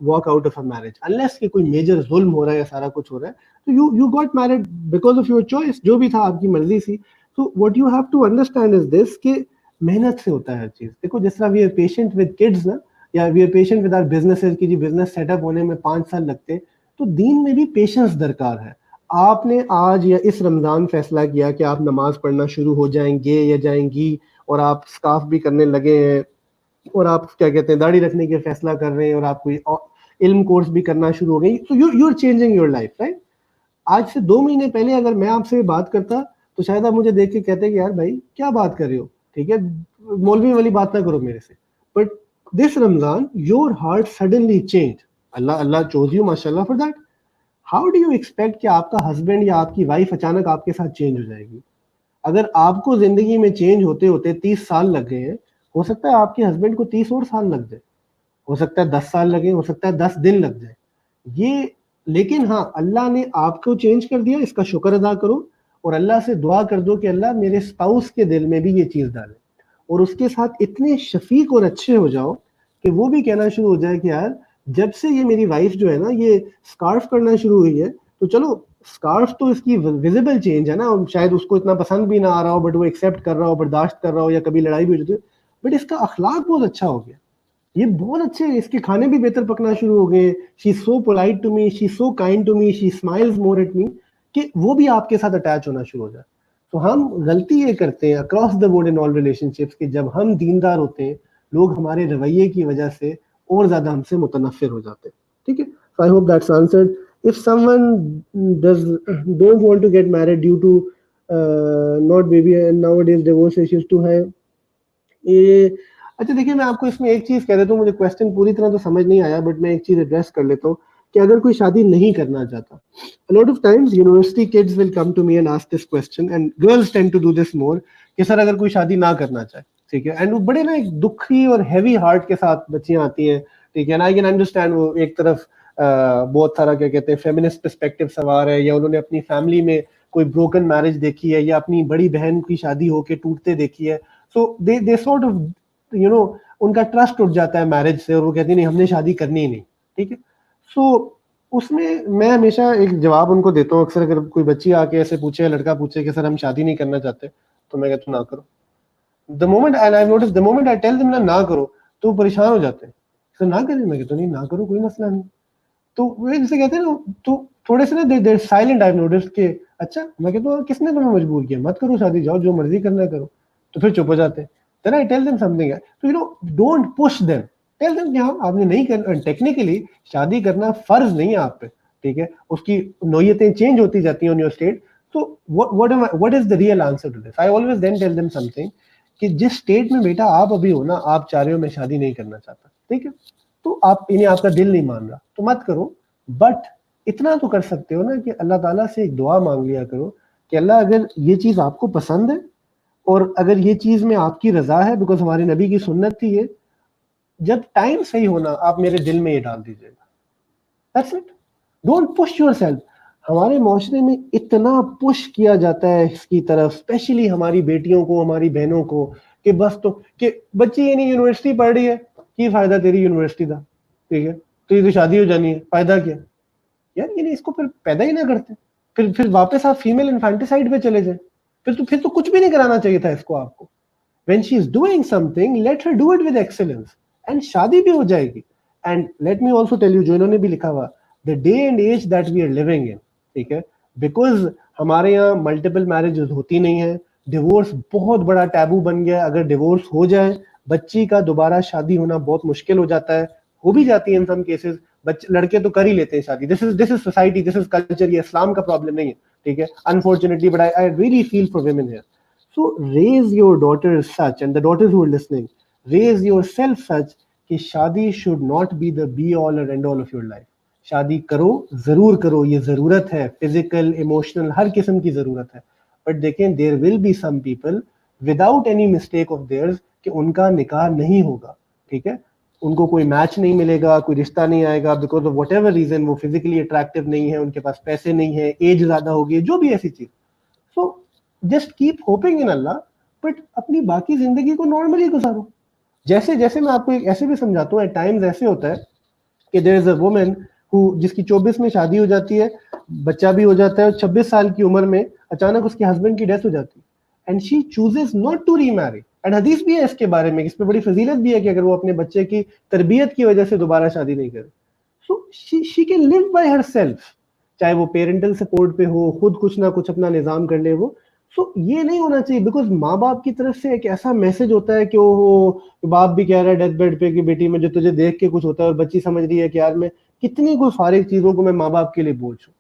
walk out of a marriage unless कि कोई major जुल्म हो रहा है या सारा कुछ हो रहा है। तो you got married because of your choice, जो भी था आपकी मर्जी सी। So what you have to understand is this कि मेहनत से होता है हर चीज। देखो जिस तरह we are patient with kids ना, या we are patient with our businesses की जी बिजनेस सेटअप होने में 5 साल लगते हैं, तो दीन में भी पेशेंस दरकार है। आपने आज या इस रमजान फैसला किया कि आप नमाज पढ़ना शुरू हो जाएंगे या जाएंगी, और आप स्काफ भी करने लगे हैं, और आप क्या कहते हैं दाढ़ी रखने के फैसला कर रहे हैं, और आप कोई इल्म कोर्स भी करना शुरू हो गई, तो you are changing your life, right. आज से 2 महीने पहले अगर मैं आपसे बात करता तो शायद आप मुझे देख के कहते कि यार भाई क्या बात कर रहे हो, ठीक है, मौलवी वाली बात ना करो मेरे से। But this Ramzan your heart suddenly change, Allah Allah chose you, माशाल्लाह for that. How do you expect कि आपका हस्बैंड या आपकी वाइफ अचानक आपके साथ चेंज हो जाएगी? अगर आपको जिंदगी में चेंज होते होते 30 साल लग गए हैं, हो सकता है आपके हस्बैंड को 30 और साल लग जाए, हो सकता है 10 साल लगे, हो सकता है 10 दिन लग जाए ये। लेकिन हाँ, अल्लाह ने आपको चेंज कर दिया, इसका शुक्र अदा करो, और अल्लाह से दुआ कर दो कि अल्लाह मेरे स्पाउस के दिल में भी ये चीज डाले, और उसके साथ इतने शफीक और अच्छे हो जाओ कि वो भी कहना शुरू हो जाए कि यार जब से ये मेरी वाइफ जो है ना ये स्कार्फ करना शुरू हुई है, तो चलो स्कार्फ तो इसकी विजिबल चेंज है ना, और शायद उसको इतना पसंद भी ना आ रहा हो, बट वो एक्सेप्ट कर रहा हो, बर्दाश्त कर रहा हो, या कभी लड़ाई भी हो जाती है, बट इसका अखलाक बहुत अच्छा हो गया। ये बहुत अच्छे हैं, इसके खाने भी बेहतर पकना शुरू हो गए, she is so polite to me, she is so kind to me, she smiles more at me, कि वो भी आपके साथ अटैच होना शुरू हो जाए। तो हम गलती ये करते हैं across the board in all relationships कि जब हम दीनदार होते हैं, लोग हमारे रवैये की वजह से और ज्यादा हमसे मुतनफिर हो जाते हैं। ठीक है, so I hope that's answered. If someone does don't want to get married due to not baby and nowadays divorce issues too है ये। अच्छा देखिए, मैं आपको इसमें एक चीज कह देता हूँ, मुझे क्वेश्चन पूरी तरह तो समझ नहीं आया, बट मैं एक चीज एड्रेस कर लेता हूँ कि अगर कोई शादी नहीं करना चाहता, a lot of times university kids will come to me and ask this question, and girls tend to do this more, कि सर अगर कोई शादी ना करना चाहे, ठीक है, एंड वो बड़े ना एक दुखी और हैवी हार्ट के साथ बच्चियां आती हैं, ठीक है, ना आई कैन अंडरस्टैंड, वो एक तरफ बहुत सारा क्या कहते हैं फेमिनिस्ट पर्सपेक्टिव सवार है, या उन्होंने अपनी फैमिली में कोई ब्रोकन मैरिज देखी है, या अपनी बड़ी बहन की शादी होके टूटते देखी है, so they sort of you know उनका ट्रस्ट उठ जाता है मैरिज से, और वो कहती नहीं हमने शादी करनी ही नहीं। ठीक है, सो उसमें मैं हमेशा एक जवाब उनको देता हूँ, अक्सर अगर कोई बच्ची आके ऐसे पूछे, लड़का पूछे कि सर हम शादी नहीं करना चाहते, तो मैं कहता हूँ ना करो। The moment and I notice the moment I tell them ना करो, तो वो परेशान हो जाते हैं, सर ना करें, मैं कहता हूँ नहीं ना करो, कोई मसला नहीं। तो वो जैसे कहते हैं ना, तो थोड़े से ना देर साइलेंट, आई नोटिस के अच्छा, मैं कहता हूँ किसने तुम्हें मजबूर किया, मत करो शादी, जाओ जो मर्जी करना करो, तो फिर चुप हो जाते हैं। Then I tell them something, तो don't push them, tell them कि हाँ आपने नहीं करना, टेक्निकली शादी करना फर्ज नहीं है आप पे, ठीक है, उसकी नौयतें चेंज होती जाती हैं ऑन योर स्टेट। तो what is the real answer to this, I always then tell them something कि जिस स्टेट में बेटा आप अभी हो ना, आप चाह रहे हो मैं शादी नहीं करना चाहता, ठीक है, तो आप इन्हें, आपका दिल नहीं मान रहा तो मत करो, बट इतना तो कर सकते हो ना कि अल्लाह ताला से एक दुआ मांग लिया करो कि अल्लाह अगर ये चीज आपको पसंद है, और अगर ये चीज में आपकी रजा है, बिकॉज हमारे नबी की सुन्नत थी ये, जब टाइम सही होना आप मेरे दिल में ये डाल दीजिएगा, that's it, don't push yourself. हमारे माशरे में इतना पुश किया जाता है इसकी तरफ, स्पेशली हमारी बेटियों को, हमारी बहनों को, कि बस तो कि बच्ची ये नहीं यूनिवर्सिटी पढ़ रही है, की फायदा तेरी यूनिवर्सिटी का, ठीक है, तो ये तो शादी हो जानी है, फायदा क्या यार, ये नहीं, इसको फिर पैदा ही ना करते, फिर वापस आप फीमेल इन्फेंटिसाइड पे चले जाए, फिर तो कुछ भी नहीं कराना चाहिए था इसको आपको। when she is doing something, let her do it with excellence, and शादी भी हो जाएगी। and let me also tell you, जो इन्होंने भी लिखा हुआ, the day and age that we are living in, ठीक है, because हमारे यहाँ मल्टीपल मैरिजेस होती नहीं है, डिवोर्स बहुत बड़ा टैबू बन गया है, अगर डिवोर्स हो जाए बच्ची का दोबारा शादी होना बहुत मुश्किल हो जाता है, हो भी जाती है इन सम केसेस, बच्चे लड़के तो कर ही लेते हैं शादी, this is society, this is culture, ये इस्लाम का प्रॉब्लम नहीं है, ठीक है, unfortunately, but I really feel for women here. So raise your daughters such, and the daughters who are listening, raise yourself such कि शादी should not be the be all or end all of your life. शादी करो, जरूर करो, ये जरूरत है, physical emotional हर किस्म की जरूरत है, बट देखें there will be some people without any mistake of theirs कि उनका निकाह नहीं होगा, ठीक है, उनको कोई मैच नहीं मिलेगा, कोई रिश्ता नहीं आएगा, because of whatever reason, वो फिजिकली अट्रैक्टिव नहीं है, उनके पास पैसे नहीं है, एज ज्यादा होगी, जो भी ऐसी चीज। So just keep hopping in Allah, but अपनी बाकी जिंदगी को नॉर्मली गुजारो। जैसे जैसे मैं आपको एक ऐसे भी समझाता हूँ, एट टाइम्स ऐसे होता है कि there is a woman who, जिसकी 24 में शादी हो जाती है, बच्चा भी हो जाता है, और 26 साल की उम्र में अचानक उसके हस्बैंड की डेथ हो जाती है, and she chooses not to remarry, and हदीस भी है इसके बारे में, इसमें बड़ी फजीलत भी है कि अगर वो अपने बच्चे की तरबियत की वजह से दोबारा शादी नहीं करे, so she can live by herself, चाहे वो पेरेंटल सपोर्ट पे हो, खुद कुछ ना कुछ अपना निजाम कर ले वो। सो ये नहीं होना चाहिए, बिकॉज माँ बाप की तरफ से एक ऐसा मैसेज होता है कि वो बाप भी कह रहा है डेथ बेड पे कि बेटी मुझे तुझे देख के कुछ होता है, और बच्ची समझ रही है कि यार मैं कितनी कोई फारिग चीजों को मैं माँ बाप के लिए बोझ हूँ,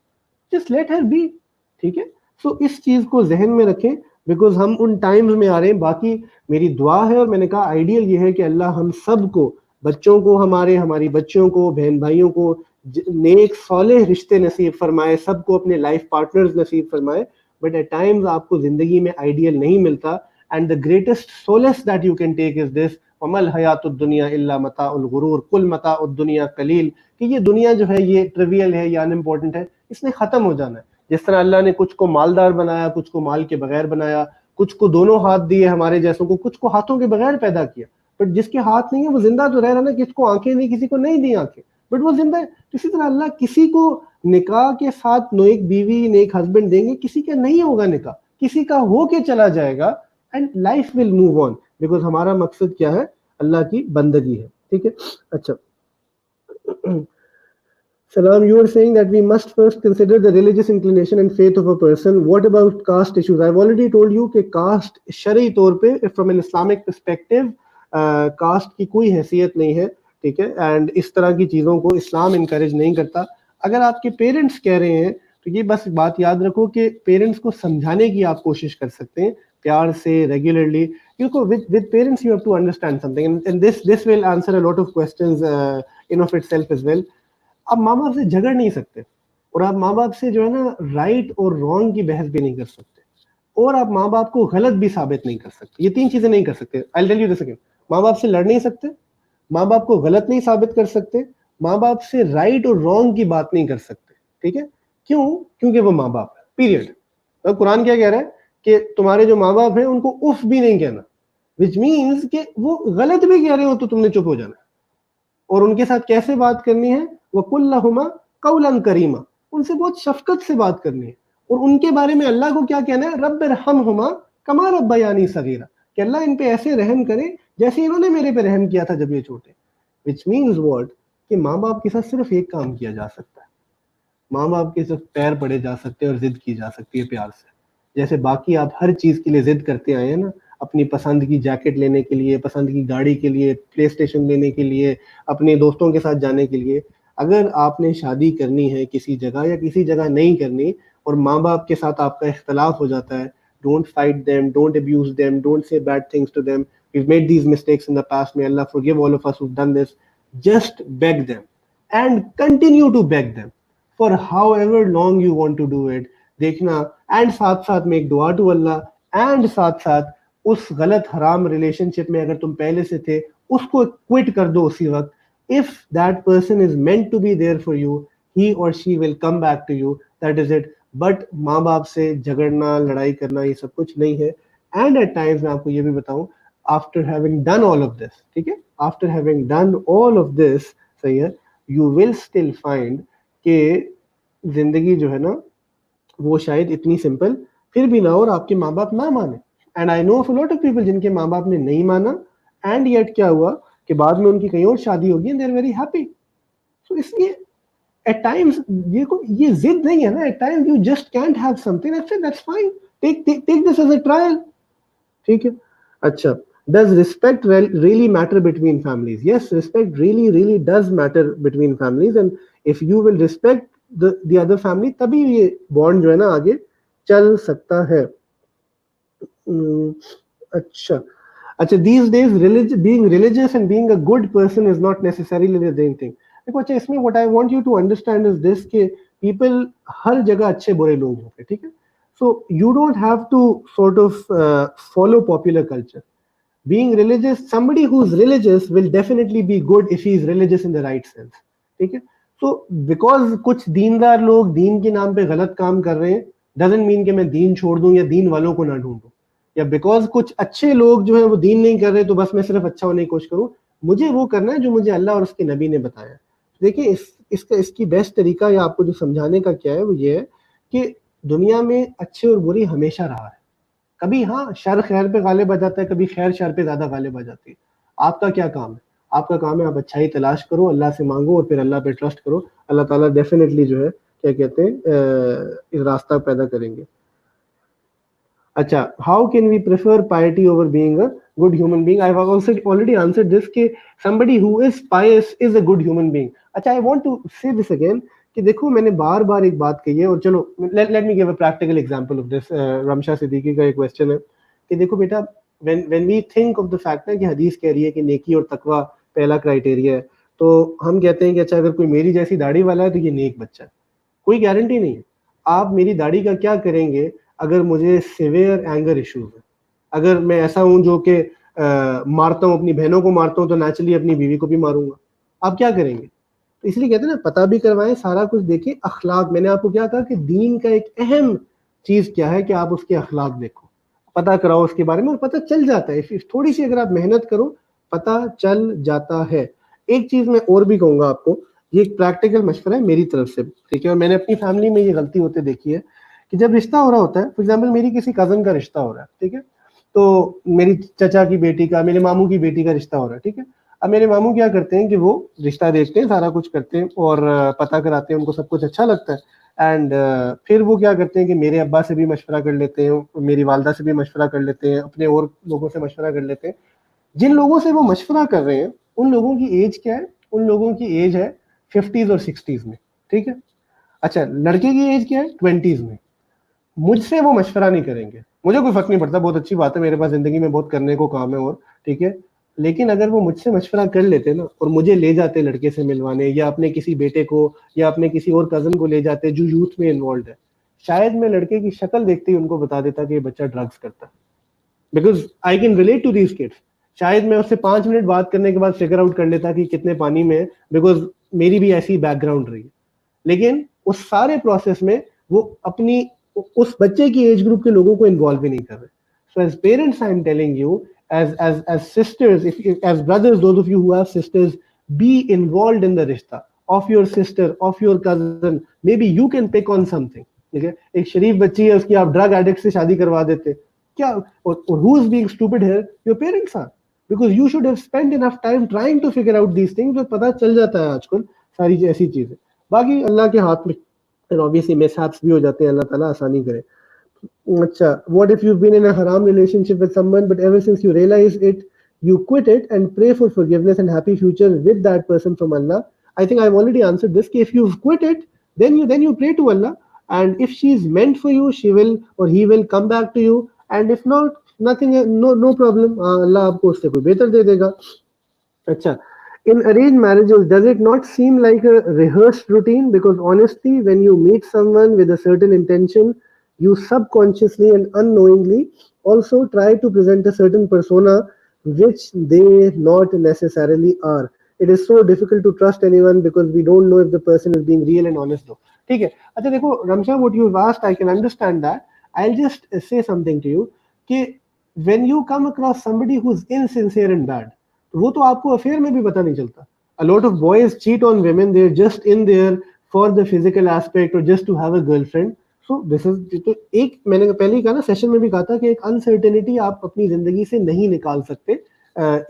जस्ट लेट हर बी, ठीक है। सो इस चीज को जहन में रखें, बिकॉज हम उन टाइम्स में आ रहे हैं। बाकी मेरी दुआ है, और मैंने कहा आइडियल ये है कि अल्लाह हम सबको, बच्चों को, हमारे, हमारी बच्चियों को, बहन भाइयों को नेक सौलेह रिश्ते नसीब फरमाए, सबको अपने लाइफ पार्टनर्स नसीब फरमाए, बट एट टाइम्स आपको जिंदगी में आइडियल नहीं मिलता, and the greatest solace that you can take is this, वमल हयातुद दुनिया इल्ला मताउल गुरूर, कुल मताउद दुनिया कलील, कि ये दुनिया जो है ये ट्रिवियल है, ये अनइम्पोर्टेंट है, इसने खत्म हो जाना है। जिस तरह अल्लाह ने कुछ को मालदार बनाया, कुछ को माल के बगैर बनाया, कुछ को दोनों हाथ दिए हमारे जैसों को, कुछ को हाथों के बगैर पैदा किया, बट जिसके हाथ नहीं है वो जिंदा तो रह रहा ना, किसको आंखें नहीं, किसी को नहीं दी आंखें, बट वो जिंदा है। इसी तरह अल्लाह किसी को निकाह के साथ नेक बीवी, नेक हस्बैंड देंगे, किसी का नहीं होगा निकाह, किसी का हो के चला जाएगा, and life will move on, because हमारा मकसद क्या है, अल्लाह की बंदगी है। ठीक है। अच्छा, Salam, you were saying that we must first consider the religious inclination and faith of a person. What about caste issues? I've already told you कि caste शरई तौर पे from an Islamic perspective caste की कोई हैसियत नहीं है, ठीक है, एंड इस तरह की चीज़ों को इस्लाम इनकरेज नहीं करता। अगर आपके पेरेंट्स कह रहे हैं तो ये बस बात याद रखो कि पेरेंट्स को समझाने की आप कोशिश कर सकते हैं प्यार से, regularly. With parents you have to understand something, and this will answer a lot of questions in of itself as well. आप माँ बाप से झगड़ नहीं सकते, और आप माँ बाप से जो है ना राइट और रॉन्ग की बहस भी नहीं कर सकते, और आप माँ बाप को गलत भी साबित नहीं कर सकते। ये तीन चीजें नहीं कर सकते। I tell you this again, माँ बाप से लड़ नहीं सकते, माँ बाप को गलत नहीं साबित कर सकते, माँ बाप से राइट और रॉन्ग की बात नहीं कर सकते, ठीक है। क्यों? क्योंकि वो माँ बाप है, पीरियड। तो कुरान क्या कह रहा है कि तुम्हारे जो माँ बाप हैं उनको उफ भी नहीं कहना, विच मीन्स कि वो गलत भी कह रहे हो तो तुमने चुप हो जाना। और उनके साथ कैसे बात करनी है? वकुल लहुमा कौलन करीमा, उनसे बहुत शफकत से बात करनी है। और उनके बारे में अल्लाह को क्या कहना है? रब्बिर हमहुमा कमा रब्बयानी सगीरा, कि अल्लाह इन पे ऐसे रहम करे जैसे इन्होंने मेरे पे रहम किया था जब ये छोटे। विच मीन्स व्हाट, कि माँ बाप के साथ सिर्फ एक काम किया जा सकता है, माँ बाप के साथ पैर पड़े जा सकते हैं और जिद की जा सकती है प्यार से। जैसे बाकी आप हर चीज के लिए जिद करते आए हैं ना, अपनी पसंद की जैकेट लेने के लिए, पसंद की गाड़ी के लिए, प्ले स्टेशन लेने के लिए, अपने दोस्तों के साथ जाने के लिए, अगर आपने शादी करनी है किसी जगह या किसी जगह नहीं करनी और माँ बाप के साथ आपका इख्तलाफ हो जाता है, don't fight them, don't abuse them, don't say bad things to them. We've made these mistakes in the past. May Allah forgive all of us who've done this. Just beg them and continue to beg them for however long you want to do it. देखना, and साथ साथ में एक दुआ to Allah, and साथ साथ उस गलत हराम रिलेशनशिप में अगर तुम पहले से थे उसको क्विट कर दो उसी वक्त। If that person is meant to be there for you, he और she will come back to you, that is it. But माँ बाप से झगड़ना, लड़ाई करना, ये सब कुछ नहीं है। एंड एट टाइम्स मैं आपको ये भी बताऊं, after having done all of this, ठीक है, after having done all of this, सही है, यू विल स्टिल फाइंड कि जिंदगी जो है ना वो शायद इतनी सिंपल फिर भी ना हो और आपके माँ बाप ना माने। And I know of a lot of people जिनके माँ बाप ने नहीं माना, एंड येट क्या हुआ कि बाद में उनकी कहीं और शादी होगी and they are very happy. So इसलिए एट टाइम्स ये जिद नहीं है ना, at times you just can't have something, that's fine, take this as a trial, ठीक है। अच्छा, does respect really matter between families? Yes, respect really does matter between families, and if you will respect the other family, तभी ये bond जो है ना आगे चल सकता है। अच्छा अच्छा, these days being religious and being a good person is not necessarily the same thing. देखो, अच्छा, इसमें what I want you to understand is this, कि people हर जगह अच्छे बुरे लोग होंगे, ठीक है। So you don't have to sort of follow popular culture. Being religious, somebody who's religious will definitely be good if he is religious in the right sense, ठीक है। So because कुछ दीनदार लोग दीन के नाम पे गलत काम कर रहे हैं doesn't mean कि मैं दीन छोड़ दूं या दीन वालों को ना ढूंढूं, या बिकॉज कुछ अच्छे लोग जो है वो दीन नहीं कर रहे तो बस मैं सिर्फ अच्छा होने की कोशिश करूं। मुझे वो करना है जो मुझे अल्लाह और उसके नबी ने बताया। देखिए, इसकी बेस्ट तरीका या आपको जो समझाने का क्या है वो ये है कि दुनिया में अच्छे और बुरी हमेशा रहा है। कभी हाँ शर खैर पे गालिब आ जाता है, कभी खैर शर पे ज्यादा गालिब आ जाती है। आपका क्या काम है? आपका काम है आप अच्छाई तलाश करो, अल्लाह से मांगो और फिर अल्लाह पे ट्रस्ट करो। अल्लाह ताला डेफिनेटली जो है क्या कहते हैं इस रास्ता पैदा करेंगे। अच्छा, how can we prefer piety over being a good human being? I have also already answered this कि somebody who is pious is a good human being. अच्छा, आई वांट टू से दिस अगेन कि देखो, मैंने बार बार एक बात कही है, और चलो let me give a practical example of this. Ramsha Siddiqui का एक क्वेश्चन है कि देखो बेटा, when we think of the fact है कि हदीस कह रही है कि नेकी और तकवा पहला क्राइटेरिया है, तो हम कहते हैं कि अच्छा, अगर कोई मेरी जैसी दाढ़ी वाला है तो ये नेक बच्चा है। कोई गारंटी नहीं है। आप मेरी दाढ़ी का क्या करेंगे अगर मुझे सिवियर एंगर इश्यूज है? अगर मैं ऐसा हूं जो कि मारता हूं, अपनी बहनों को मारता हूं, तो नेचुरली अपनी बीवी को भी मारूंगा। आप क्या करेंगे? तो इसलिए कहते हैं ना, पता भी करवाएं, सारा कुछ देखिए, अखलाक। मैंने आपको क्या कहा कि दीन का एक अहम चीज क्या है कि आप उसके अखलाक देखो, पता कराओ उसके बारे में, और पता चल जाता है। थोड़ी सी अगर आप मेहनत करो पता चल जाता है। एक चीज मैं और भी कहूंगा आपको, ये एक प्रैक्टिकल मशवरा है मेरी तरफ से, ठीक है, और मैंने अपनी फैमिली में ये गलती होते देखी है कि जब रिश्ता हो रहा होता है, फॉर एग्जाम्पल मेरी किसी कजन का रिश्ता हो रहा है, ठीक है, तो मेरी चचा की बेटी का, मेरे मामू की बेटी का रिश्ता हो रहा है, ठीक है। अब मेरे मामू क्या करते हैं कि वो रिश्ता देखते हैं, सारा कुछ करते हैं और पता कराते हैं, उनको सब कुछ अच्छा लगता है। एंड फिर वो क्या करते हैं कि मेरे अब्बा से भी मशवरा कर लेते हैं, मेरी वालदा से भी मशवरा कर लेते हैं, अपने और लोगों से मशवरा कर लेते हैं। जिन लोगों से वो मशवरा कर रहे हैं उन लोगों की एज क्या है? उन लोगों की एज है 50s और 60s में, ठीक है। अच्छा, लड़के की एज क्या है? 20s में। मुझसे वो मशवरा नहीं करेंगे, मुझे कोई फर्क नहीं पड़ता, बहुत अच्छी बात है, मेरे पास जिंदगी में बहुत करने को काम है और ठीक है। लेकिन अगर वो मुझसे मशवरा कर लेते ना और मुझे ले जाते लड़के से मिलवाने, या अपने किसी बेटे को या अपने किसी और कजन को ले जाते जो यूथ में इन्वॉल्व है, शायद मैं लड़के की शक्ल देखते ही उनको बता देता कि ये बच्चा ड्रग्स करता है, because I can relate to these kids. शायद मैं उससे 5 मिनट बात करने के बाद फिगर आउट कर लेता कि कितने पानी में है, बिकॉज मेरी भी ऐसी बैकग्राउंड रही है। लेकिन उस सारे प्रोसेस में वो अपनी उस बच्चे की एज ग्रुप के लोगों को इन्वॉल्व भी नहीं कर रहे। So as parents I am telling you, as sisters, if as brothers, those of you who have sisters, be involved in the rishta of your sister, of your cousin. Maybe you can pick on something. ठीक है, एक शरीफ बच्ची है, उसकी आप drug addict से शादी करवा देते क्या? और who is being stupid here? Your parents are, because you should have spent enough time trying to figure out these things. जो पता चल जाता है आजकल सारी ऐसी चीजें, बाकी अल्लाह के हाथ में, and obviously mishaps भी हो जाते हैं, अल्लाह ताला आसानी करे। अच्छा, what if you've been in a haram relationship with someone but ever since you realize it, you quit it and pray for forgiveness and happy future with that person from Allah? I think I've already answered this. If you've quit it, then you pray to Allah, and if she's meant for you, she will or he will come back to you, and if not, nothing, no problem. Allah आपको उससे कोई बेहतर दे देगा। अच्छा, in arranged marriages, does it not seem like a rehearsed routine? Because honestly, when you meet someone with a certain intention, you subconsciously and unknowingly also try to present a certain persona which they not necessarily are. It is so difficult to trust anyone because we don't know if the person is being real and honest though. ठीक है, अच्छा देखो Ramsha, what you've asked, I can understand that. I'll just say something to you कि when you come across somebody who's insincere and bad, वो तो आपको affair में भी पता नहीं चलता। A lot of boys cheat on women, they're just in there for the physical aspect or just to have a girlfriend. So this is, तो एक मैंने पहले ही कहा ना, सेशन में भी कहा था कि एक अनसर्टेनिटी आप अपनी जिंदगी से नहीं निकाल सकते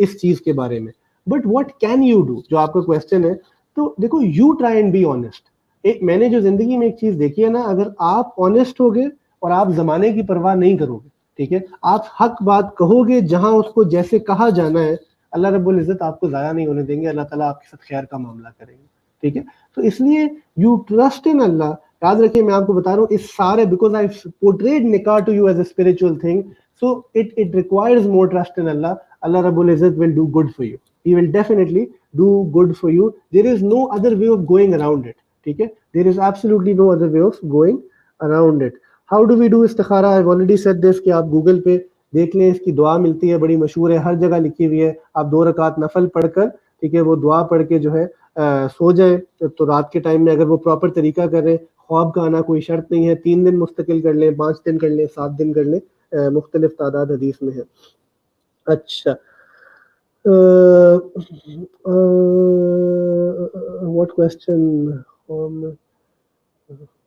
इस चीज के बारे में। But what can you do, जो आपका क्वेश्चन है, तो देखो you try and be honest. एक मैंने जो जिंदगी में एक चीज देखी है ना, अगर आप ऑनेस्ट होगे और आप जमाने की परवाह नहीं करोगे, ठीक है, आप हक बात कहोगे जहां उसको जैसे कहा जाना है, अल्लाह रब्बुल इज्जत आपको जाया नहीं होने देंगे, अल्लाह ताला आपके साथ खैर का मामला करेंगे। ठीक है, तो इसलिए यू ट्रस्ट इन अल्लाह। याद रखिए, मैं आपको बता रहा हूँ इस सारे, because I portrayed nikah to you as a spiritual thing, so it requires more trust in Allah. Allah रब्बुल इज्जत will do good for you, he will definitely do good for you. There is no other way of going around it. ठीक है, there is absolutely no other way of going around it. How do we do istikhara? I have already said this कि आप Google पे देख लें, इसकी दुआ मिलती है, बड़ी मशहूर है, हर जगह लिखी हुई है। आप 2 रकात नफल पढ़कर, ठीक है, वो दुआ पढ़ के जो है सो जाए, तो रात के टाइम में अगर वो प्रॉपर तरीका करें, ख्वाब का आना कोई शर्त नहीं है, 3 दिन मुस्तकिल कर लें, 5 दिन कर लें, 7 दिन कर लें, मुख्तलिफ तादाद हदीस में है। अच्छा, what question?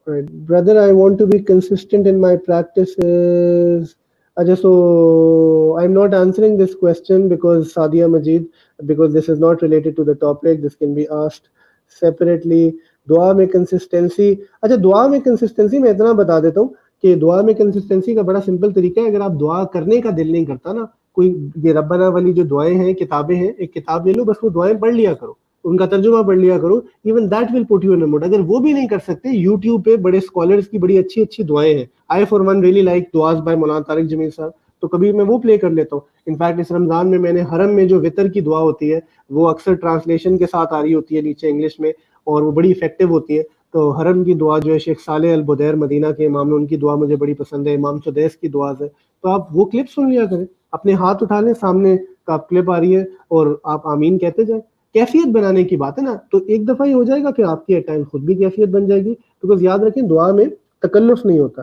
Right, brother, I want to be consistent in my practices. So I'm not answering this question because Sadia Majid, because this is not related to the topic. This can be asked separately. दुआ में consistency, अच्छा दुआ में consistency मैं इतना बता देता हूँ कि दुआ में कंसिस्टेंसी का बड़ा सिंपल तरीका है। अगर आप दुआ करने का दिल नहीं करता ना, कोई ये रब्बना वाली जो दुआएं हैं, किताबें हैं, एक किताब ले लो, बस वो दुआएं पढ़ लिया करो, उनका तर्जुमा पढ़ लिया करो, even that will put you in a mood. अगर वो भी नहीं कर सकते, यूट्यूब पे बड़े स्कॉलर्स की बड़ी अच्छी अच्छी दुआएं हैं। I for one really like दुआज बाय मौलाना तारिक जमील साहब, तो कभी मैं वो प्ले कर लेता हूँ। इनफैक्ट इस रमजान में मैंने हरम में जो वितर की दुआ होती है, वो अक्सर ट्रांसलेशन के साथ आ रही होती है नीचे इंग्लिश में, और वो बड़ी इफेक्टिव होती है। तो हरम की दुआ जो है, शेख साले अल बुदैर मदीना के इमाम, उनकी दुआ मुझे बड़ी पसंद है। इमाम सुदैस की दुआ है, तो आप वो क्लिप सुन लिया करें, अपने हाथ उठा लें, सामने का क्लिप आ रही है और आप आमीन कहते जाए। कैफियत बनाने की बात है ना, तो एक दफा ही हो जाएगा, फिर आपकी एट टाइम खुद भी कैफियत बन जाएगी। बिकॉज याद रखें, दुआ में तकल्लुफ नहीं होता।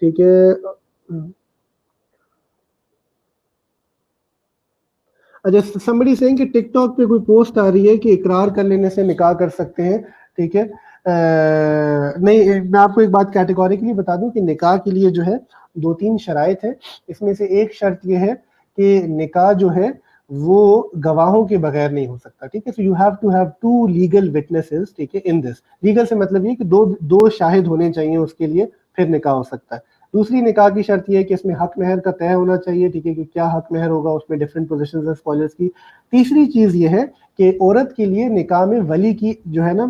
ठीक है, अच्छा, somebody saying कि टिकटॉक पे कोई पोस्ट आ रही है कि इकरार कर लेने से निकाह कर सकते हैं। ठीक है, नहीं, मैं आपको एक बात कैटेगोरिकली बता दूं कि निकाह के लिए जो है 2-3 शराइत है। इसमें से एक शर्त ये है कि निकाह जो है वो गवाहों के बगैर नहीं हो सकता, ठीक है। So you have to have two legal witnesses, ठीक है, इन दिस। लीगल से मतलब ये कि दो दो शाहिद होने चाहिए उसके लिए, फिर निकाह हो सकता है। दूसरी निकाह की शर्त यह है कि इसमें हक महर का तय होना चाहिए, ठीक है, कि क्या हक महर होगा, उसमें डिफरेंट पोजीशंस हैं स्कॉलर्स की। तीसरी चीज ये है कि औरत के लिए निकाह में वली की जो है ना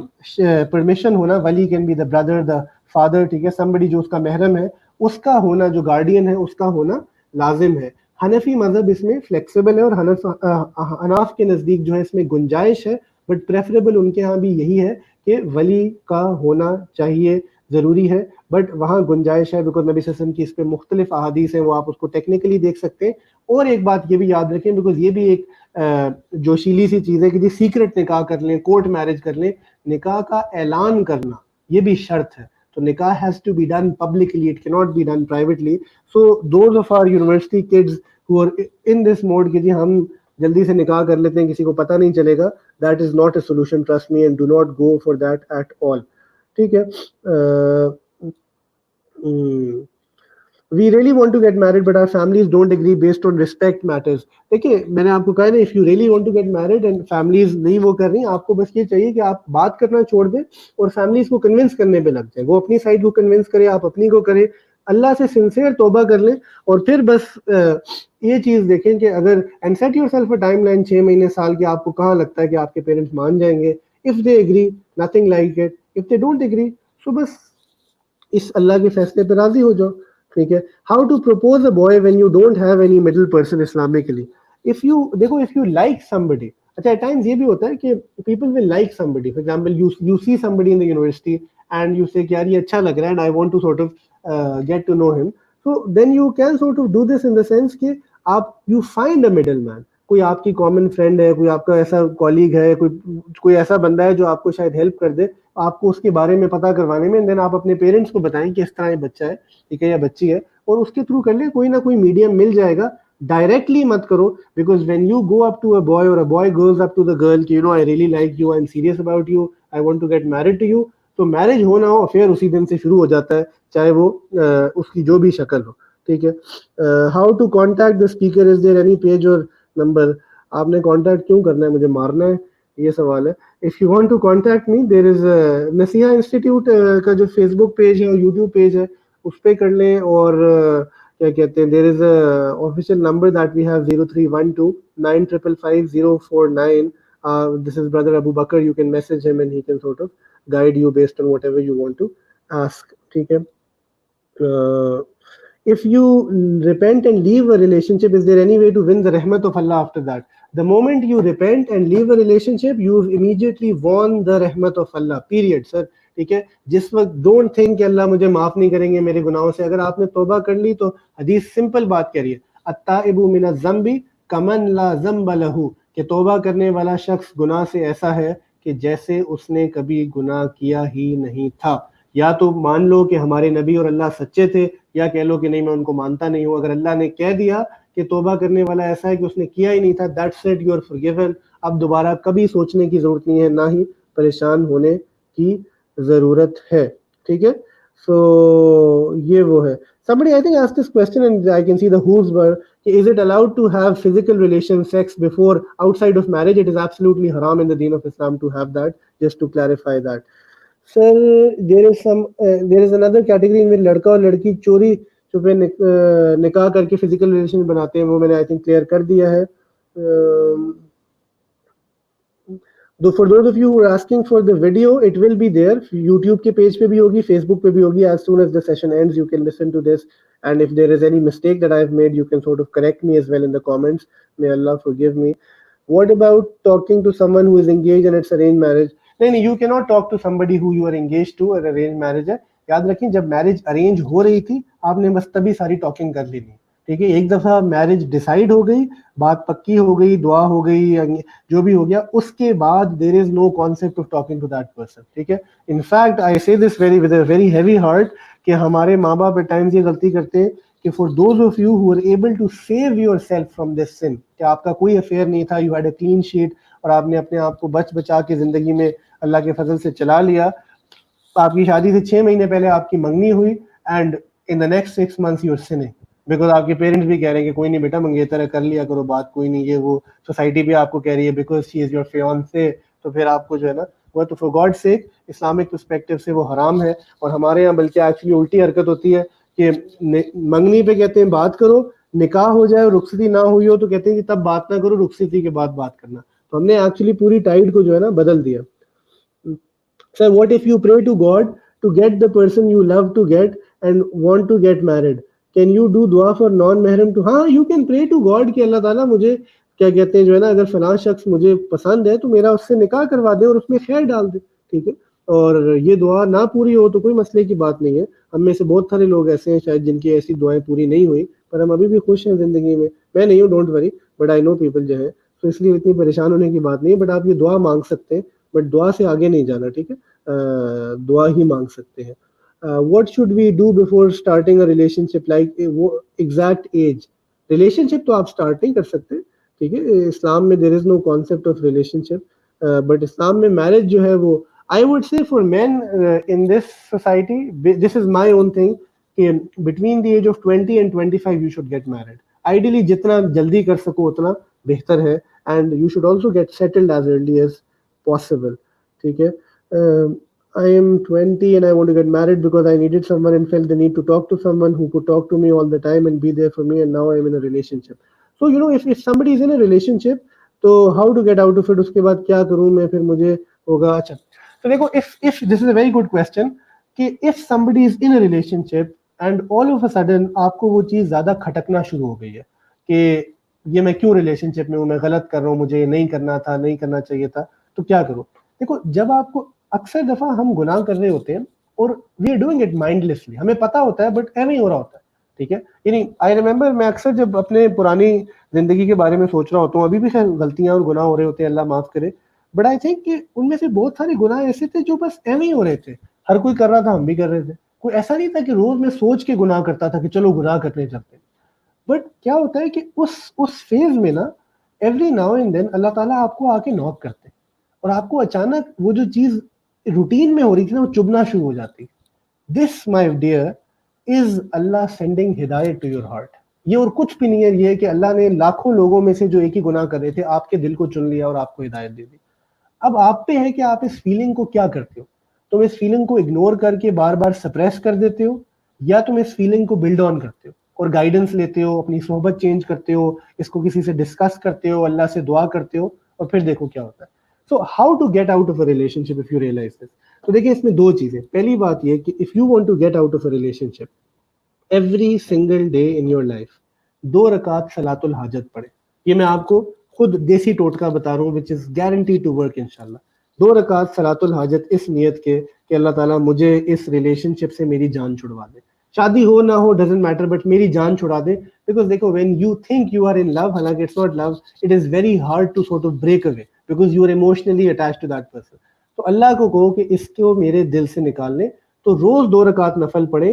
परमिशन होना, wali can be the brother, the father, ठीक है, समबडी जो उसका महरम है, उसका होना, जो गार्डियन है उसका होना लाजिम है। हनफी मजहब इसमें फ्लेक्सिबल है और हनाफ के नज़दीक जो है इसमें गुंजाइश है, बट प्रेफरेबल उनके यहाँ भी यही है कि वली का होना चाहिए, ज़रूरी है, बट वहाँ गुंजाइश है, बिकॉज नबी सल्लल्लाहु अलैहि वसल्लम की इस पर मुख्तलिफ अहादीस हैं, वो आप उसको टेक्निकली देख सकते हैं। और एक बात ये भी याद रखें, बिकॉज ये भी एक जोशीली सी चीज़ है कि जी सीक्रेट निकाह कर लें, कोर्ट मैरिज कर लें, निकाह का ऐलान करना ये भी शर्त है। तो निकाह has to be done publicly, it can not be done privately. So those of our university kids who are in this mode कि जी हम जल्दी से निकाह कर लेते हैं, किसी को पता नहीं चलेगा, that is not a solution, trust me, and do not go for that at all, ठीक है। We really want to get married but our families don't agree based on respect matters. देखिए मैंने आपको कहा ना, if you really want to get married and families नहीं वो कर रही, आपको बस ये चाहिए कि आप बात करना छोड़ दें और फैमिलीज को कन्विंस करने पे लग जाए। वो अपनी साइड को कन्विंस करे, आप अपनी को करें, अल्लाह से सिंसियर तौबा कर लें, और फिर बस ये चीज देखें कि अगर and set yourself a timeline 6 महीने साल की, आपको कहाँ लगता है कि आपके पेरेंट्स मान जाएंगे। If they agree nothing like it, if they don't agree so बस इस अल्लाह के फैसले पे राजी हो जाओ, ठीक है। How to propose a boy when you don't have any middle person islamically. If you देखो, इफ यू लाइक समबडी, अच्छा एट टाइम्स ये भी होता है कि people will like somebody, for example you see somebody in the university and you say कि यार ये अच्छा लग रहा है and I want to sort of get to know him, so then you can sort of do this in the sense कि आप you find a middle man, कोई आपकी कॉमन फ्रेंड है, कोई आपका ऐसा कॉलीग है, कोई ऐसा बंदा है जो आपको शायद हेल्प कर दे, आपको उसके बारे में पता करवाने में, देन आप अपने पेरेंट्स को बताएं कि इस तरह ये बच्चा है, ठीक है, या बच्ची है, और उसके थ्रू कर ले, कोई ना कोई मीडियम मिल जाएगा। डायरेक्टली मत करो, because when you go up to a boy और a boy goes up to the girl कि you know I really like you, I am serious about you, I want to get married to you, तो marriage हो ना हो affair उसी दिन से शुरू हो जाता है, चाहे वो उसकी जो भी शक्ल हो, ठीक है। How to contact the speaker, is there any page और नंबर। आपने कॉन्टैक्ट क्यों करना है, मुझे मारना है, ये सवाल है। If you want to contact me, there is Naseeha institute का जो फेसबुक पेज है और यूट्यूब पेज है उस पर कर लें, और क्या कहते हैं, there is official number that we have 031295555049। This is brother Abu Bakr, you can message him and he can sort of guide you based on whatever you want to ask, ठीक है। uh, if you repent and leave a relationship, is there any way to win the rahmat of Allah after that? The moment you repent and leave a relationship, you've immediately won the rahmat of Allah, period, sir, ठीक है। जिस वक्त don't think कि अल्लाह मुझे माफ नहीं करेंगे मेरे गुनाहों से, अगर आपने तौबा कर ली तो हदीस सिंपल बात कह रही है, अत्ताइबु मिनज़ ज़म्बी कमन ला ज़म्ब लहू, कि तौबा करने वाला शख्स गुनाह से ऐसा है कि जैसे उसने कभी गुनाह किया ही नहीं था। या तो मान लो कि हमारे नबी और अल्लाह सच्चे थे, या कह लो कि नहीं मैं उनको मानता नहीं हूँ। अगर अल्लाह ने कह दिया कि तौबा करने वाला ऐसा है कि उसने किया ही नहीं था, that's it, you are forgiven. अब दोबारा कभी सोचने की जरूरत नहीं है, ना ही परेशान होने की जरूरत है, ठीक है। सो ये वो है। Somebody I think asked this question and I can see the who's were, is it allowed to have physical relation sex before outside of marriage? It is absolutely haram in the deen of Islam to have that, just to clarify that. Sir, there is another category in which लड़का और लड़की चोरी छुपे निकाह करके physical relation बनाते हैं, वो मैंने आई थिंक क्लियर कर दिया है। For those of you who are asking for the video, it will be there. YouTube के पेज पे भी होगी, Facebook पे भी होगी. As soon as the session ends, you can listen to this. And if there is any mistake that I have made, you can sort of correct me as well in the comments. May Allah forgive me. What about talking to someone who is engaged and it's arranged marriage? नहीं, you cannot talk to somebody who you are engaged to और arranged marriage है। याद रखें, जब marriage arrange हो रही थी आपने बस तभी सारी टॉकिंग कर ली थी, ठीक है। एक दफा मैरिज डिसाइड हो गई, बात पक्की हो गई, दुआ हो गई, जो भी हो गया, उसके बाद there is no concept of talking to that person, ठीक है। In fact I say this very with a very heavy heart कि हमारे माँ बाप एट टाइम्स ये गलती करते हैं कि for those of you who are able to save yourself from this sin, कि आपका कोई अफेयर नहीं था, you had a clean sheet और आपने अपने आप को बच बचा के जिंदगी में अल्लाह के फजल से चला लिया। आपकी शादी से 6 महीने पहले आपकी मंगनी हुई and in the next 6 months you are sinning, because आपके पेरेंट्स भी कह रहे हैं कि कोई नहीं बेटा मंगेतर है, कर लिया करो बात, कोई नहीं, ये वो सोसाइटी भी आपको कह रही है because she is your fiancee, तो फिर आपको जो है ना वो, तो for God sake Islamic perspective से वो हराम है। और हमारे यहाँ बल्कि एक्चुअली उल्टी हरकत होती है कि मंगनी पे कहते हैं बात करो, निकाह हो जाए, रुखसती ना हुई हो तो कहते हैं कि तब बात ना करो, रुखसती के बाद बात करना। तो हमने एक्चुअली पूरी टाइड को जो है ना बदल दिया। Sir, what if you pray to God to get the person you love to get and want to get married? Can you do dua for non-mahram to? हाँ, you can pray to God कि अल्लाह ताला मुझे क्या कहते हैं जो है ना, अगर फलां शख्स मुझे पसंद है तो मेरा उससे निकाह करवा दे और उसमें खैर डाल दे, ठीक है। और ये दुआ ना पूरी हो तो कोई मसले की बात नहीं है। हम में से बहुत सारे लोग ऐसे हैं शायद जिनकी ऐसी दुआएं पूरी नहीं हुई, पर हम अभी भी खुश हैं जिंदगी में। मैं नहीं हूँ, don't worry, but I know people जो है, तो इसलिए इतनी परेशान होने की बात नहीं है। बट आप ये दुआ मांग सकते हैं, बट दुआ से आगे नहीं जाना, ठीक है। दुआ ही मांग सकते हैं। What should we do before starting a relationship, like वो एग्जैक्ट एज। रिलेशनशिप तो आप स्टार्ट नहीं कर सकते, ठीक है। इस्लाम में there is no concept of relationship, but Islam में मैरिज जो है वो, I would say for men in this society, this is my own thing, कि between the age of 20 and 25 you should get married. Ideally जितना जल्दी कर सको उतना बेहतर है, and you should also get settled as early as possible, ठीक है। I am 20 and I want to get married because I needed someone and felt the need to talk to someone who could talk to me all the time and be there for me, and now I am in a relationship. So you know, if somebody is in a relationship, तो how to get out of it, उसके बाद क्या करूं मैं, फिर मुझे होगा। अच्छा, तो देखो, if this is a very good question, कि if somebody is in a relationship and all of a sudden आपको वो चीज़ ज़्यादा खटकना शुरू हो गई है कि ये मैं क्यों रिलेशनशिप में हूँ, मैं गलत कर रहा हूँ, मुझे नहीं करना था, नहीं करना चाहिए था, तो क्या करो। देखो, जब आपको, अक्सर दफा हम गुनाह कर रहे होते हैं और we are doing it mindlessly, हमें पता होता है बट एवं ही हो रहा होता है, ठीक है। यानी आई रिमेम्बर, मैं अक्सर जब अपने पुरानी जिंदगी के बारे में सोच रहा होता हूँ, अभी भी खैर गलतियां और गुनाह हो रहे होते हैं, अल्लाह माफ करे, बट आई थिंक कि उनमें से बहुत सारे गुनाह ऐसे थे जो बस एवं ही हो रहे थे, हर कोई कर रहा था, हम भी कर रहे थे। कोई ऐसा नहीं था कि रोज मैं सोच के गुनाह करता था कि चलो गुनाह करने चलते हैं। बट क्या होता है कि उस फेज में ना, एवरी नाउ एंड देन अल्लाह ताला आपको आके नॉक करते हैं और आपको अचानक वो जो चीज रूटीन में हो रही थी ना, वो चुभना शुरू हो जाती। दिस माय डियर इज अल्लाह सेंडिंग हिदायत टू योर हार्ट। ये और कुछ भी नहीं है, ये है कि अल्लाह ने लाखों लोगों में से जो एक ही गुनाह कर रहे थे, आपके दिल को चुन लिया और आपको हिदायत दे दी। अब आप पे है कि आप इस फीलिंग को क्या करते हो। तुम इस फीलिंग को इग्नोर करके बार बार सप्रेस कर देते हो, या तुम इस फीलिंग को बिल्ड ऑन करते हो और गाइडेंस लेते हो, अपनी सोहबत चेंज करते हो, इसको किसी से डिस्कस करते हो, अल्लाह से दुआ करते हो, और फिर देखो क्या होता है। So how to get out of a relationship if you realize this. तो देखिए, इसमें दो चीजें। पहली बात ये कि if you want to get out of a relationship, every single day in your life 2 रकात सलातुल हाजत पढ़े। ये मैं आपको खुद देसी टोटका बता रहा हूँ, which is guarantee to work इंशाल्लाह। 2 रकात सलातुल हाजत इस नियत के कि अल्लाह ताला मुझे इस रिलेशनशिप से मेरी जान छुड़वा दे, शादी हो ना हो डजंट मैटर, बट मेरी जान छुड़ा दे। बिकॉज देखो, when you think you are in love, हालांकि it's not love, it is very hard to sort of break away because you are emotionally attached to that person. तो अल्लाह को कहो कि इसको मेरे दिल से निकाल ले, तो रोज 2 रकात नफल पढ़े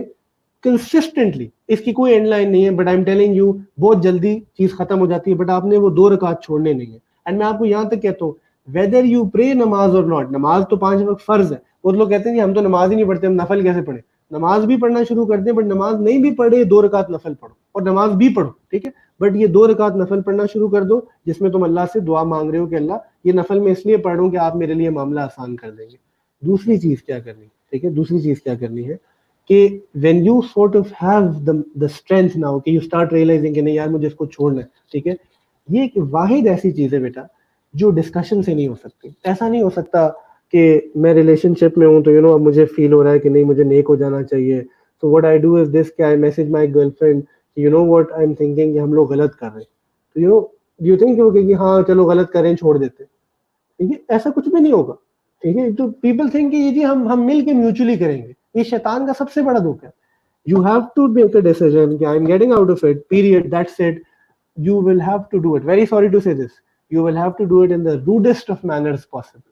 कंसिस्टेंटली। इसकी कोई एंड लाइन नहीं है, but I am telling you, बहुत जल्दी चीज खत्म हो जाती है, बट आपने वो 2 रकात छोड़ने नहीं है। एंड मैं आपको यहाँ तक कहता हूँ, वेदर यू प्रे नमाज और नॉट, नमाज तो 5 वक्त फर्ज है। बहुत लोग कहते हैं कि हम तो नमाज ही नहीं पढ़ते, हम नफल कैसे पढ़े। नमाज भी पढ़ना शुरू कर दें, बट नमाज नहीं भी पढ़े, 2 रकात नफल पढ़ो, और नमाज भी पढ़ो, ठीक है। बट ये 2 रकात नफल पढ़ना शुरू कर दो, जिसमें तुम अल्लाह से दुआ मांग रहे हो कि अल्लाह, ये नफल मैं इसलिए पढ़ रहा हूँ कि आप मेरे लिए मामला आसान कर देंगे। दूसरी चीज क्या करनी, ठीक है, दूसरी चीज क्या करनी है कि when you sort of have the strength now, कि you start realizing कि नहीं यार मुझे इसको छोड़ना है, ठीक है। ये एक वाहिद ऐसी चीज है बेटा जो डिस्कशन से नहीं हो सकती। ऐसा नहीं हो सकता कि मैं रिलेशनशिप में हूँ तो अब मुझे फील हो रहा है कि नहीं मुझे नेक हो जाना चाहिए, तो what I do is this, कि I message my girlfriend, what I am thinking, कि हम लोग गलत कर रहे हैं, तो यू थिंक कि हाँ चलो गलत करें, छोड़ देते, ठीक है। ऐसा कुछ भी नहीं होगा, ठीक है। तो पीपल थिंक कि ये जी हम मिल के म्यूचुअली करेंगे, ये शैतान का सबसे बड़ा धोखा है। You have to make a decision कि I am getting out of it, period, that's it. You will have to do it. Very sorry to say this. You will have to do it in the rudest of manners possible.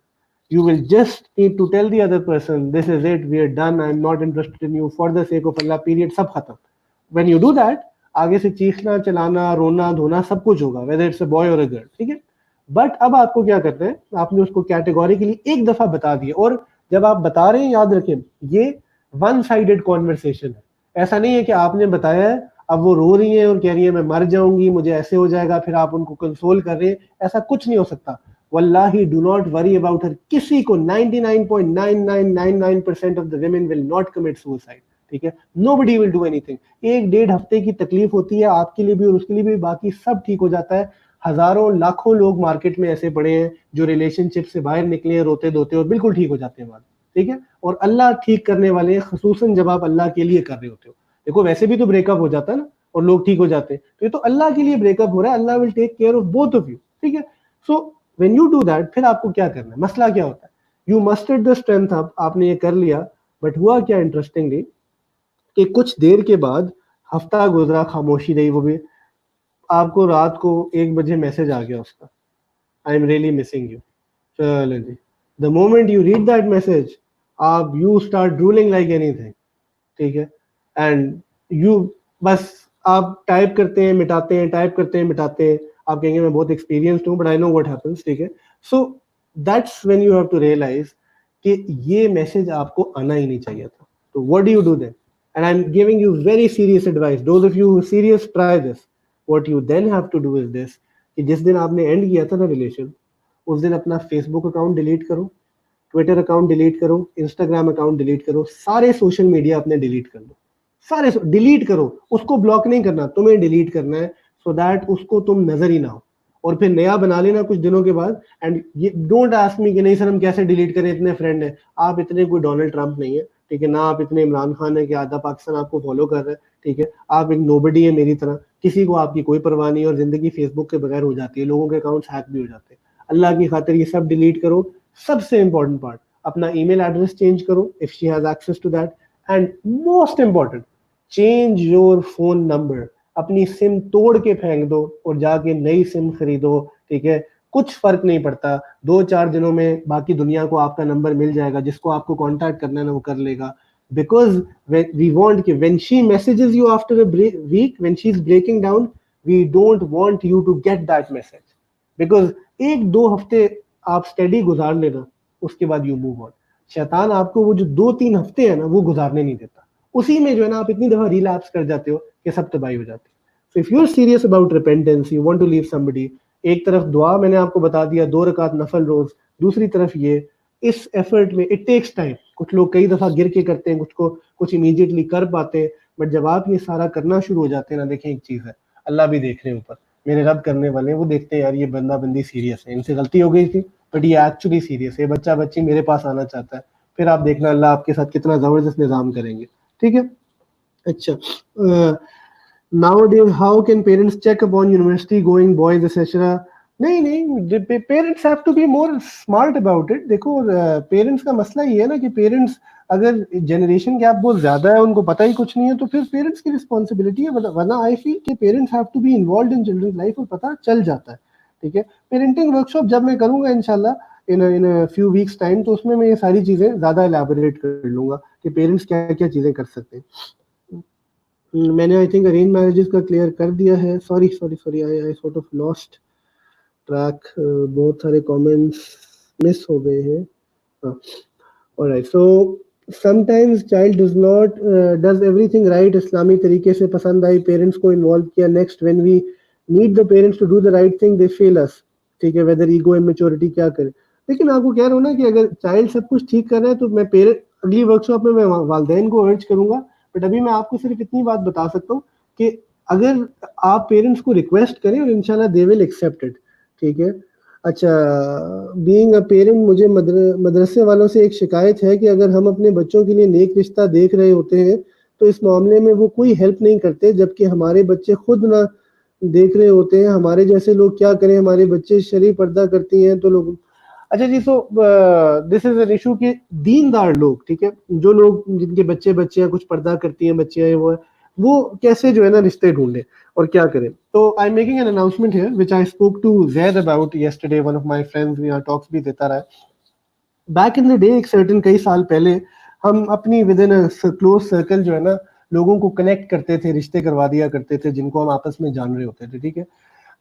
You will just need to tell the other person, this is it, we are done, I'm not interested in you, for the sake of Allah, period, सब खत्म। When you do that, आगे से चीखना, चलाना, रोना, धोना सब कुछ होगा, whether it's a boy or a girl, ठीक है। बट अब आपको क्या करना है, आपने उसको कैटेगोरिकली एक दफा बता दिया, और जब आप बता रहे हैं याद रखें, ये वन साइडेड कॉन्वर्सेशन है। ऐसा नहीं है कि आपने बताया है, अब वो रो रही हैं और कह रही हैं मैं मर जाऊंगी, मुझे ऐसे हो जाएगा, फिर आप उनको कंसोल कर रहे हैं, ऐसा कुछ नहीं हो सकता। वल्लाही do not worry about her. किसी को 99.9999% of the women will not commit suicide, ठीक है। Nobody will do anything. 1-1.5 हफ्ते की तकलीफ होती है आपके लिए भी और उसके लिए भी, बाकी सब ठीक हो जाता है। हजारों लाखों लोग मार्केट में ऐसे पड़े हैं जो रिलेशनशिप से बाहर निकले हैं रोते धोते और बिल्कुल ठीक हो जाते हैं बाद, ठीक है। और अल्लाह ठीक करने वाले हैं, खसूसन जब आप अल्लाह के लिए कर रहे होते हो। देखो वैसे भी तो ब्रेकअप हो जाता है ना और लोग ठीक हो जाते हैं, तो ये तो अल्लाह के लिए ब्रेकअप हो रहा है। Allah will take care of both of you, ठीक है। So when you do that, फिर आपको क्या करना है, मसला क्या होता है, you mustered the strength up, आपने ये कर लिया। बट हुआ क्या इंटरेस्टिंगली कि कुछ देर के बाद, हफ्ता गुजरा, खामोशी रही, वो भी आपको रात को 1 बजे मैसेज आ गया उसका, I am really missing you. चलो जी, the moment you read that message, आप you start drooling like anything, ठीक है। एंड यू बस आप टाइप करते हैं मिटाते हैं, टाइप करते हैं मिटाते हैं। आप कहेंगे मैं बहुत एक्सपीरियंस्ड हूँ but I know what happens, ठीक है। So that's when you have to realize कि ये मैसेज आपको आना ही नहीं चाहिए था। तो what do you do then? And I am giving you very serious advice, those of you serious, try this. What you then have to do is this, कि जिस दिन आपने एंड किया था ना रिलेशन, उस दिन अपना फेसबुक अकाउंट डिलीट करो, ट्विटर अकाउंट डिलीट करो, इंस्टाग्राम अकाउंट डिलीट करो, सारे सोशल मीडिया अपने डिलीट कर दो, सारे डिलीट करो। उसको ब्लॉक नहीं करना, तुम्हें डिलीट करना है, सो दैट उसको तुम नजर ही ना हो। और फिर नया बना लेना कुछ दिनों के बाद। एंड ये डोंट आस्क मी कि नहीं सर हम कैसे डिलीट करें, इतने फ्रेंड है। आप इतने कोई डोनाल्ड ट्रंप नहीं है, ठीक है ना, आप इतने इमरान खान है कि आधा पाकिस्तान आपको फॉलो कर रहा है, ठीक है। आप एक नोबडी है मेरी तरह, किसी को आपकी कोई परवाह नहीं, और जिंदगी फेसबुक के बगैर हो जाती है, लोगों के अकाउंट्स हैक भी हो जाते हैं। अल्लाह की खातिर ये सब डिलीट करो। सबसे इंपॉर्टेंट पार्ट, अपना ईमेल एड्रेस चेंज करो if she has access to that. And most important, change your phone number. अपनी सिम तोड़ के फेंक दो और जाके नई सिम खरीदो, ठीक है। कुछ फर्क नहीं पड़ता, 2-4 दिनों में बाकी दुनिया को आपका नंबर मिल जाएगा, जिसको आपको कांटेक्ट करना है ना वो कर लेगा। बिकॉज वी वांट कि when she messages you after a week, when she is breaking down, we don't want you to get that message. Because 1-2 हफ्ते आप स्टडी गुजार लेना, उसके बाद यू मूव ऑन। शैतान आपको वो जो 2-3 हफ्ते है ना वो गुजारने नहीं देता, उसी में जो है ना आप इतनी दफा रिलैप्स कर जाते हो कि सब तबाही हो जाती है। So if you are serious about repentance, you want to leave somebody, एक तरफ दुआ मैंने आपको बता दिया, 2 रकात नफल रोज, दूसरी तरफ ये, इस एफर्ट में इट टेक्स टाइम। कुछ लोग कई दफा गिर के करते हैं, कुछ इमीडिएटली कर पाते हैं। बट जब आप ये सारा करना शुरू हो जाते हैं ना, देखें एक चीज है, अल्लाह भी देख रहे हैं ऊपर, मेरे रब करने वाले हैं, वो देखते हैं यार ये बंदा बंदी सीरियस है, इनसे गलती हो गई थी बट ये एक्चुअली सीरियस है, बच्चा बच्ची मेरे पास आना चाहता है। फिर आप देखना अल्लाह आपके साथ कितना जबरदस्त निजाम करेंगे, ठीक है। अच्छा, nowadays how can parents check upon university going boys etc? नहीं नहीं, parents have to be more smart about it. देखो पेरेंट्स का मसला ये है ना कि पेरेंट्स, अगर जनरेशन गैप बहुत ज्यादा है, उनको पता ही कुछ नहीं है, तो फिर पेरेंट्स की रिस्पॉन्सिबिलिटी है। वरना आई फील कि parents have to be involve in children life और पता चल जाता है, ठीक है। पेरेंटिंग वर्कशॉप जब मैं करूंगा इंशाल्लाह इन फ्यू वीक्स टाइम, तो उसमें मैं ये सारी चीजें ज्यादा एलैबोरेट कर लूंगा कि पेरेंट्स क्या क्या चीजें कर सकते हैं। मैंने आई थिंक अरेंज मैरिजेस का क्लियर कर दिया है। Sorry sorry sorry, I sort of lost track, बहुत सारे कमेंट्स मिस हो गए हैं। हाँ, alright. So sometimes child does not does everything right, इस्लामी तरीके से पसंद आई, पेरेंट्स को इन्वॉल्व किया, next when we need the parents to do the right thing they fail us, ठीक है। वेदर ईगो इमेच्योरिटी क्या करे। लेकिन आपको कह रहा हूँ ना कि अगर चाइल्ड सब कुछ ठीक कर रहा है तो मैं पेरेंट, अगली वर्कशॉप में मैं वालदेन को अर्ज करूंगा। बट अभी मैं आपको सिर्फ इतनी बात बता सकता हूँ कि अगर आप पेरेंट्स को रिक्वेस्ट करें और इंशाल्लाह दे विल एक्सेप्ट इट, ठीक है। अच्छा, बीइंग अ पेरेंट, मुझे मदरसे वालों से एक शिकायत है कि अगर हम अपने बच्चों के लिए नेक रिश्ता देख रहे होते हैं तो इस मामले में वो कोई हेल्प नहीं करते, जबकि हमारे बच्चे खुद ना देख रहे होते हैं। हमारे जैसे लोग क्या करें, हमारे बच्चे शरी पर्दा करती हैं तो लोग। अच्छा जी, so this is an issue कि दीनदार लोग, ठीक है, जो लोग जिनके बच्चे बच्चियां कुछ पर्दा करती हैं, बच्चियां वो कैसे जो है ना रिश्ते ढूंढे और क्या करें। तो I am making an announcement here which I spoke to Zaid about yesterday, one of my friends, यहाँ टॉक्स भी देता रहा है। बैक इन द डे, एक सर्टेन कई साल पहले, हम अपनी विद इन क्लोज सर्कल जो है ना लोगों को कनेक्ट करते थे, रिश्ते करवा दिया करते थे जिनको हम आपस में जान रहे होते थे, ठीक है।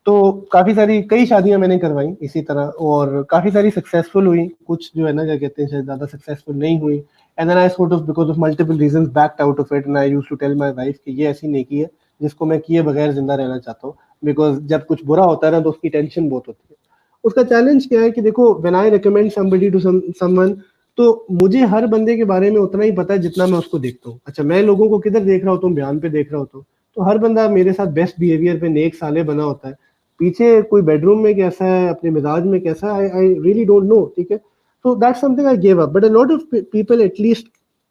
तो काफी सारी कई शादियां मैंने करवाई इसी तरह, और काफी सारी सक्सेसफुल हुई, कुछ जो है ना क्या कहते हैं शायद ज्यादा सक्सेसफुल नहीं हुई। And then I sort of because of multiple reasons backed out of it, and I used to tell my wife कि ये ऐसी नेकी है जिसको मैं किए बगैर जिंदा रहना चाहता हूँ, बिकॉज जब कुछ बुरा होता है ना तो उसकी टेंशन बहुत होती है। उसका चैलेंज क्या है कि देखो, when I recommend somebody to someone, तो मुझे हर बंदे के बारे में उतना ही पता है जितना मैं उसको देखता हूँ। अच्छा, मैं लोगों को किधर देख रहा होता हूँ? बयान पे देख रहा होता हूँ। तो हर बंदा मेरे साथ बेस्ट बिहेवियर पे नेक साले बना होता है, पीछे कोई बेडरूम में कैसा है, अपने मिजाज में कैसा है, आई रियली डोंट नो, ठीक है। So that's something I give up, but a lot of people at least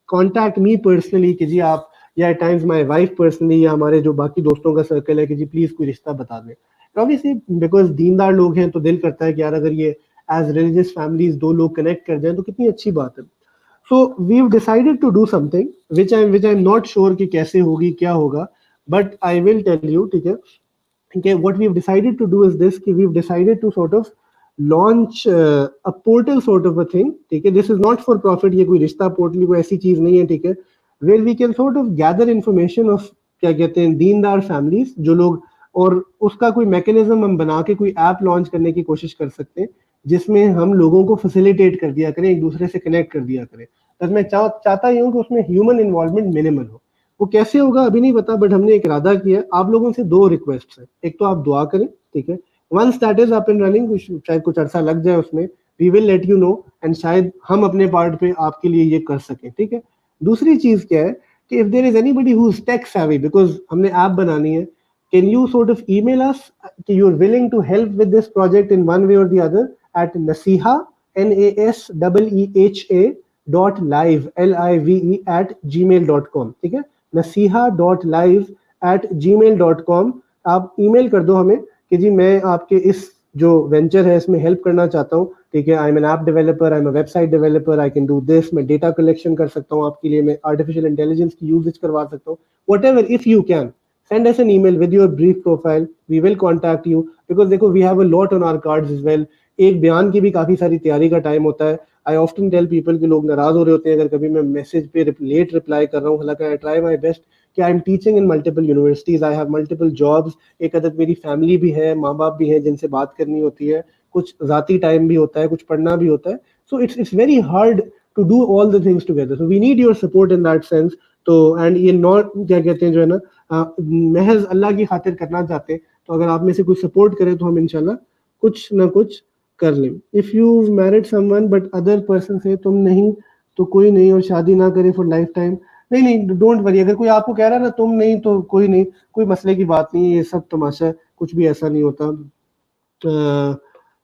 contact me personally कि जी आप, या at times my wife personally, या हमारे जो बाकी दोस्तों का सर्कल है कि जी प्लीज कोई रिश्ता बता दें। ऑब्वियसली बिकॉज दीनदार लोग हैं तो दिल करता है कि यार अगर ये एज रिलीजियस फैमिलीज दो लोग कनेक्ट कर जाएं तो कितनी अच्छी बात है। So we decided to do something which I am not sure कि कैसे होगी, क्या होगा, but I will tell you, ठीक है। Okay, what we've decided to do is this, कि we've decided to sort of launch a portal sort of a thing, ठीक है। This is not for profit, ये कोई रिश्ता पोर्टल कोई ऐसी चीज नहीं है, ठीक है। Where we can sort of gather information of, क्या कहते हैं, दीनदार फैमिलीज जो लोग, और उसका कोई मैकेनिज्म हम बना के कोई ऐप लॉन्च करने की कोशिश कर सकते हैं, जिसमें हम लोगों को फैसिलिटेट कर दिया करें, एक दूसरे से कनेक्ट कर दिया करें। बस मैं चाहता ही हूँ कि उसमें ह्यूमन इन्वॉल्वमेंट मिनिमल हो। वो कैसे होगा अभी नहीं पता, बट हमने एक इरादा किया। आप लोगों से दो रिक्वेस्ट है, एक तो आप दुआ करें, ठीक है। Once that is up and running, शायद कुछ अरसा लग जाए उसमें, we will let you know, and शायद हम अपने पार्ट पे आपके लिए ये कर सकें, ठीक है। दूसरी चीज क्या है कि if there is anybody who is tech savvy, because हमने ऐप बनानी है, can you sort of email us कि you're willing to help with this project in one way or the other at nasiha, NASEEHA .live LIVE @gmail.com, ठीक है। nasiha.live@gmail.com। आप email कर दो हमें कि जी मैं आपके इस जो वेंचर है इसमें हेल्प करना चाहता हूँ, ठीक है। I am an app developer, I am a website developer, I can do this, मैं डेटा कलेक्शन कर सकता हूँ आपके लिए, मैं आर्टिफिशियल इंटेलिजेंस की यूजेज करवा सकता हूँ। What ever, if you can send us an email with your brief profile, we will contact you, because देखो we have a lot on our cards as well। एक बयान की भी काफी सारी तैयारी का टाइम होता है। आई ऑफ्टन टेल पीपल कि लोग नाराज हो रहे होते हैं अगर कभी मैं मैसेज पे लेट रिप्लाई कर रहा हूँ, हालांकि आई ट्राई माई बेस्ट कि I am teaching in multiple universities, I have multiple jobs, एक अदद मेरी फैमिली भी है, माँ बाप भी हैं जिनसे बात करनी होती है, कुछ जाती टाइम भी होता है, कुछ पढ़ना भी होता है। So it's very hard to do all the things together, so we need your support in that sense. तो एंड ये नॉट, क्या कहते हैं, जो है ना, महज अल्लाह की खातिर करना चाहते हैं, तो अगर आप में से कुछ सपोर्ट करें तो हम इंशाल्लाह कुछ ना कुछ कर लें। If you married someone but other person से तुम नहीं तो कोई नहीं, और शादी ना करे फॉर लाइफ टाइम, नहीं नहीं, डोंट वरी। अगर कोई आपको कह रहा है ना तुम नहीं तो कोई नहीं, कोई मसले की बात नहीं है, ये सब तमाशा है, कुछ भी ऐसा नहीं होता।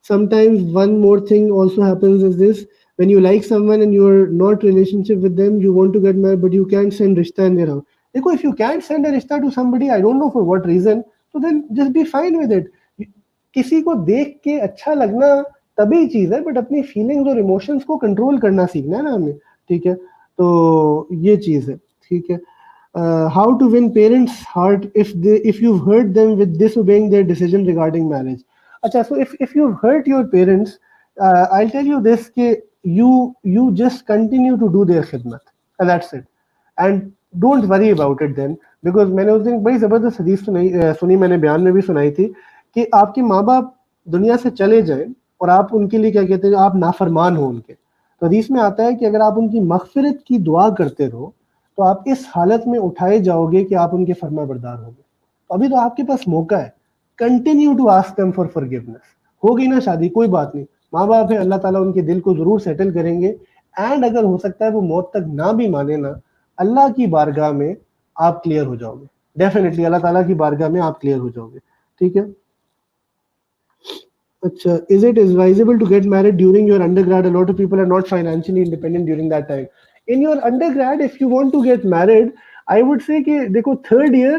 Sometimes one more thing also happens is this: when you like someone and you're not relationship with them, you want to get married but you can't send rishta in their house. देखो, if you can't send a rishta to somebody, I don't know for what reason, so then just be fine with it। किसी को देख के अच्छा लगना तभी चीज है, बट अपनी फीलिंग्स और इमोशंस को कंट्रोल करना सीखना है ना हमें, ठीक है। तो ये चीज है, ठीक है। How to win parents heart if you've hurt them with disobeying their decision regarding marriage। अच्छा, so if you've hurt your parents, I'll tell you this कि you just continue to do their khidmat, and that's it, and don't worry about it then, because मैंने उस दिन बड़ी जबरदस्त हदीस सुनी, मैंने बयान में भी सुनाई थी कि आपके माँ बाप दुनिया से चले जाएं और आप उनके लिए, क्या कहते हैं, आप नाफरमान हो उनके, तो हदीस में आता है कि अगर आप उनकी मगफिरत की दुआ करते रहो तो आप इस हालत में उठाए जाओगे कि आप उनके फर्मा बरदार होगे। तो अभी तो आपके पास मौका है, continue to ask them for forgiveness. हो गई ना शादी, कोई बात नहीं, माँ बाप है, अल्लाह ताला उनके दिल को जरूर सेटल करेंगे। एंड अगर हो सकता है वो मौत तक ना भी माने ना, अल्लाह की बारगाह में आप क्लियर हो जाओगे, डेफिनेटली अल्लाह ताला की बारगाह में आप क्लियर हो जाओगे, ठीक है। अच्छा, is it advisable to get married during your undergrad? A lot of people are not financially independent during that time. In your undergrad, if you want to get married, I would say कि देखो, third year,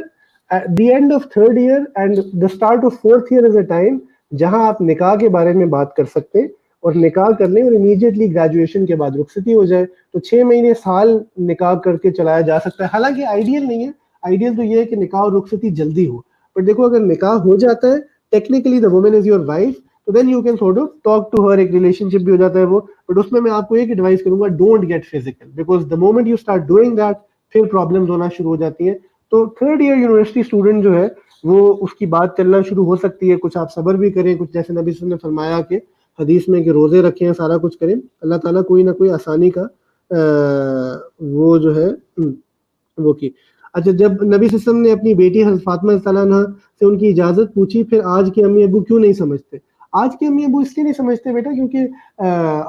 at the end of third year and the start of fourth year is a time जहां आप निकाह के बारे में बात कर सकते हैं, और निकाह कर लें और इमीडिएटली ग्रेजुएशन के बाद रुखसती हो जाए, तो 6 महीने साल निकाह करके चलाया जा सकता है। हालांकि आइडियल नहीं है, आइडियल तो ये है कि निकाह और रुखसती जल्दी हो, पर देखो अगर निकाह हो जाता है, technically the woman is your wife, तो then you can sort of talk to her, एक रिलेशनशिप भी हो जाता है वो। बट उसमें मैं आपको एक एडवाइस करूंगा, don't get physical, because the moment you start doing that फिर प्रॉब्लम्स होना शुरू हो जाती है। तो थर्ड ईयर यूनिवर्सिटी स्टूडेंट जो है वो, उसकी बात चलना शुरू हो सकती है, कुछ आप सब्र भी करें, कुछ जैसे नबी ने फरमाया कि हदीस में कि रोजे रखें, सारा कुछ करें, अल्लाह ताला कोई ना कोई आसानी का वो जो है वो की। अच्छा, जब नबी सल्लल्लाहु अलैहि वसल्लम ने अपनी बेटी हज़रत फातिमा रज़ियल्लाहु अन्हा से उनकी इजाज़त पूछी, फिर आज के अम्मी अबू क्यों नहीं समझते? आज के अम्मी अबू इसलिए नहीं समझते बेटा क्योंकि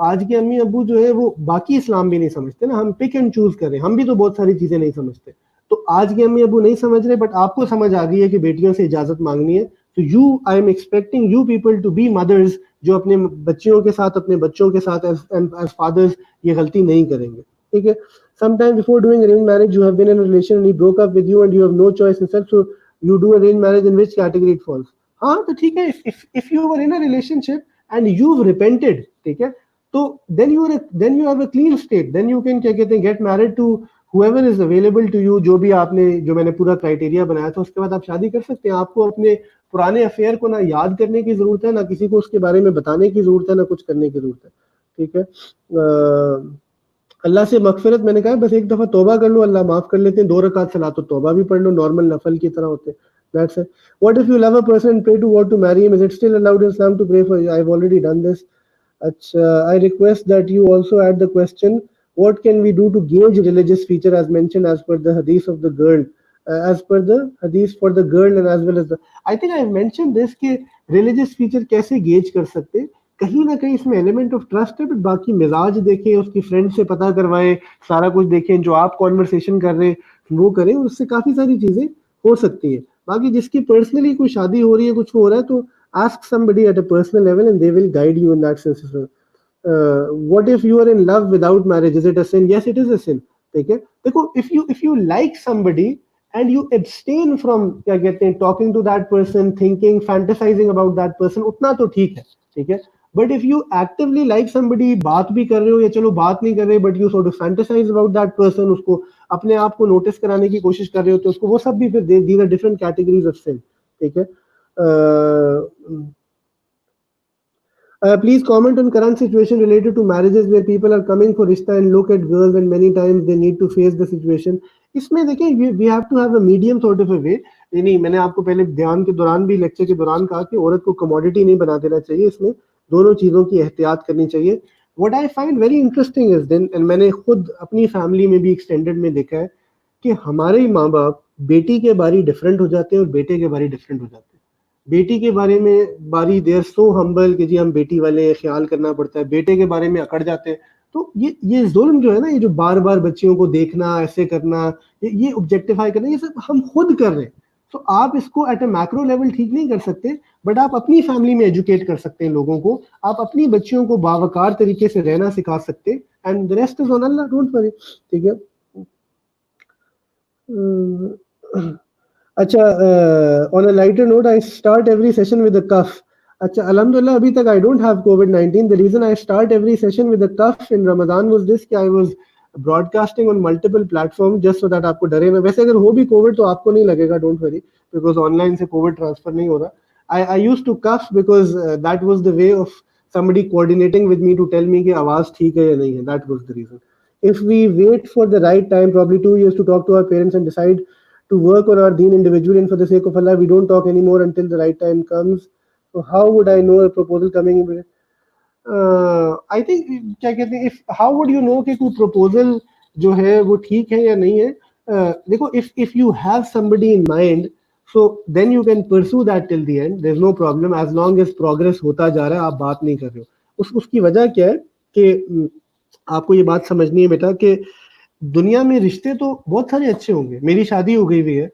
आज के अम्मी अबू जो है वो बाकी इस्लाम भी नहीं समझते ना, हम पिक एंड चूज़ कर रहे हैं, हम भी तो बहुत सारी चीज़ें नहीं समझते। तो आज के अम्मी अबू नहीं समझ रहे, बट आपको समझ आ गई है कि बेटियों से इजाज़त मांगनी है। तो I am expecting you people to be mothers जो अपने बच्चियों के साथ, अपने बच्चों के साथ एज फादर्स ये गलती नहीं करेंगे, ठीक है? Sometime before doing arranged marriage, you have been in a relation and he broke up with you and you have no choice instead. So you do arranged marriage, in which category it falls? हाँ तो ठीक है, if you were in a relationship and you've repented, ठीक है, तो then you have a clean state. Then you can क्या कहते हैं get married to whoever is available to you. जो मैंने पूरा क्राइटेरिया बनाया था, उसके बाद आप शादी कर सकते हैं। आपको अपने पुराने अफेयर को ना याद करने की जरूरत है, ना किसी को उसके बारे में बताने की जरूरत है, ना कुछ करने की जरूरत है, ठीक है? अल्लाह से मगफिरत, मैंने कहा बस एक दफा तौबा कर लो, अल्लाह माफ कर लेते हैं। 2 रकात सलात तो तौबा भी पढ़ लो, नॉर्मल नफल की तरह होते हैं। That's it. What if you love a person and pray to God to marry him, is it still allowed in Islam to pray for? I have already done this. अच्छा, I request that you also add the question what can we do to gauge religious feature as mentioned as per the hadith of the girl, as per the hadith for the girl and as well as the, I think I have mentioned this कि religious feature कैसे gauge कर सकते हैं। कहीं ना कहीं इसमें element of trust है, बट बाकी मिजाज देखें, उसकी फ्रेंड से पता करवाएं, सारा कुछ देखें, जो आप कॉन्वर्सेशन कर रहे हैं वो करें, उससे काफी सारी चीजें हो सकती है। बाकी जिसकी पर्सनली कोई शादी हो रही है, कुछ हो रहा है, तो ask somebody at a personal level and they will guide you in that sense. what if you are in love without marriage, is it a sin? Yes, it is a sin, ठीक है? देखो, if you like somebody and you abstain from क्या कहते हैं talking to that person, thinking, fantasizing about that person, उतना तो ठीक है, ठीक है? But if you actively like somebody, बात भी कर रहे हो या चलो बात नहीं कर रहे, but you sort of fantasize about that person, उसको अपने आप को नोटिस कराने की कोशिश कर रहे हो, तो उसको वो सब भी फिर these are different categories of sin, ठीक है? Please comment on current situation related to marriages where people are coming for rishta and look at girls and many times they need to face the situation. इसमें देखिए, we have to have a medium sort of a way. नहीं, मैंने आपको पहले ध्यान के दौरान भी, लेक्चर के दौरान कहा कि औरत को कमोडिटी नहीं बना देना चाहिए, इसमें दोनों चीज़ों की एहतियात करनी चाहिए। What I find very interesting is then, and मैंने खुद अपनी फैमिली में भी एक्सटेंडेड में देखा है कि हमारे माँ बाप बेटी के बारे डिफरेंट हो जाते हैं और बेटे के बारे डिफरेंट हो जाते हैं। बेटी के बारे में बारी देर सो हम्बल कि जी हम बेटी वाले, ख्याल करना पड़ता है, बेटे के बारे में अकड़ जाते हैं। तो ये जुल्म जो है ना, ये जो बार बार बच्चियों को देखना, ऐसे करना, ये ऑब्जेक्टिफाई करना, ये सब हम खुद कर रहे हैं। तो आप इसको एट अ मैक्रो लेवल ठीक नहीं कर सकते, बट आप अपनी फैमिली में एजुकेट कर सकते हैं लोगों को, आप अपनी बच्चियों को बावकार तरीके से रहना सिखा सकते हैं, and the rest is on Allah, don't worry, ठीक है? अच्छा, on a lighter note, I start every session with a cough. अच्छा, अल्हम्दुलिल्लाह अभी तक I don't have COVID. The reason I start every session with a cough in Ramzan was this कि I was broadcasting on multiple platform just so that आपको डरे ना। वैसे अगर हो भी कोविड तो आपको नहीं लगेगा, डोंट वरी, बिकॉज ऑनलाइन से कोविड ट्रांसफर नहीं हो रहा। I used to cough because that was the way of somebody coordinating with me to tell me कि आवाज ठीक है या नहीं है, that was the reason. If we wait for the right time, probably 2 years, to talk to our parents and decide to work on our deen individually and for the sake of Allah, we don't talk anymore until the right time comes. So how would I know a proposal coming in? I think क्या कहते हैं, if how would you know कि कोई proposal जो है वो ठीक है या नहीं है? देखो, if you have somebody in mind, so then you can pursue that till the end. There's no problem as long as progress होता जा रहा है, आप बात नहीं कर रहे हो। उसकी वजह क्या है कि आपको ये बात समझनी है बेटा कि दुनिया में रिश्ते तो बहुत सारे अच्छे होंगे। मेरी शादी हो गई हुई है,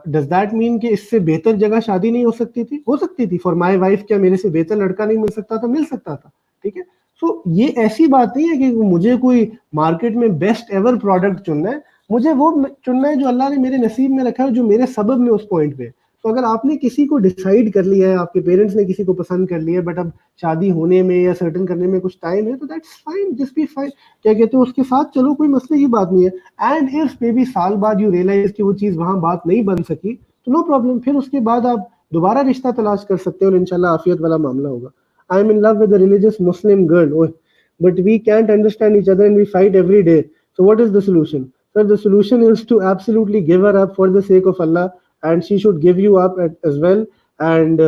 डज दैट मीन कि इससे बेहतर जगह शादी नहीं हो सकती थी? हो सकती थी। फॉर माई वाइफ, क्या मेरे से बेहतर लड़का नहीं मिल सकता था? मिल सकता था, ठीक है? सो ये ऐसी बात नहीं है कि मुझे कोई मार्केट में बेस्ट एवर प्रोडक्ट चुनना है, मुझे वो चुनना है जो अल्लाह ने मेरे नसीब में रखा है, जो मेरे सबब में उस पॉइंट पे। तो अगर आपने किसी को डिसाइड कर लिया है, आपके पेरेंट्स ने किसी को पसंद कर लिया है, बट अब शादी होने में या सर्टन करने में कुछ टाइम है, तो that's fine, just be fine, क्या कहते हैं, उसके साथ चलो, कोई मसले की बात नहीं है। एंड इफ मे बी साल बाद यू रियलाइज कि वो चीज़ वहाँ बात नहीं बन सकी, तो नो प्रॉब्लम, फिर उसके बाद आप दोबारा रिश्ता तलाश कर सकते हो और इंशाल्लाह आफियत वाला मामला होगा। I am in love with a religious Muslim girl, but we can't understand each other and we fight every day. So what is the solution? Sir, the solution is to absolutely give her up for the sake of Allah, and she should give you up as well, and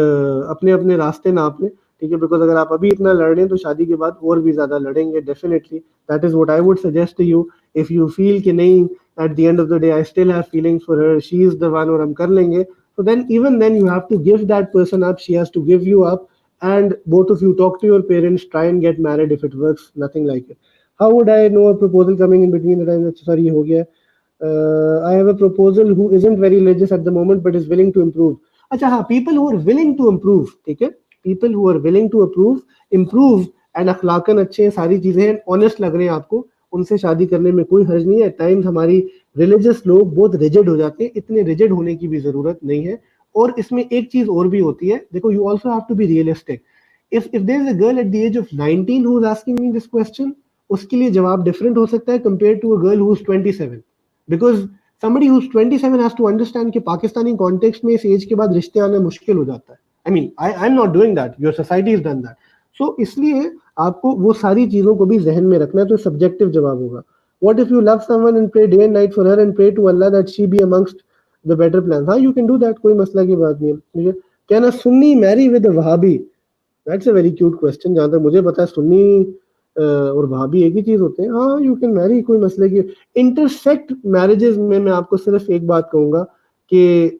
अपने अपने रास्ते नाप ले, ठीक है? Because अगर आप अभी इतना लड़ रहे हैं तो शादी के बाद और भी ज्यादा लड़ेंगे, definitely. That is what I would suggest to you. If you feel कि नहीं at the end of the day I still have feelings for her, she is the one और हम कर लेंगे, so then even then you have to give that person up, she has to give you up, and both of you talk to your parents, try and get married if it works, nothing like it. How would I know a proposal coming in between the time that sorry ho gaya, I have a proposal who isn't very religious at the moment but is willing to improve. अच्छा हाँ, people who are willing to improve, ठीक है, people who are willing to improve and अखलाकन अच्छे हैं, सारी चीजें हैं, honest लग रहे हैं आपको, उनसे शादी करने में कोई हर्ज नहीं है. एट टाइम्स हमारी रिलीजियस लोग बहुत रिजिड हो जाते हैं, इतने रिजिड होने की भी जरूरत नहीं है. और इसमें एक चीज और भी होती है, देखो you also have to be realistic. If there is a girl at the age of 19 who is asking me this question, उसके लिए जवाब डिफरेंट हो सकता है compare to a girl who is 27, because somebody who's 27 has to understand कि Pakistani context में इस as के बाद रिश्ते आने मुश्किल हो जाता है. I mean I am not doing that, your society is done that. So इसलिए आपको वो सारी चीजों को भी जहन में रखना है. तो सब्जेक्टिव जवाब होगा. What if you love someone and pray day and night for her and pray to Allah that she be amongst the better plans? हाँ, you can do that, कोई मसला की बात नहीं है. ठीक है. Can a Sunni marry with a Wahhabi? That's a very cute question. जहाँ तक मुझे पता है सुन्नी और वहाबी एक ही चीज होते हैं. हाँ, यू कैन मैरी, कोई मसले की. इंटरसेक्ट मैरिजेस में मैं आपको सिर्फ एक बात कहूंगा कि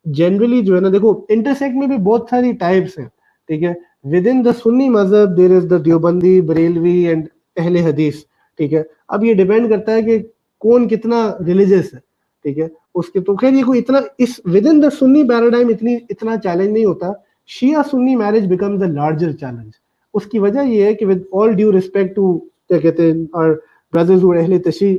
जनरली जो है ना, देखो इंटरसेक्ट में भी बहुत सारी टाइप्स हैं. ठीक है. विद इन द सुन्नी मजहब there is the Deobandi, Barelvi and Ahle Hadith. ठीक है. अब ये डिपेंड करता है कि कौन कितना रिलीजियस है. ठीक है. उसके तो खैर ये कोई इतना इस within the Sunni paradigm इतना चैलेंज नहीं होता. Shia Sunni marriage becomes a larger challenge. उसकी वजह ये है कि with all due respect to क्या कहते हैं और ब्रदर्स हु अहले तशी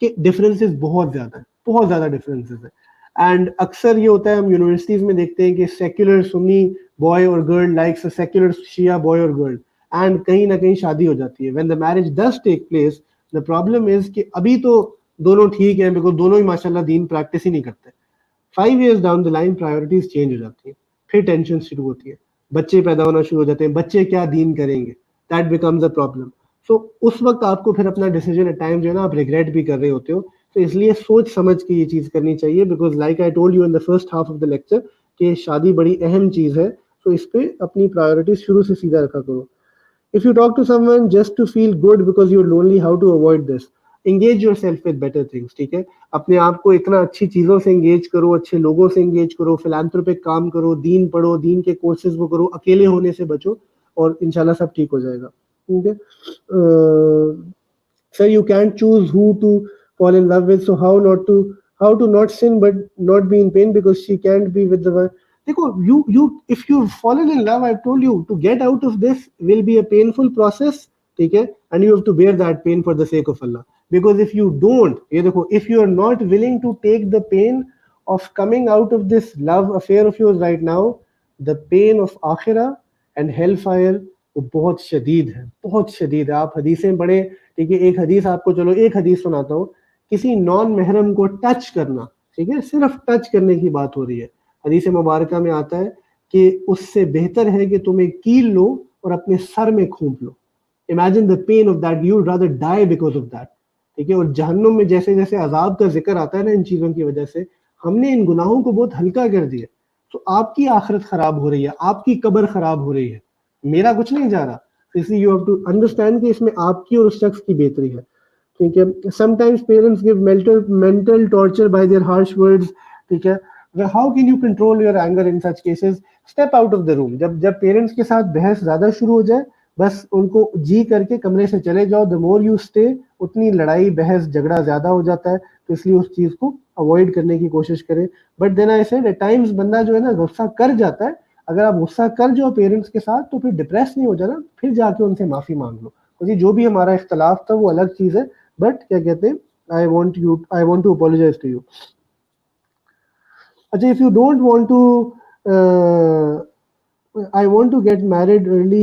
के डिफरेंसेस बहुत ज्यादा डिफरेंसेस है. एंड अक्सर ये होता है, हम यूनिवर्सिटीज में देखते हैं कि सेक्युलर सुन्नी बॉय और girl likes a secular Shia boy और गर्ल, एंड कहीं ना कहीं शादी हो जाती है. When the marriage does take place, the problem is कि अभी तो दोनों ठीक है, बिकॉज दोनों ही माशाल्लाह दीन प्रैक्टिस ही नहीं करते. 5 years down the line priorities change हो जाती है, फिर टेंशन शुरू होती है, बच्चे पैदा होना शुरू हो जाते हैं, बच्चे क्या दीन करेंगे, दैट बिकम्स अ प्रॉब्लम. सो उस वक्त आपको फिर अपना डिसीजन एट टाइम जो है ना आप रिग्रेट भी कर रहे होते हो. तो इसलिए सोच समझ के ये चीज करनी चाहिए, because like I told you in the first half of the lecture कि शादी बड़ी अहम चीज है. तो इस पे अपनी प्रायोरिटीज शुरू से सीधा रखा करो. If you talk to someone just to feel good because you're lonely, how to avoid this? Engage yourself with better things. ठीक है. अपने आप को इतना अच्छी चीजों से एंगेज करो, अच्छे लोगों से एंगेज करो, फिलैंथ्रोपिक काम करो, दीन पढ़ो, दीन के कोर्सेज वो करो, अकेले होने से बचो और इंशाल्लाह सब ठीक हो जाएगा. ठीक है. Sir, you can't choose who to fall in love with, so how to not sin but not be in pain because she can't be with the one. देखो, you if you've fallen in love, I've told you to get out of this will be a painful process. ठीक है. And you have to bear that pain for the sake of Allah, because if you don't, ये देखो, if you are not willing to take the pain of coming out of this love affair of yours right now, the pain of आखिरा and hellfire वो बहुत शदीद है, बहुत शदीद है. आप हदीसें पढ़े. ठीक है. एक हदीस आपको, चलो एक हदीस सुनाता हूँ. किसी नॉन महरम को टच करना, ठीक है, सिर्फ टच करने की बात हो रही है. हदीस मुबारका में आता है कि उससे बेहतर है कि तुम एक कील लो और अपने सर में खूंप लो. Imagine the pain of that, you rather die because of that. ठीक है. और जहन्नुम में जैसे जैसे अजाब का जिक्र आता है ना इन चीजों की वजह से, हमने इन गुनाहों को बहुत हल्का कर दिया. तो आपकी आखिरत खराब हो रही है, आपकी कब्र खराब हो रही है, मेरा कुछ नहीं जा रहा. इसलिए यू हैव टू अंडरस्टैंड कि इसमें आपकी और उस शख्स की बेहतरी है. ठीक है. Sometimes parents give mental torture bye there harsh words. ठीक है. How can you control your anger in such cases? Step out of the room. जब पेरेंट्स के साथ बहस ज्यादा शुरू हो जाए, बस उनको जी करके कमरे से चले जाओ. द मोर यू स्टे, उतनी लड़ाई बहस झगड़ा ज्यादा हो जाता है. तो इसलिए उस चीज को अवॉइड करने की कोशिश करें. But then I said at times बंदा जो है ना गुस्सा कर जाता है. अगर आप गुस्सा कर जाओ पेरेंट्स के साथ तो फिर डिप्रेस नहीं हो जाना, फिर जाके उनसे माफी मांग लो. तो जो भी हमारा इख्तलाफ था वो अलग चीज है, बट क्या कहते हैं, I want to apologise to you. अच्छा, if you don't want to, I want to get married early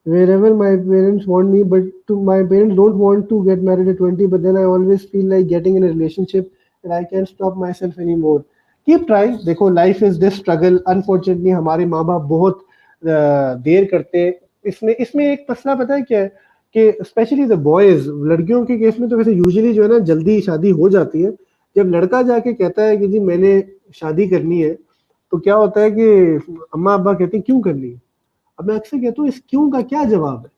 wherever my parents want me, but my parents don't want to get married at 20, but then I always feel like getting in a relationship and I can't stop myself anymore. Keep trying. देखो, life is this struggle. Unfortunately, हमारे माँ बाप बहुत देर करते हैं. इसमें एक मसला पता है क्या है कि स्पेशली द बॉयज, लड़कियों के केस में तो वैसे यूजुअली जो है ना जल्दी शादी हो जाती है. जब लड़का जाके कहता है कि जी मैंने शादी करनी है, तो क्या होता है कि अम्मा अब्बा कहते हैं क्यों करनी है. अब मैं अक्सर कहता हूँ इस क्यों का क्या जवाब है.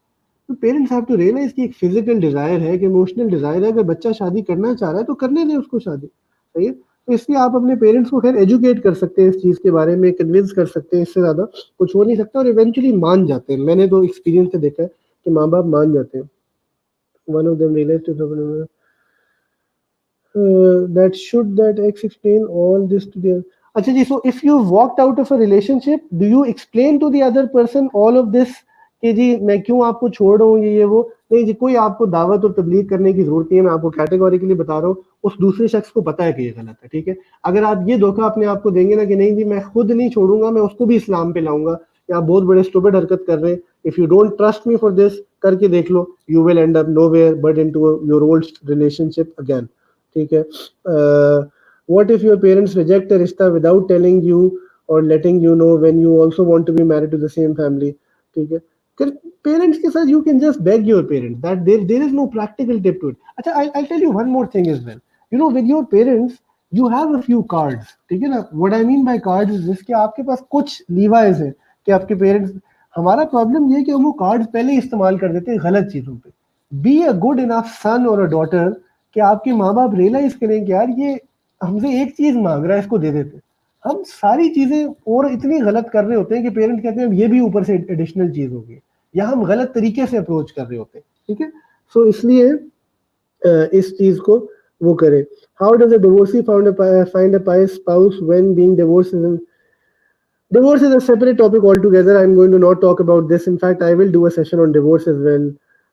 तो पेरेंट्स हैव टू रियलाइज कि एक फिजिकल डिजायर है, कि इमोशनल डिजायर है, अगर बच्चा शादी करना चाह रहा है तो करने दें उसको शादी, सही है। तो इसलिए आप अपने पेरेंट्स को खैर एजुकेट कर सकते हैं इस चीज के बारे में, कन्विंस कर सकते हैं, इससे ज्यादा कुछ हो नहीं सकता, और इवेंचुअली मान जाते हैं। मैंने तो एक्सपीरियंस से देखा है कि माँ बाप मान जाते हैं। One of them realise that should that ex explain all this to the, अच्छा जी, so if you walked out of a relationship, do you explain to the other person all of this कि जी मैं क्यों आपको छोड़ रहा हूँ, ये वो? नहीं जी, कोई आपको दावत और तबलीग करने की जरूरत नहीं है, मैं आपको कैटेगोरिकली बता रहा हूँ, उस दूसरे शख्स को पता है कि ये गलत है, ठीक है। अगर आप ये धोखा अपने आप को देंगे ना कि नहीं जी मैं खुद नहीं छोड़ूंगा, मैं उसको भी इस्लाम पे लाऊंगा, या आप बहुत बड़े स्टूपिड हरकत कर रहे हैं, if you don't trust me for this, करके देख लो, you will end up nowhere but into your old relationship again, ठीक है। What if your parents reject a रिश्ता without telling you or letting you know when you also want to be married to the same family, ठीक है। Parents के साथ you can just beg your parents, that there is no practical tip to it। अच्छा, I'll tell you one more thing as well, you know, with your parents you have a few cards, ठीक है ना। what I mean by cards is this, कि आपके पास कुछ Levi's है कि आपके पेरेंट्स, हमारा प्रॉब्लम ये है कि हम वो कार्ड्स पहले इस्तेमाल कर देते हैं गलत चीजों पे। बी अ गुड इनफ सन और अ डॉटर कि आपके माँ बाप रियलाइज करें कि यार ये हमसे एक चीज मांग रहा है, इसको दे देते। हम सारी चीजें और इतनी गलत कर रहे होते हैं कि पेरेंट कहते हैं ये भी ऊपर से एडिशनल चीज होगी, या हम गलत तरीके से अप्रोच कर रहे होते हैं, ठीक है। सो इसलिए इस चीज को वो करें। How does a divorcee find a price spouse when being divorce is, divorce is a separate topic altogether. I'm going to not talk about this. In fact, I will do a session on divorce as well.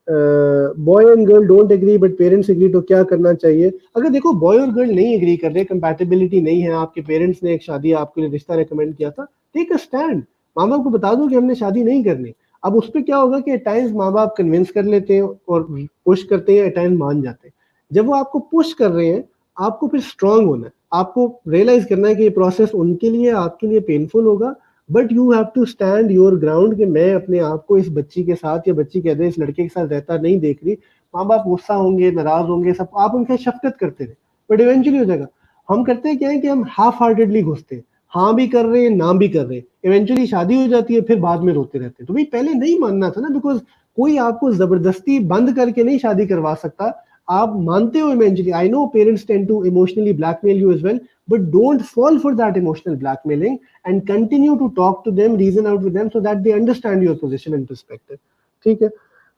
Boy and girl don't agree but parents agree, तो क्या करना चाहिए? अगर देखो boy और girl नहीं agree कर रहे, कंपैटिबिलिटी नहीं है, आपके पेरेंट्स ने एक शादी आपके लिए रिश्ता रेकमेंड किया था, टेक अ स्टैंड, माँ बाप को बता दो कि हमने शादी नहीं करनी। अब उस पर क्या होगा कि एट टाइम्स माँ बाप कन्विंस कर लेते हैं और पुश करते हैं, एट टाइम्स मान जाते हैं। जब वो आपको पुश कर रहे हैं, आपको फिर स्ट्रांग होना है, आपको रियलाइज करना है कि ये प्रोसेस उनके लिए आपके लिए पेनफुल होगा, but you have to stand your ground, कि मैं अपने आप को इस बच्ची के साथ, या बच्ची कहते हैं इस लड़के के साथ रहता नहीं देख रही। माँ बाप गुस्सा होंगे, नाराज होंगे, सब आप उनके शफकत करते रहे, बट इवेंचुअली हो जाएगा। हम करते हैं क्या है कि हम हाफ हार्टेडली घुसते हैं, हाँ भी कर रहे हैं ना भी कर रहे हैं, इवेंचुअली शादी हो जाती है, फिर बाद में रोते रहते हैं। तो भाई पहले नहीं मानना था ना, बिकॉज कोई आपको जबरदस्ती बंद करके नहीं शादी करवा सकता। आप मानते हो eventually, I know parents tend to emotionally blackmail you as well, but don't fall for that emotional blackmailing, and continue to talk to them, reason out with them so that they understand your position and perspective, ठीक है।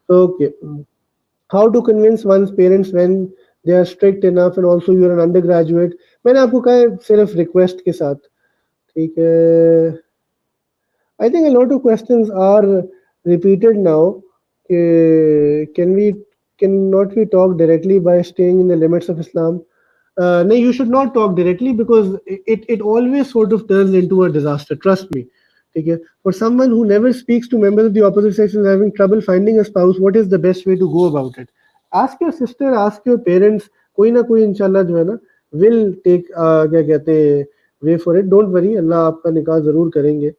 Okay, how to convince one's parents when they are strict enough and also you're an undergraduate? मैंने आपको कहा है सिर्फ request के साथ, ठीक है। I think a lot of questions are repeated now. Can we, cannot we talk directly by staying in the limits of Islam? No, you should not talk directly, because it always sort of turns into a disaster. Trust me. Okay? For someone who never speaks to members of the opposite sex and is having trouble finding a spouse, what is the best way to go about it? Ask your sister, ask your parents. कोई ना कोई इंशाल्लाह जो है ना will take क्या कहते हैं way for it. Don't worry, अल्लाह आपका निकाह जरूर करेंगे।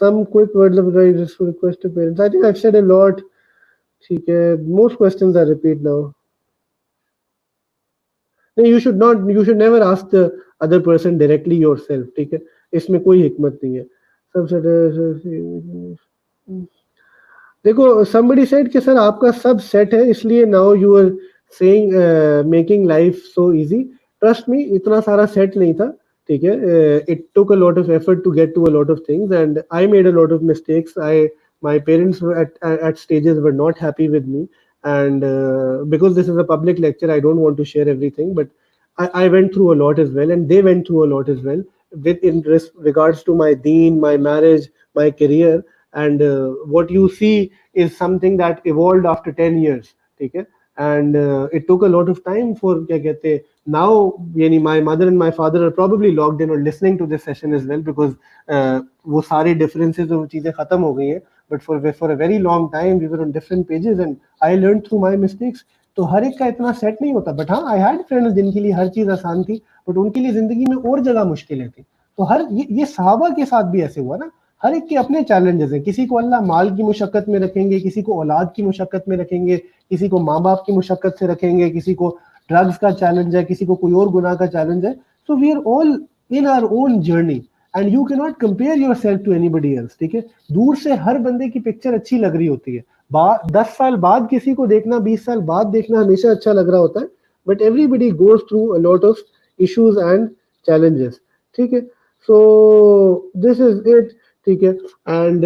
Some quick words of advice to request to parents. I think I've said a lot. ठीक है, most questions are repeat now. No, you should not, you should never ask the other person directly yourself, ठीक है, इसमें कोई हिकमत नहीं है। सबसे देखो, somebody said कि सर आपका सब सेट है इसलिए now you are saying making life so easy. Trust me, इतना सारा सेट नहीं था, ठीक है। It took a lot of effort to get to a lot of things and I made a lot of mistakes. My parents were at stages were not happy with me, and because this is a public lecture I don't want to share everything, but I went through a lot as well, and they went through a lot as well, with in regards to my deen, my marriage, my career, and what you see is something that evolved after 10 years, okay? And it took a lot of time for क्या कहते हैं, now yani my mother and my father are probably logged in or listening to this session as well, because वो सारे differences और चीजें खत्म हो गई हैं, but for a very long time we were on different pages and I learned through my mistakes. तो हर एक का इतना सेट नहीं होता, बट हाँ आई हैड फ्रेंड्स जिनके लिए हर चीज आसान थी, बट उनके लिए जिंदगी में और जगह मुश्किलें थी। तो हर ये सहाबा के साथ भी ऐसे हुआ ना, हर एक के अपने चैलेंजेस हैं। किसी को अल्लाह माल की मुशक्कत में रखेंगे, किसी को औलाद की मुशक्कत में रखेंगे, किसी को माँ बाप की मुशक्कत से रखेंगे, किसी को ड्रग्स का चैलेंज है, किसी को कोई और गुनाह का चैलेंज है। So we are all in our own journey and you can not compare yourself to anybody else, ठीक है। दूर से हर बंदे की पिक्चर अच्छी लग रही होती है, 10 साल बाद किसी को देखना, 20 साल बाद देखना हमेशा अच्छा लग रहा होता है, but everybody goes through a lot of issues and challenges. ठीक है, सो दिस इज इट. ठीक है, and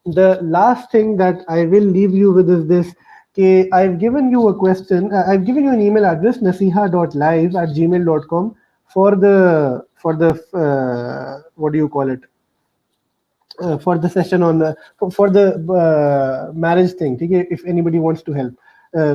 the last thing that I will leave you with is this. Okay, I've given you a question. I've given you an email address, nasiha.live@gmail.com, for the what do you call it, for the session on the for the marriage thing. Okay, if anybody wants to help, uh,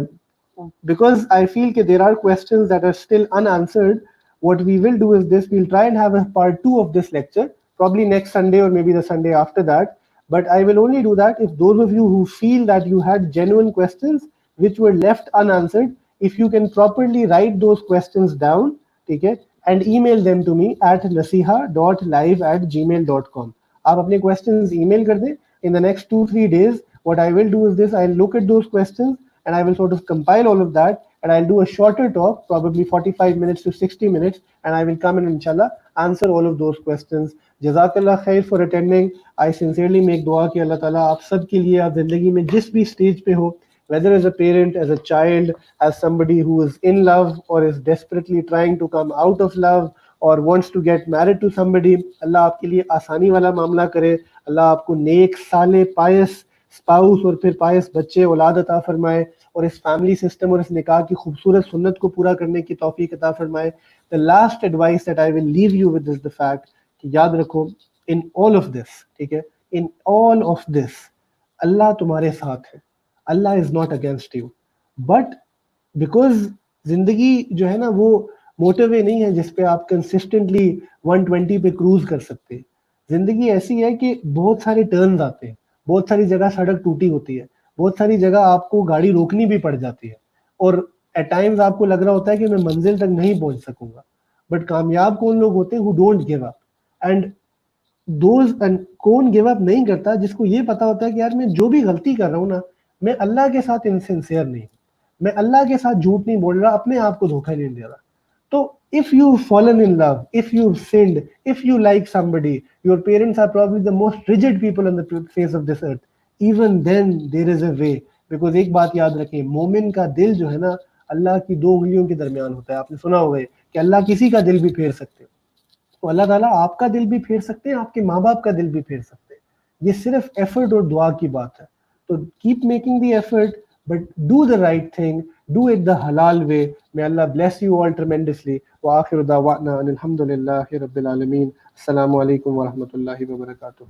because I feel that there are questions that are still unanswered. What we will do is this: we'll try and have a part two of this lecture, probably next Sunday or maybe the Sunday after that. But I will only do that if those of you who feel that you had genuine questions which were left unanswered, if you can properly write those questions down, okay, and email them to me at nasiha.live@gmail.com. आप अपने questions email कर दें. In the next 2-3 days, what I will do is this: I'll look at those questions and I will sort of compile all of that, and I'll do a shorter talk, probably 45 minutes to 60 minutes, and I will come and inshallah answer all of those questions. Jazakallah khair for attending. I sincerely make dua कि अल्लाह ताला आप सब के लिए, आप जिंदगी में जिस भी स्टेज पे हो, whether as a parent, as a child, as somebody who is in love or is desperately trying to come out of love or wants to get married to somebody, अल्लाह आपके लिए आसानी वाला मामला करे. अल्लाह आपको नेक साले पायस स्पाउस और फिर पायस बच्चे औलाद अता फरमाए, और इस फैमिली सिस्टम और इस निकाह की खूबसूरत सुन्नत को पूरा करने की तौफीक अता फरमाए. The last advice that I will leave you with is the fact कि याद रखो, इन ऑल ऑफ दिस, ठीक है, in all of this Allah तुम्हारे साथ है. Allah is not against you, but because जिंदगी जो है ना वो मोटरवे नहीं है जिसपे आप कंसिस्टेंटली 120 पे क्रूज कर सकते हैं. जिंदगी ऐसी है कि बहुत सारे टर्न्स आते हैं, बहुत सारी जगह सड़क टूटी होती है, बहुत सारी जगह आपको गाड़ी रोकनी भी पड़ जाती है, और एट टाइम्स आपको लग रहा होता है कि मैं मंजिल तक नहीं पहुंच सकूंगा. बट कामयाब कौन लोग होते हैं? Who don't give up. And those, कौन गिव अप नहीं करता? जिसको ये पता होता है कि यार मैं जो भी गलती कर रहा हूँ ना, मैं अल्लाह के साथ इनसिंसियर नहीं हूँ, मैं अल्लाह के साथ झूठ नहीं बोल रहा, अपने आप को धोखा नहीं दे रहा. तो if you've fallen in love, if you've sinned, if you like somebody, your parents are probably the most rigid people on the face of this earth, even then there is a way. Because एक बात याद रखें, मोमिन का दिल जो है ना अल्लाह की दो उंगलियों के दरमियान होता है. आपने सुना होगा कि अल्लाह किसी का दिल भी फेर सकते हैं, तो अल्लाह ताला आपका दिल भी फेर सकते हैं, आपके माँ बाप का दिल भी फेर सकते हैं. ये सिर्फ एफर्ट और दुआ की बात है. तो keep making the effort, but do the right thing, do it the halal way. May Allah bless you all tremendously. Wa akhiru da'wana alhamdulillahi rabbil alameen. Assalamu alaikum wa rahmatullahi wa barakatuh.